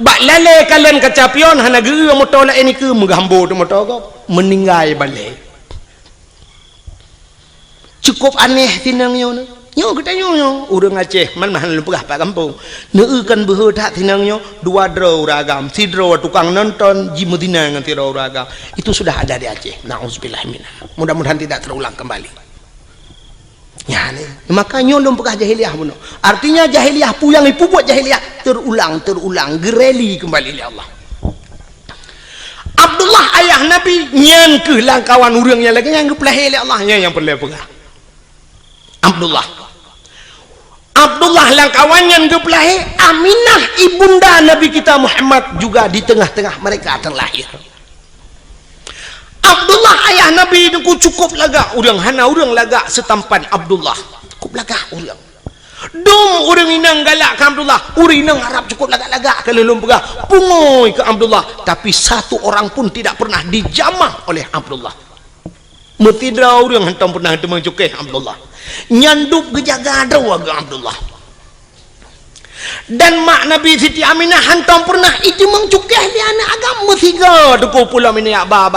bak lale kalian kacapion hana geu motor la ini ke menggambo tu motor ko meninggal balik cukup aneh tinangnya nyo kita nyo urang Aceh man mahan lepegah pak kampung neueukan beuheut hak tinangnya dua dro ragam si dro tukang nonton ji Medina ngan tiro ragam itu sudah ada di Aceh nauzubillah minna mudah-mudahan tidak terulang kembali ya nih makanya lum pegah jahiliyah buno artinya jahiliyah puyang ipu buat jahiliyah terulang gereli kembali oleh Allah Abdullah ayah Nabi nyan ke langkawan urangnya lagi yang gepelahi oleh Allah yang perlu pegah Abdullah langkawannya gepelahi Aminah ibunda Nabi kita Muhammad juga di tengah-tengah mereka terlahir Abdullah ayah Nabi itu cukup laga urang hana urang laga setampan Abdullah cukup laga urang dong urang inang galak ke Abdullah urang inang harap cukup laga-laga kalau belum pegah pungoy ke Abdullah tapi satu orang pun tidak pernah dijamah oleh Abdullah metidra urang hantam pernah temang cukeh Abdullah nyandup gejaga dawa ke Abdullah dan mak Nabi Siti Aminah hantam pernah itu mengcukeh di anak agama tiga duku pulau ini ba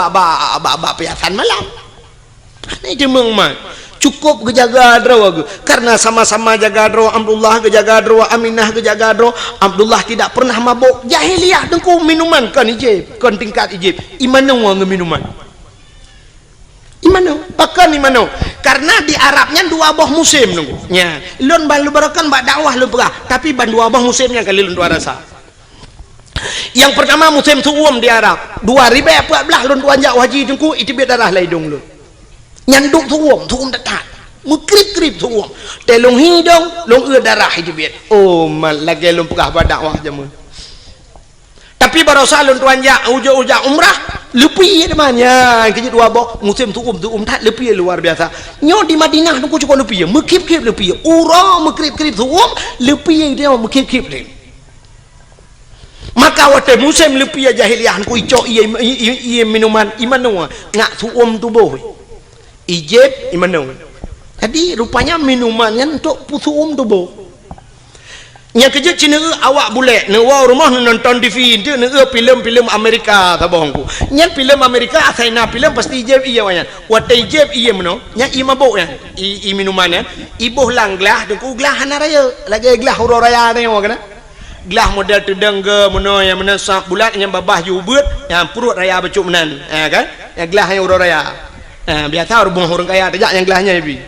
piasan malam ini jemeng mak cukup gejaga draw karena sama-sama jaga draw Abdullah gejaga draw Aminah gejaga draw Abdullah tidak pernah mabuk jahiliyah dengku minuman kan ijib kan tingkat ijib imano wang minuman imano pakan imano karena di Arabnya dua boh musim nunggu nya lon balu barakan bak dakwah lu perah tapi ban dua boh musimnya kali lon dua rasa yang pertama musim suum di Arab 2014 lon tuan jak haji dengku itu biar darah laidung lu nyanduk suum dekat mukrip-krip suum telung hidung long darah itu biar oh mal lagi lon perah bak dakwah jamu tapi baru salun tuan jak ujak umrah lepi namanya kerja dua bok musim suum tak lepi luar biasa nyo di Madinah tu cukup lepi mekip-kip lepi ura mekrip-krip suum lepi dia mekip-kip le maka waktu musim lepi jahiliyah ku icok iya minuman imanu ngak suum tu boh ijib imanu jadi rupanya minumannya untuk suum tu boh yang kerja Cina awak boleh newa rumah nonton TV itu filem-filem Amerika tabongku yang filem Amerika saya filem pasti ijib iya wanyan waktu ijib iya mano yang i mabuk ya i minuman ya ibuh lang gelah dengku gelah hana raya lagi gelah huru raya ni awak kena gelah model tedang ke mano yang mana sak bulat yang babah jubut yang perut raya becuk menan kan yang gelah yang huru raya biasa orang kaya tajak yang gelahnya ibi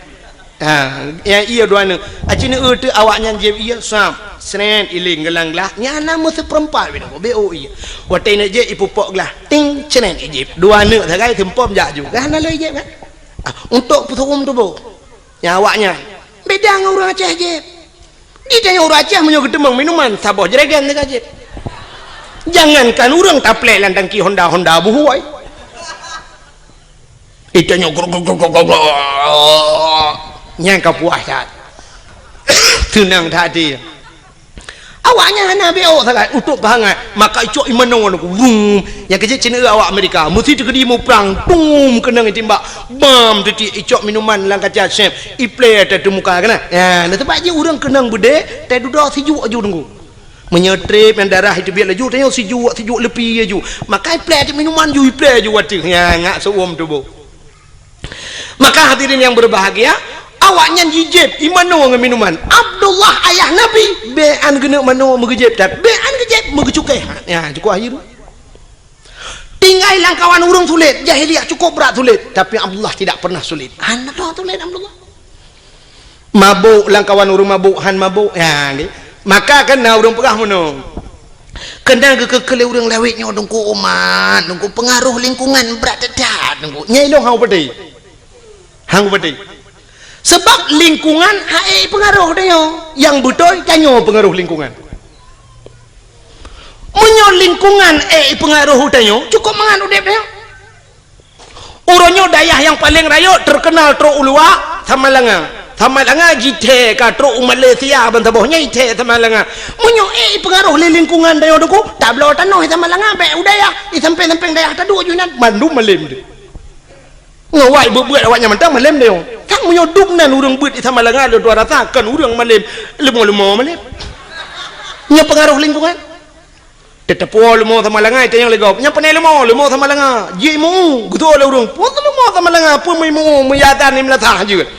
yang iya dua ni Cina tu awaknya jib iya sam senen iling gelang gelah nyana mesti perempat bina bo iya waktu nak je ipupok gelah ting senen ijib dua nak sagai tempom jak juga hana le ijib kan untuk putum tu bo yang awaknya beda dengan orang Aceh je di tanya orang Aceh menyo gedemang minuman saboh jeregan dekat je jangankan orang taplek landang ki Honda buhuai itanya nyang kapuasat tenang tadi awaknya hana beo sangat untuk bahangan maka icok imano aku yang kerja Cina awak Amerika mesti terkedi mu perang tum kena timbak bam tadi icok minuman lang kaca chef iple ada di muka kena ya nah tempat je orang kenang bude tak duduk sejuk aju tunggu menyetrip yang darah itu biar laju tanya sejuk lepi aju maka iple ada minuman ju iple aju wati ya ngak seuam tu bo maka hadirin yang berbahagia awaknya jijib imano dengan minuman Abdullah ayah Nabi bean kena mano megejib tak bean kejib megecukai ya cukup akhir tinggal langkawan urung sulit jahiliyah cukup berat sulit tapi Abdullah tidak pernah sulit anak dah sulit Abdullah mabuk langkawan urung mabuk han mabuk ya maka kena urung perah mano kena kekele urang lawitnya dengku umat dengku pengaruh lingkungan berat dekat dengku nyailong hang pedih sebab lingkungan hae pengaruh dia yang betul kanyo pengaruh lingkungan munyo lingkungan pengaruh dia cukup mangan udep dia uronyo dayah yang paling rayo terkenal tro ulua Tamalanga jite ka tro Malaysia ban tabohnya ite Tamalanga munyo pengaruh lingkungan dia doku tablo tanoh Tamalanga be udaya sampai-sampai dayah tadu junan mandu malim dia ngawai buat awaknya mentang malam dia kang menyoduk nan urang buat di Tamalanga ada 200 kan urang malam lemo malam nya pengaruh lingkungan tetap lemo Tamalanga itu yang legap nya panai lemo Tamalanga jimu gitu oleh urang pun lemo Tamalanga pun mau meyatan ni melatah juga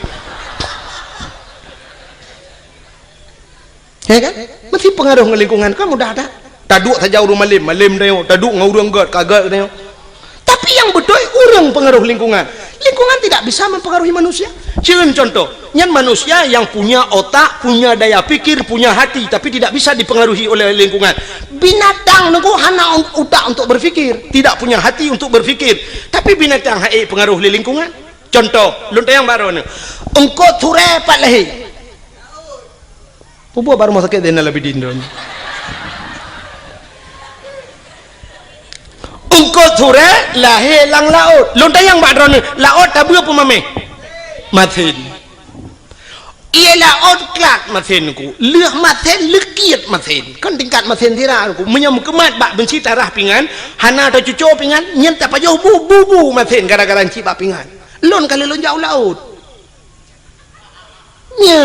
ya kan mesti pengaruh lingkungan kan mudah ada taduk saja urang malam dia taduk ngurang kagak dia tapi yang betul urang pengaruh lingkungan tidak bisa mempengaruhi manusia cien contoh yang manusia yang punya otak punya daya pikir punya hati tapi tidak bisa dipengaruhi oleh lingkungan binatang nunggu hana otak untuk berfikir tidak punya hati untuk berfikir tapi binatang pengaruh lingkungan contoh lontar yang baru ni engkau ture pat lehi pupu baru mau sakit dena lebih dindon engkau ture lahir lang laut lontar yang baru ni laut tabu apa mame matin ia laut kelak matin ku leh matin lekiat matin kan tingkat matin tira ku menyam kemat bak benci tarah pingan hana atau cucu pingan nyen tak pajau bu matin gara-gara enci bak pingan lon kali lon jauh laut nya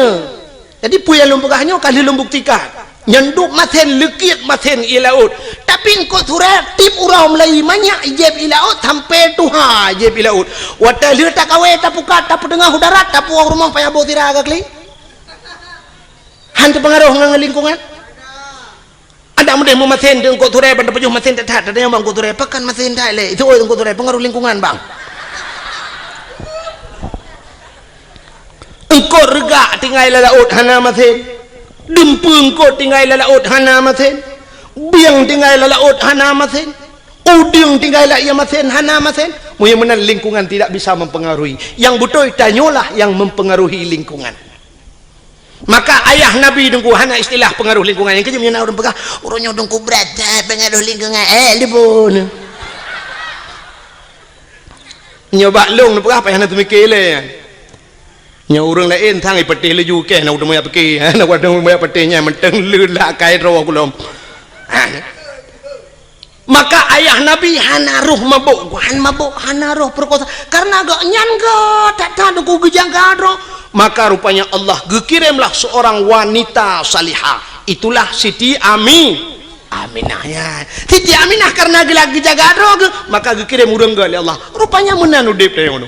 jadi puya lom pegahnya kali lom buktikan nyenduk matin lekiat matin ia laut tapi engkau surat tip urau Melayu banyak ijab ilaut sampai tuha ijab ilaut wata liu tak kawe tak pukat tak pedengah udarat tak puang rumah payah bawa tira agak kali hantu pengaruh dengan lingkungan ada mudah memasin dengan engkau surat pada pejuh masin tak ada yang bang engkau surat pakan masin tak le itu engkau surat pengaruh lingkungan bang engkau regak tinggal laut hana masin dempung engkau tinggal laut hana masin biang tinggal laut hana masin uding tinggal ia masin hana masin mudah-mudahan lingkungan tidak bisa mempengaruhi yang betul tanyalah yang mempengaruhi lingkungan maka ayah Nabi dengku hana istilah pengaruh lingkungan yang kerja menyana orang pegang orangnya dengku berat pengaruh lingkungan libun nyoba long pegang apa yang nak mikir le nya orang lain thang ipetih le ju ke nak udah moya peki nak udah moya petihnya menteng leu la kai ro kulom maka ayah Nabi hana roh mabuk hana roh perkosa karena agak nyangga tak tahu ku gejang gadro maka rupanya Allah gekirimlah seorang wanita salihah itulah Siti Aminah ya Siti Aminah karena gelagi jaga gadro maka gekirim urang gali Allah rupanya menan udip tayong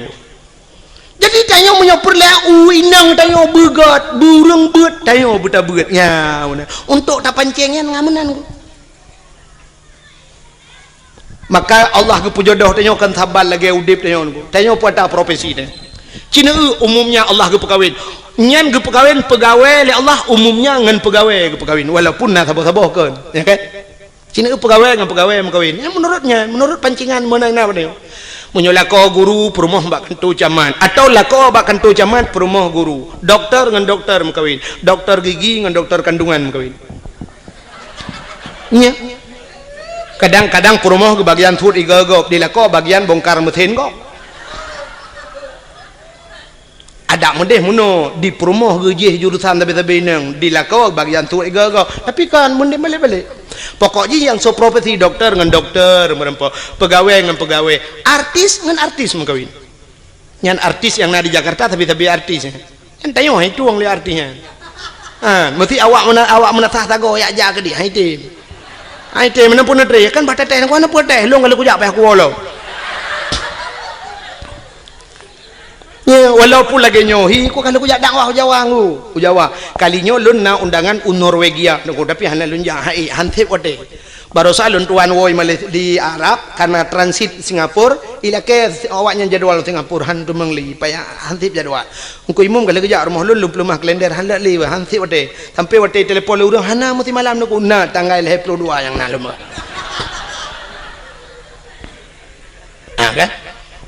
jadi tayong menyopur lah inang tayong begat burung bet tayong buta begat ya untuk tak pancengan ngamenan maka Allah ke pujodoh tanya kan sabar lagi udip tanya pada profesi dia cina umumnya Allah ke pegawai nyan ke pegawai le Allah umumnya ngan pegawai ke pegawai walaupun nak sabar-sabar kan ya kan cina pegawai ngan pegawai ya menurut pancingan mana dia munyo lako guru perumah bak kentu caman atau lako bak kentu caman perumah guru doktor ngan doktor mekawin doktor gigi ngan doktor kandungan mekawin nya kadang-kadang perumah ke bagian tut igagop dilako bagian bongkar mesin kok ada mendeh muno di perumah gejih jurusan tapi nang dilako bagian tut igagop tapi kan mendeh balik-balik pokoknya yang so profesi dokter dengan dokter merempo pegawai dengan pegawai artis dengan artis mengkawin yang artis yang ada di Jakarta tapi artis yang tayo itu orang lihat artisnya mesti awak menatah tago ya jaga dia itu ai te mana pun tre kan bata teh ko na pun teh long kalau ku jak payah ku lo ya walaupun lagi nyohi ku kalau ku jak dakwah Jawa ku Jawa kalinya lun na undangan Norwegia ku tapi hana lun jak hai hantep ote baru salun tuan woi di Arab karena transit Singapura ila ke awaknya jadwal Singapura han tu mengli payah hantip jadwal engko imum kalau kerja rumah lun lumah kalender han li hantip ote sampai ote telefon urang hana mesti malam nu na tanggal 22 yang nalum kan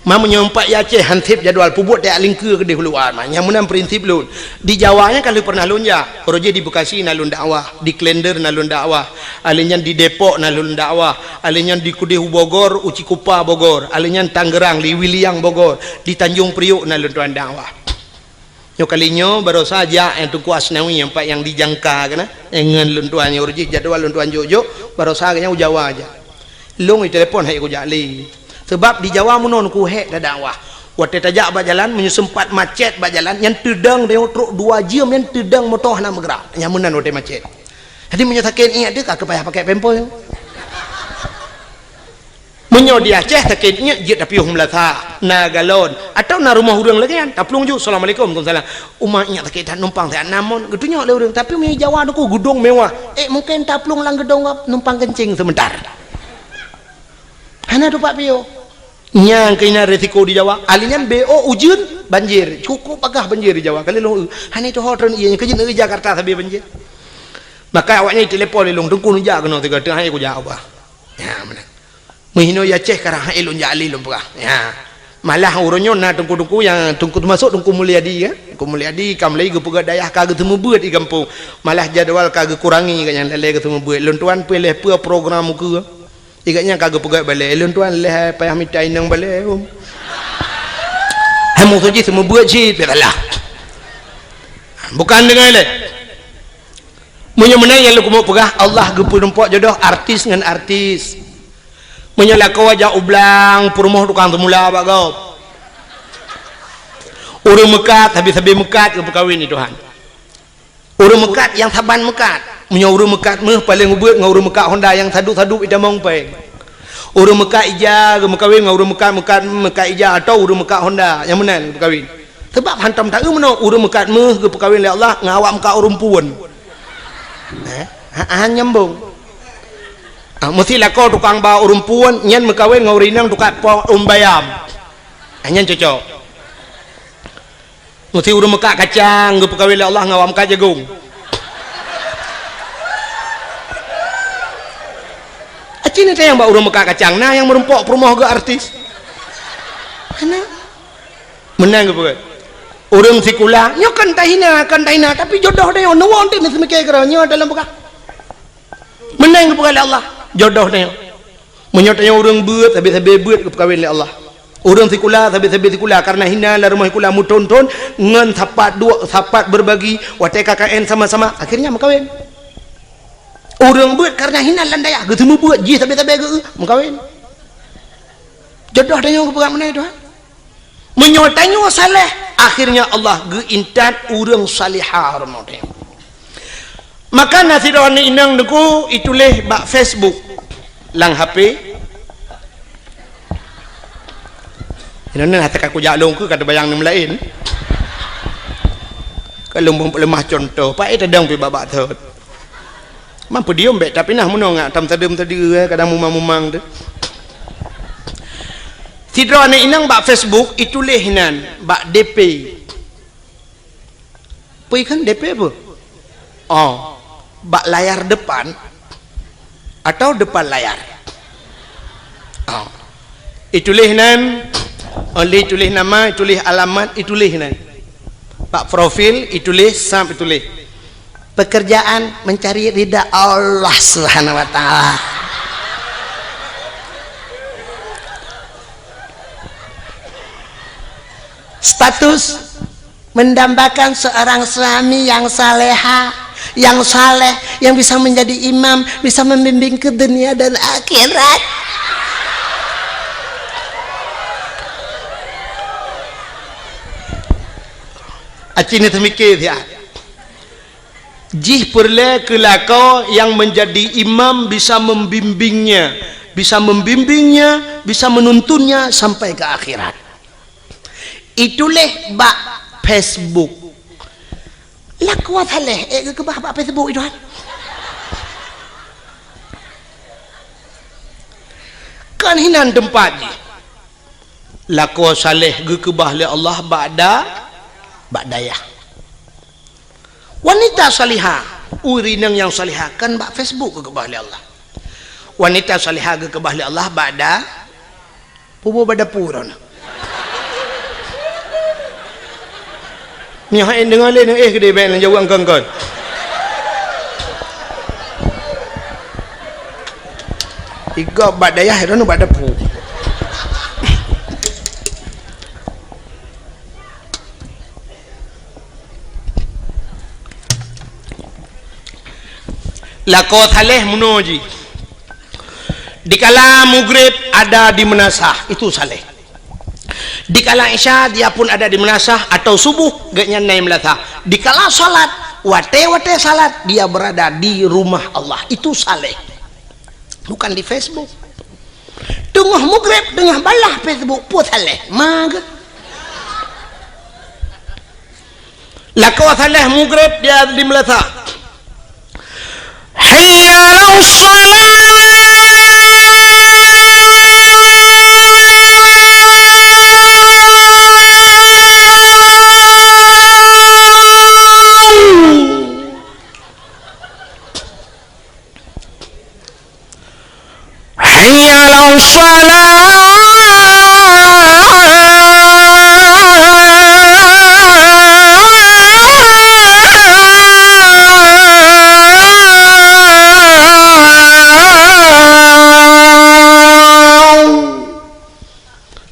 mau nyompak ya Aceh hantip jadwal pubut tak lingkir ke di keluar yang menang prinsip lun di Jawanya kalau pernah lun ya roje di Bekasi nalun dakwah di Klender nalun dakwah alinyan di Depok nalun dakwah alinyan di Kudihu Bogor Uci Kupa Bogor alinyan Tangerang di Wiliang Bogor di Tanjung Priok nalun tuan dakwah nyo kalinyo baru saja yang tuku asnawi yang pak yang dijangka kana dengan lun tuan roje jadwal lun tuan Jojo baru saja Jawa aja lung telepon hai ku jali sebab di Jawa menon ku hek dah dakwah waktu tajak bak jalan menyusempat macet bak jalan yang tedang dia truk 2 jam yang tedang motor nak bergerak yang menan waktu macet jadi menyatakan ingat dia kak payah pakai pempol menyo di Aceh sakitnya jit tapi melata na galon atau na rumah urang lagi kan taplung ju assalamualaikum waalaikumsalam umah ingat sakit numpang tak namun gedunya le urang tapi menyo Jawa aku gedung mewah mungkin taplung lang gedung numpang kencing sebentar hana tu Pak Pio yang kena resiko di Jawa alinyan BO ujun banjir cukup agak banjir di Jawa kali long hanya itu hotel iya kerja di Jakarta tapi banjir maka awaknya telepon long tunggu nunja kena tiga tengah aku jawab ya mana mihino ya Aceh karena hai long jali long pegah ya malah urunyo na tunggu yang tunggu masuk tunggu Mulyadi kan tunggu Mulyadi kamlai ke pegah dayah kagak temu buat di kampung malah jadwal kagak kurangi kan yang lele ketemu buat long tuan pilih program muka ikatnya kagak pegat balik elon tuan leh payah minta inang balik hamu tu je semua buat je lah bukan dengan le munyo menang yang lu mau pegah Allah gepu nempak jodoh artis dengan artis munyo lako aja ublang perumah tukang temula bak kau urang mekat habis mekat ke perkahwin ni Tuhan urang mekat yang saban mekat Menyuruh mekat meh paling ubet ngau mekat Honda yang saduk-saduk ida mong peng. Urung mekat ija kawin ngau mekat ija atau urung mekat Honda yang menan kawin. Sebab hantam tak meno urung mekat meh ke kawin oleh Allah ngawak mekat urung puan. Nyambung. Mestilah kau tukang bawa urung puan nyan mekawin ngau rinang tukang bayam. Nyan cocok. Mesti urung mekat kacang ke kawin oleh Allah ngawak mekat jagung. Cina yang bawa urung mekat kacang nah yang merempok perumah ke artis mana menang ke bukan urung sikula nyo kan tahina tapi jodoh dia nuwon dia mesti mikir kira nyo dalam buka menang ke bukan Allah jodoh dia menyotanya urung buat habis-habis buat ke kawin oleh Allah urung sikula habis-habis sikula karena hina la rumah sikula muton-ton ngan sapat berbagi watai KKN sama-sama akhirnya makawin. Orang buat karena hina landaya gitu mu buat ji sampai-sampai ke mengkawin jodoh dia ke pegang mana itu menyotanya saleh akhirnya Allah geintat orang salihah ramai maka nasirani inang deku ituleh bak Facebook lang HP ini hati aku jalung ke kata bayang nem lain kalau lemah contoh pak itu dang pi babak thot mampu diam baik tapi nah menong tam tadem tadi kadang mumang-mumang tu tidra ni inang bak Facebook itu lehnan bak DP pai kan DP apa bak layar depan atau depan layar itu lehnan oleh tulis nama tulis alamat itu lehnan bak profil itu leh sam itu leh pekerjaan mencari ridha Allah Subhanahu wa taala. Status mendambakan seorang suami yang saleha, yang saleh, yang bisa menjadi imam, bisa membimbing ke dunia dan akhirat. Acini temikir ya. Jih perle kelakau yang menjadi imam bisa membimbingnya, bisa menuntunnya sampai ke akhirat. Itulah bak Facebook. Lah kuat haleh, ke bak Facebook itu kan. Kan hinan tempat je. Lah kuat saleh ke bahli Allah ba'dayah. Wanita salihah urinang yang salihah kan bak Facebook ke bahli Allah wanita salihah ke bahli Allah ba'da pubu bada puron ni hain dengar le gede ben jauh angkang kon iga ba'dayah rono ba'da pu lakot haleh munoji dikala maghrib ada di menasah itu saleh dikala isya dia pun ada di menasah atau subuh gaknya naik melatah dikala salat wate salat dia berada di rumah Allah itu saleh bukan di Facebook tengah maghrib tengah balah Facebook pun saleh mag lakot haleh maghrib dia di melatah hayya 'alas salat hayya 'alas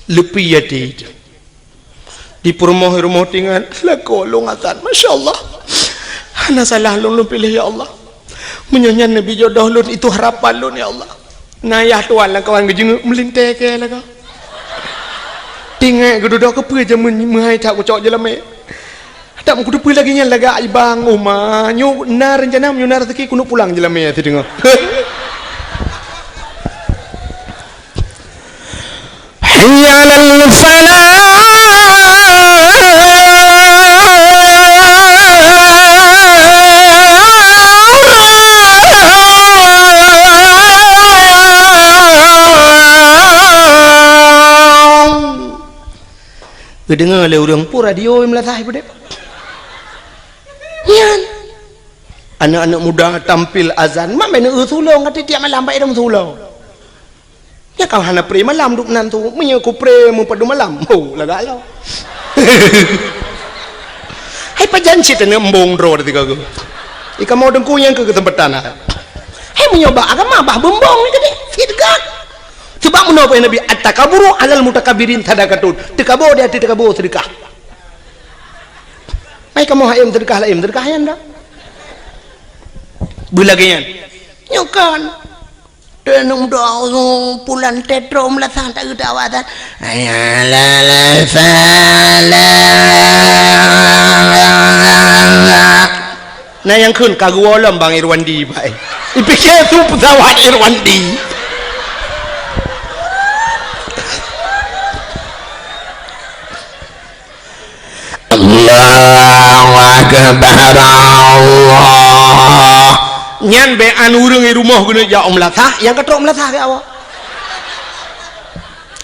lepi ya di rumah tinggal laku lungatan Masya Allah hana salah lun pilih ya Allah menyanyian Nabi jodoh lun itu harapan lun ya Allah nayah tuan lah kawan gejenguk melintai ke lah kau tinggal geduduk ke apa je menghai tak ucap je lama Tak mau kudu lagi nya laga ibang uma nyu na rencana nyu na rezeki kuno pulang je lamia ti dengar. Hayya 'alal falah. Dengar le urang pu radio melatah pada. Yan. Anak-anak muda tampil azan, mak main sulong kata tiap malam baik dalam sulong. Ya kau hana pre malam duk nan tu, menye ku pre mu padu malam. Oh, laga lo. Hai pajan cita ne embong dro tiga go. Ika mau dengku yang ke tempat tanah. Hai menyoba agama bah bembong ni kade. Fitgat. Sebab menapa Nabi at-takaburu alal mutakabirin sadaqatun. Tekabo dia tekabo sedekah. Mai kamu hayam sedekah lain sedekah yan dah. Bulagian. Nyokan. Denung doa pulan tetro melatang tak ada awatan. Ayalala falah. Nah yang kun kagualam bang Irwandi baik. Ipikir tu pesawat Irwandi. Allahu Akbar Allah. Nyan be anu urang di rumah guna ya melatah yang katrok melatah ke awak.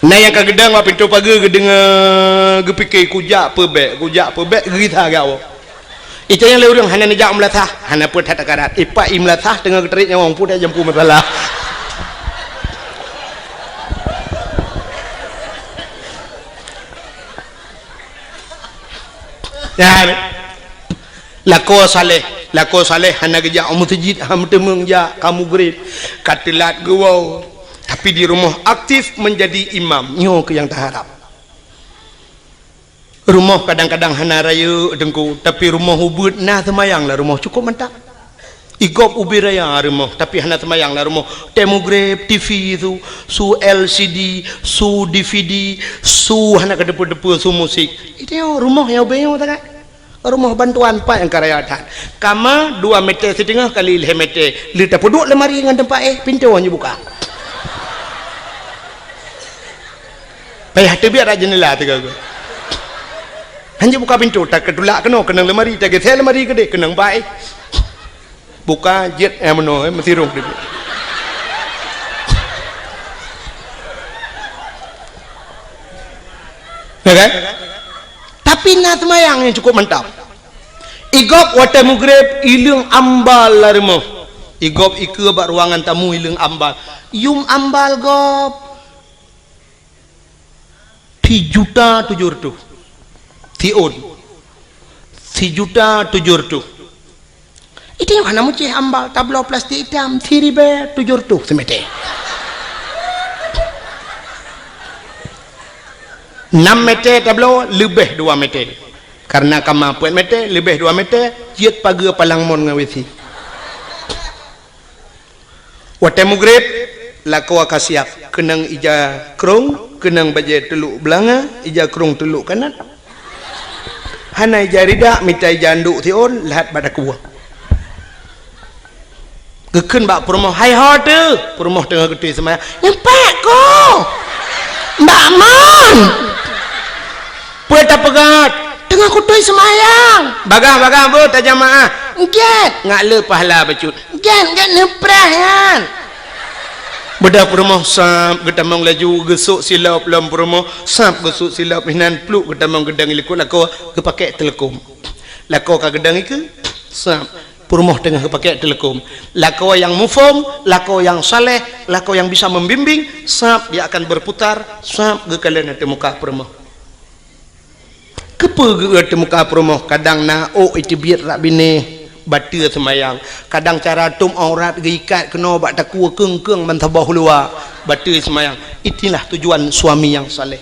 Nah yang kagedang wa pintu pagar gedeng gepikir kujak pebek gerita ke awak. Itu yang le urang hana nejak melatah, hana pun tak karat. Ipak i melatah tengah keterik nyawang pun dah jampu masalah. Ya, lako saleh hana geja mutjid ham temeng ja kamu grade katilat gawau tapi di rumah aktif menjadi imam nyo ke yang terharap. Rumah kadang-kadang hana raya dengku tapi rumah ubud nah semayang lah rumah cukup mantap. Igop ubi raya rumah tapi hana semayang lah rumah demograf TV tu su LCD su DVD su hana kedepu-depu su musik itu rumah yang beyo tak rumah bantuan pak yang karayatan kama 2 meter setengah kali 5 meter lita peduk lemari dengan tempat pintu hanya buka payah tu biar jendela tu kau hanya buka pintu tak kedulak kena lemari tak geser lemari gede kena baik buka jet meno mesti rong dia kan tapi nak semayang yang cukup mantap igop wata mugrib ilung ambal larmo igop ike bak ruangan tamu ilung ambal yum ambal gop 3.700.000 tiun 3.700.000 itu yang mana mucih ambal tablo plastik hitam 3.700 semete 6 meter tablo lebih 2 meter karena kama 4 meter lebih 2 meter jiat pagar palang mon ngawisi wate mugrib lako akasiap kenang ija krong kenang baje teluk belanga ija krong teluk kanan hana ija rida mita ija anduk tion lahat pada kuah geken bak perumoh hai hote perumoh tengah gede semaya nyempak ko mbak mon pueta pegat tengah kutui semayang bagah bu tak jamaah get ngak le pahala bacut get neprah kan bedak perumoh sap getamong laju gesuk silap lam perumoh sap gesuk silap hinan pluk getamong gedang ilikut lako kepakai telekom lako ka gedang iku sap perumoh tengah kepakai telekom lako yang mufom lako yang saleh lako yang bisa membimbing sap dia akan berputar sap ke kalian ada muka perumoh kepa ke muka perumoh kadang na itu biar rak bini batu semayang kadang cara tum aurat geikat kena bak takua keng mentabah luar batu semayang itulah tujuan suami yang saleh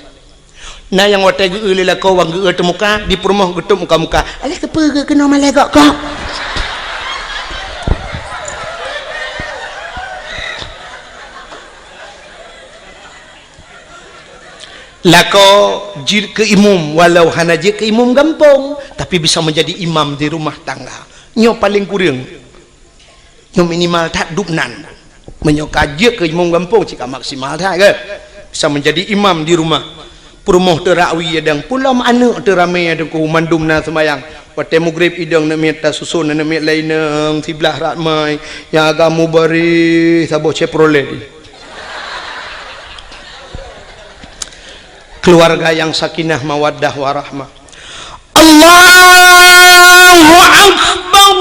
nah yang watai ge lelako wang ge muka di perumoh getuk muka-muka alih kepa kena malai kok lako jir ke imam walau hana je ke imam gampong tapi bisa menjadi imam di rumah tangga nyo paling kurang nyo minimal tak dupnan menyo kaje ke imam gampong jika maksimal tak ke bisa menjadi imam di rumah perumoh terakwi adang pulau mana teramai adang ku mandumna semayang pate mugrib idang na meta susun na met lainang siblah ratmai yang agamu bari sabo Chevrolet keluarga yang sakinah mawaddah warahmah. Allahu Akbar.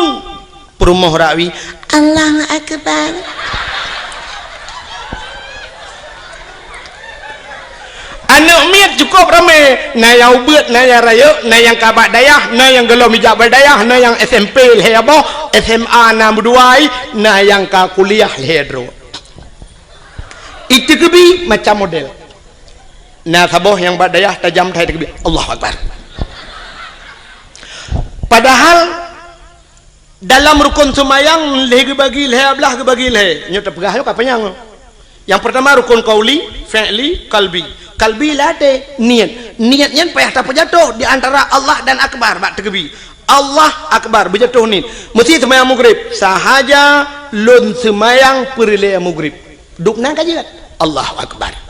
Perumoh rawi Allahu Akbar. Anak miat cukup ramai. Na yang ubet, na yang raya, na yang kabak dayah, na yang gelom hijab berdayah, na yang SMP lehabo, SMA na berduai, na yang ka kuliah lehedro. Itu kebi macam model. Nah saboh yang badayah tajam thai takbir Allahu Akbar. Padahal dalam rukun semayang leh bagi leh ablah ke bagi leh nyo terpegah yo kapanya. Yang pertama rukun qauli, fi'li, qalbi. Qalbi lade niatnya payah tak jatuh di antara Allah dan akbar bak takbir. Allah akbar berjatuh ni. Mesti semayang maghrib sahaja lun semayang perle maghrib. Duk nang kaji Allahu Akbar.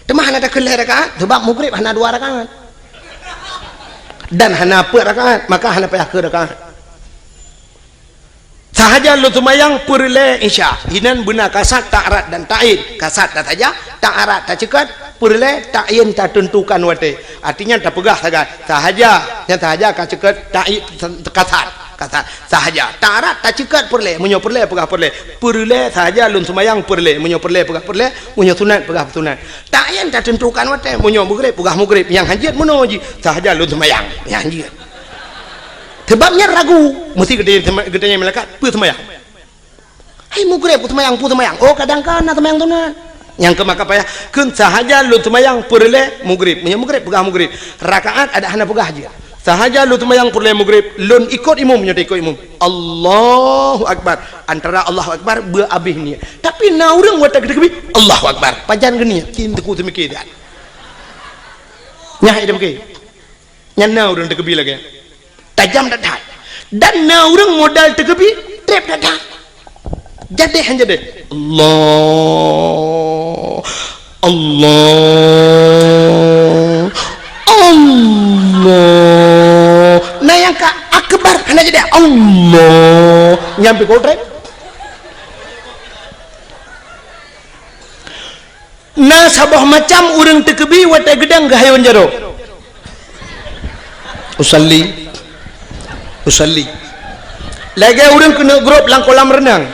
Temah hana tak kelih rakaat sebab maghrib hana 2 rakaat dan hana 4 rakaat maka hana payah ke rakaat sahaja lu semayang perle isya hinan benar kasat ta'arat dan ta'in kasat tak saja ta'arat tak cekat perle ta'in tak tentukan wate artinya tak pegah sahaja yang sahaja kan cekat ta'in kasat sahaja ta'arat tak cekat perle munyo perle pegah perle sahaja lun semayang perle munyo perle pegah perle munyo sunat pegah sunat ta'in tak tentukan wate munyo maghrib pegah maghrib yang hanjit muno ji sahaja lun semayang yang hanjit sebabnya ragu mesti gedenya melekat pu semayang hai maghrib pu semayang oh kadang-kadang semayang sunat yang kemaka payah kun sahaja lun semayang perle maghrib munyo maghrib pegah maghrib rakaat ada hana pegah je sahaja lu semayang perle maghrib lun ikut imam nyo ikut imam Allahu Akbar antara Allahu Akbar beabih ni tapi na urang wata gede Allahu Akbar pajan geni tinteku semikir dah nyah ida beke nyana urang tegebi lagi tajam dah dan na urang modal tegebi trip dah jadi hanya deh Allah nah yang ka akbar hanya jadi Allah nyampe kodrek nah sabah macam urang tekebi wata gedang gahayon jaro usalli lagi urang kena grup lang kolam renang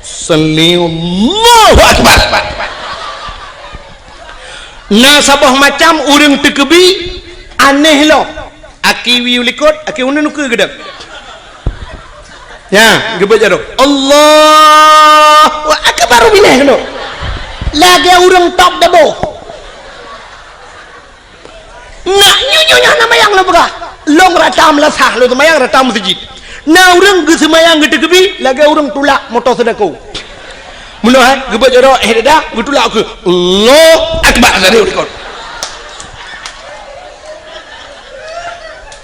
salli Allahu Akbar nah sabah macam urang tekebi aneh lo aki wiulikot aki unan ke gedang ya gebet jaro Allahu Akbar bileh no lagi urang top dabo nak nyunyunya nama yang lebah long ratam lasah lo semayang ratam masjid na urang ge semayang ge tegebi lagi urang tulak motor sedekau mulah gebet jaro dah betulak ke Allahu Akbar tadi ulikot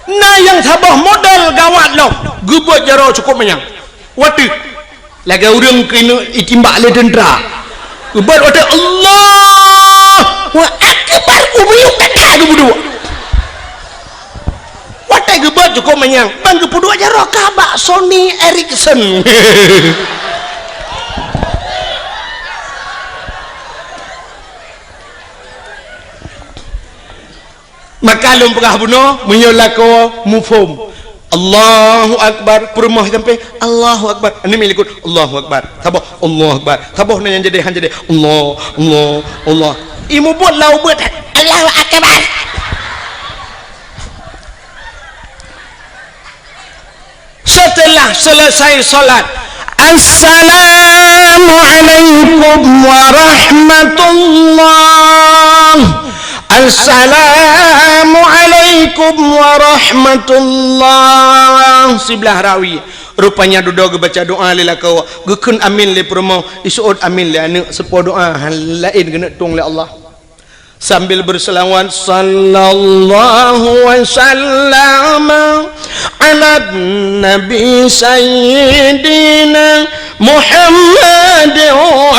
nah yang sabah modal gawat lo gebet jaro cukup menyang watu lagi urang kena itimbak le dendra gebet watu Allahu Akbar ubuyuk tak gebudua watu gebet cukup menyang bang gebudua jaro kabak Sony Ericsson maka lum pegah bunuh menyolako mufhum Allahu Akbar perumah sampai Allahu Akbar ini milikut Allahu Akbar sabah Allahu Akbar sabah yang jadi Allah imu buat lau buat Allahu Akbar setelah selesai salat Assalamualaikum warahmatullah Assalamualaikum warahmatullah sebelah rawi rupanya duduk baca doa lila kau gekun amin le promo isuot amin le anu sepo doa lain kena tung le Allah sambil berselawat sallallahu wasallam ala nabi sayyidina Muhammad wa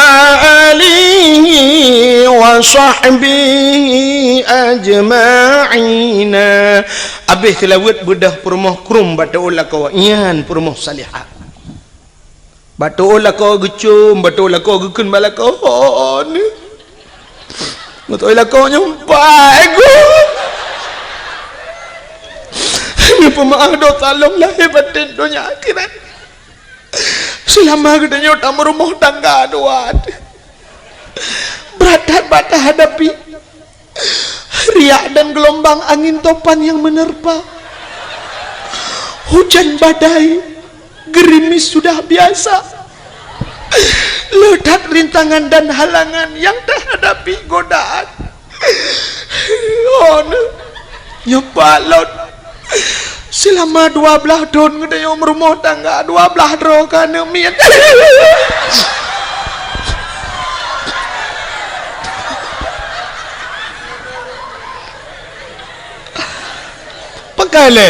alihi wa sahbihi ajma'ina. Habis tilawat bedah permoh krum batul kau ian permoh salihah batul kau gecum batul kau gekun balakon betul kau nyumpai aku ini pemaaf dosa long lahir batin dunia akhirat selama gedenya utama rumah tangga doa berat bata hadapi riak dan gelombang angin topan yang menerpa hujan badai gerimis sudah biasa ledak rintangan dan halangan yang terhadapi godaan nyepalot selama 12 tahun gedenya rumah tangga 12 roh kana mian pakai le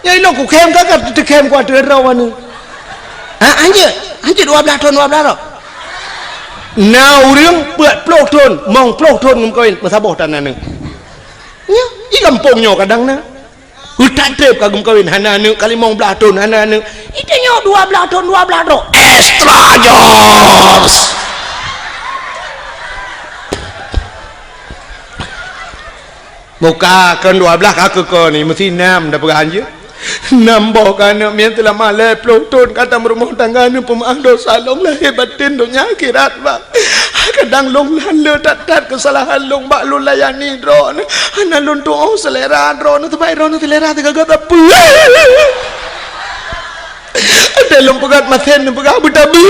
ya ino ku kem kakak tu kem ku ada rawan ni anje 12 tahun 12 roh now ring buat pelok tahun mong pelok tahun ngkawin masabah tanah ni nya i kampungnya kadang na hutan tep kagum kawin hana ni kali mong belah tahun hana ni itanya 12 tahun 12 roh extra jobs muka kan 12 kakak kau ni mesti 6 dah pegang je nambah kerana mian telah malai pelotun kata rumah tangga ni pemaaf dosa long lahir batin dunia akhirat bang kadang long lalu tak kesalahan long bak lu layani drone ana lun tu selera drone tu baik drone selera tu gagak apa ada long pegat maten pegat butabi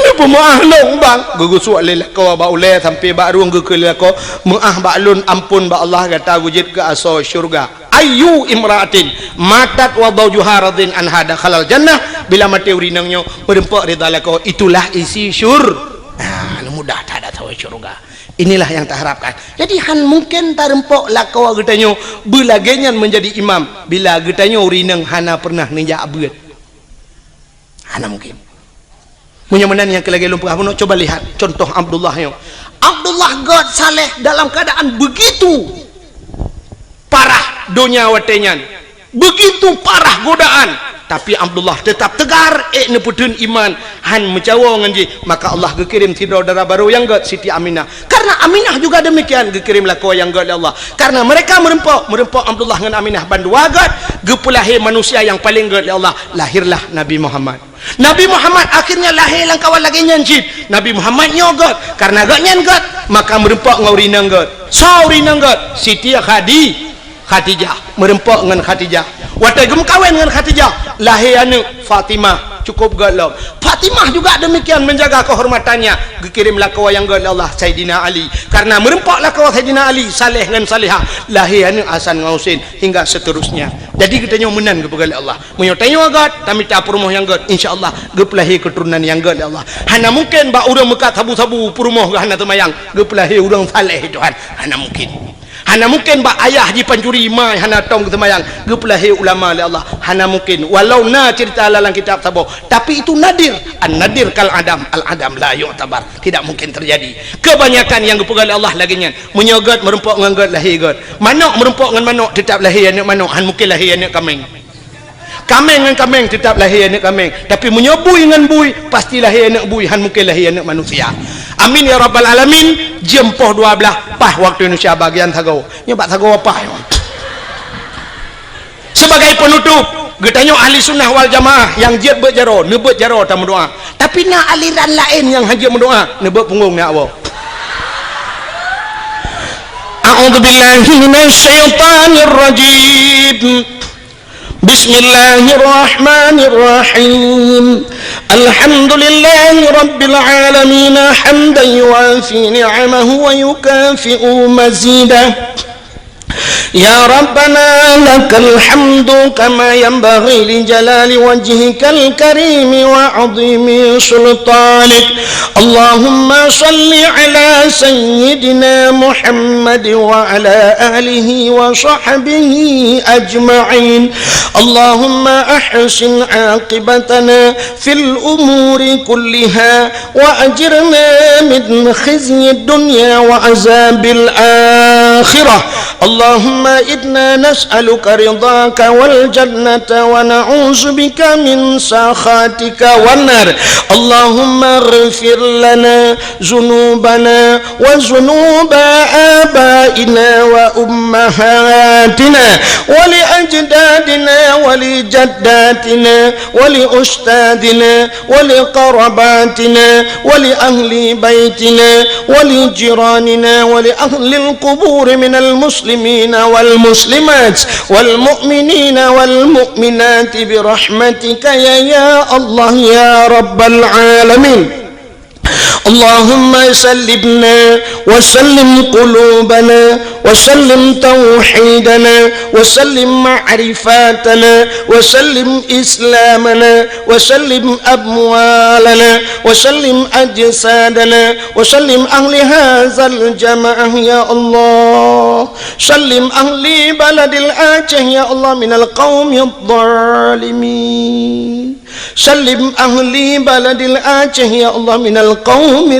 ni pemaaf long bang gugus walil kau ba ule sampai ba ruang gekul kau maah ba lun ampun ba Allah kata wujud ke aso syurga ayu imraatin matat wa zawjuha radin an hada khalal jannah bila mati urinangnya merempak ridha kau itulah isi mudah tak ada tahu syurga inilah yang tak harapkan jadi kan mungkin tak rempok lakau getanyo belagenyan menjadi imam bila getanyo urinang hana pernah ninja abad hana mungkin mudah-mudahan yang kelagi lumpur aku nak coba lihat contoh Abdullah God saleh dalam keadaan begitu parah dunia watenyan begitu parah godaan tapi Abdullah tetap tegar neputun iman han mencawa nganji maka Allah gekirim saudara baru yang God Siti Aminah karena Aminah juga demikian gekirimlah kau yang God Allah karena mereka merempok Abdullah dengan Aminah bandua God gepulahi manusia yang paling God Allah lahirlah Nabi Muhammad akhirnya lahir lang kawan lagi nyancit Nabi Muhammad nyogot karena God nyangot maka merempok ngaurinang God saurinang God Siti Khadijah merempok dengan Khadijah watai gem kawin dengan Khadijah lahir anu Fatimah cukup galak Fatimah juga demikian menjaga kehormatannya dikirimlah kau yang God Allah Sayyidina Ali karena merempaklah kau Sayyidina Ali saleh dengan salihah lahir anu Hasan Ngausin hingga seterusnya jadi kita nyomenan kepada Allah menyotanyo God kami tak perumoh yang God insyaallah gepelahi keturunan yang God Allah hana mungkin ba urang mekat sabu-sabu perumoh hana temayang gepelahi urang saleh Tuhan hana mungkin ba ayah di pancuri mai hana tong ketemayang gepelahi ulama oleh Allah hana mungkin walau na cerita dalam kitab sabah tapi itu nadir an-nadir kal adam al-adam la yu'tabar tidak mungkin terjadi kebanyakan yang gepegal Allah lagi nya menyogot merempok dengan God lahir God manok merempok dengan manok tetap lahir anak manok han mungkin lahir anak kambing dengan kambing tetap lahir anak kambing tapi menyobui dengan bui pasti lahir anak bui han mungkin lahir anak manusia amin ya rabbal alamin jempoh 12 pah waktu Indonesia bagian Tagaw nyebat Tagaw apa sebagai penutup getanyo ahli sunnah wal jamaah yang jiat berjaro nebet jaro tamu doa tapi nak aliran lain yang hajat berdoa nebet punggung nak apa a'udzubillahi minasyaitanir rajim bismillahirrahmanirrahim alhamdulillahi rabbil alamin hamdan yuafi ni'amahu wa yukafi'u mazidah يا ربنا لك الحمد كما ينبغي لجلال وجهك الكريم وعظيم سلطانك اللهم صل على سيدنا محمد وعلى آله وصحبه أجمعين اللهم أحسن عاقبتنا في الأمور كلها وأجرنا من خزي الدنيا وعذاب الآخرة اللهم إنا نسألك رضاك والجنة ونعوذ بك من سخطك والنار اللهم اغفر لنا ذنوبنا وذنوب آبائنا وأمهاتنا ولأجدادنا ولجداتنا ولأستاذنا ولقرباتنا ولأهل بيتنا ولجيراننا ولأهل القبور من المسلمين والمسلمات والمؤمنين والمؤمنات برحمتك يا الله يا رب العالمين اللهم سلمنا وسلم قلوبنا وسلم توحيدنا وسلم معرفاتنا وسلم إسلامنا وسلم أموالنا وسلم أجسادنا وسلم أهل هذا الجماعة يا الله سلم أهل بلد الآجة يا الله من القوم الظالمين سلم أهل بلد الآجة يا الله من القوم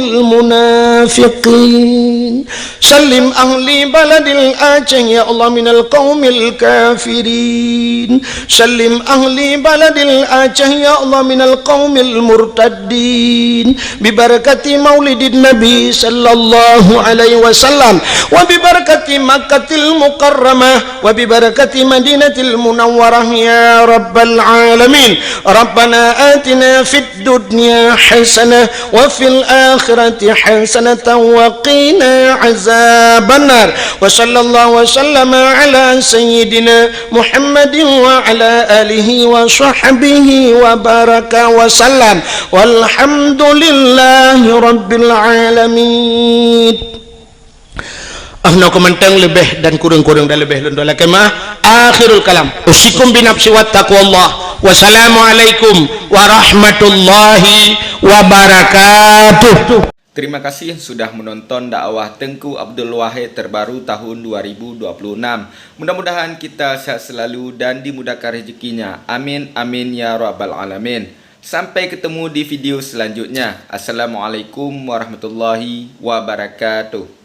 المنافقين سلم أهل بلد الآجة يا الله من القوم الكافرين سلم أهل بلد الآجة يا الله من القوم المرتدين ببركة مولد النبي صلى الله عليه وسلم وببركة مكة المكرمة وببركة مدينة المنورة يا رب العالمين ربنا آتنا في الدنيا حسنة وفي الآخرة حسنة وقنا عذاب النار وصلى الله وسلم على سيدنا محمد وعلى آله وصحبه وبارك وسلم والحمد لله رب العالمين. Ahna komentang lebih dan kurang-kurang dan lebih lendola kemah akhirul kalam usikum binafsi wa taqwallah wassalamualaikum warahmatullahi wabarakatuh. Terima kasih sudah menonton dakwah Tengku Abdul Wahid terbaru tahun 2026. Mudah-mudahan kita sehat selalu dan dimudahkan rezekinya. Amin amin ya rabbal alamin. Sampai ketemu di video selanjutnya. Assalamualaikum warahmatullahi wabarakatuh.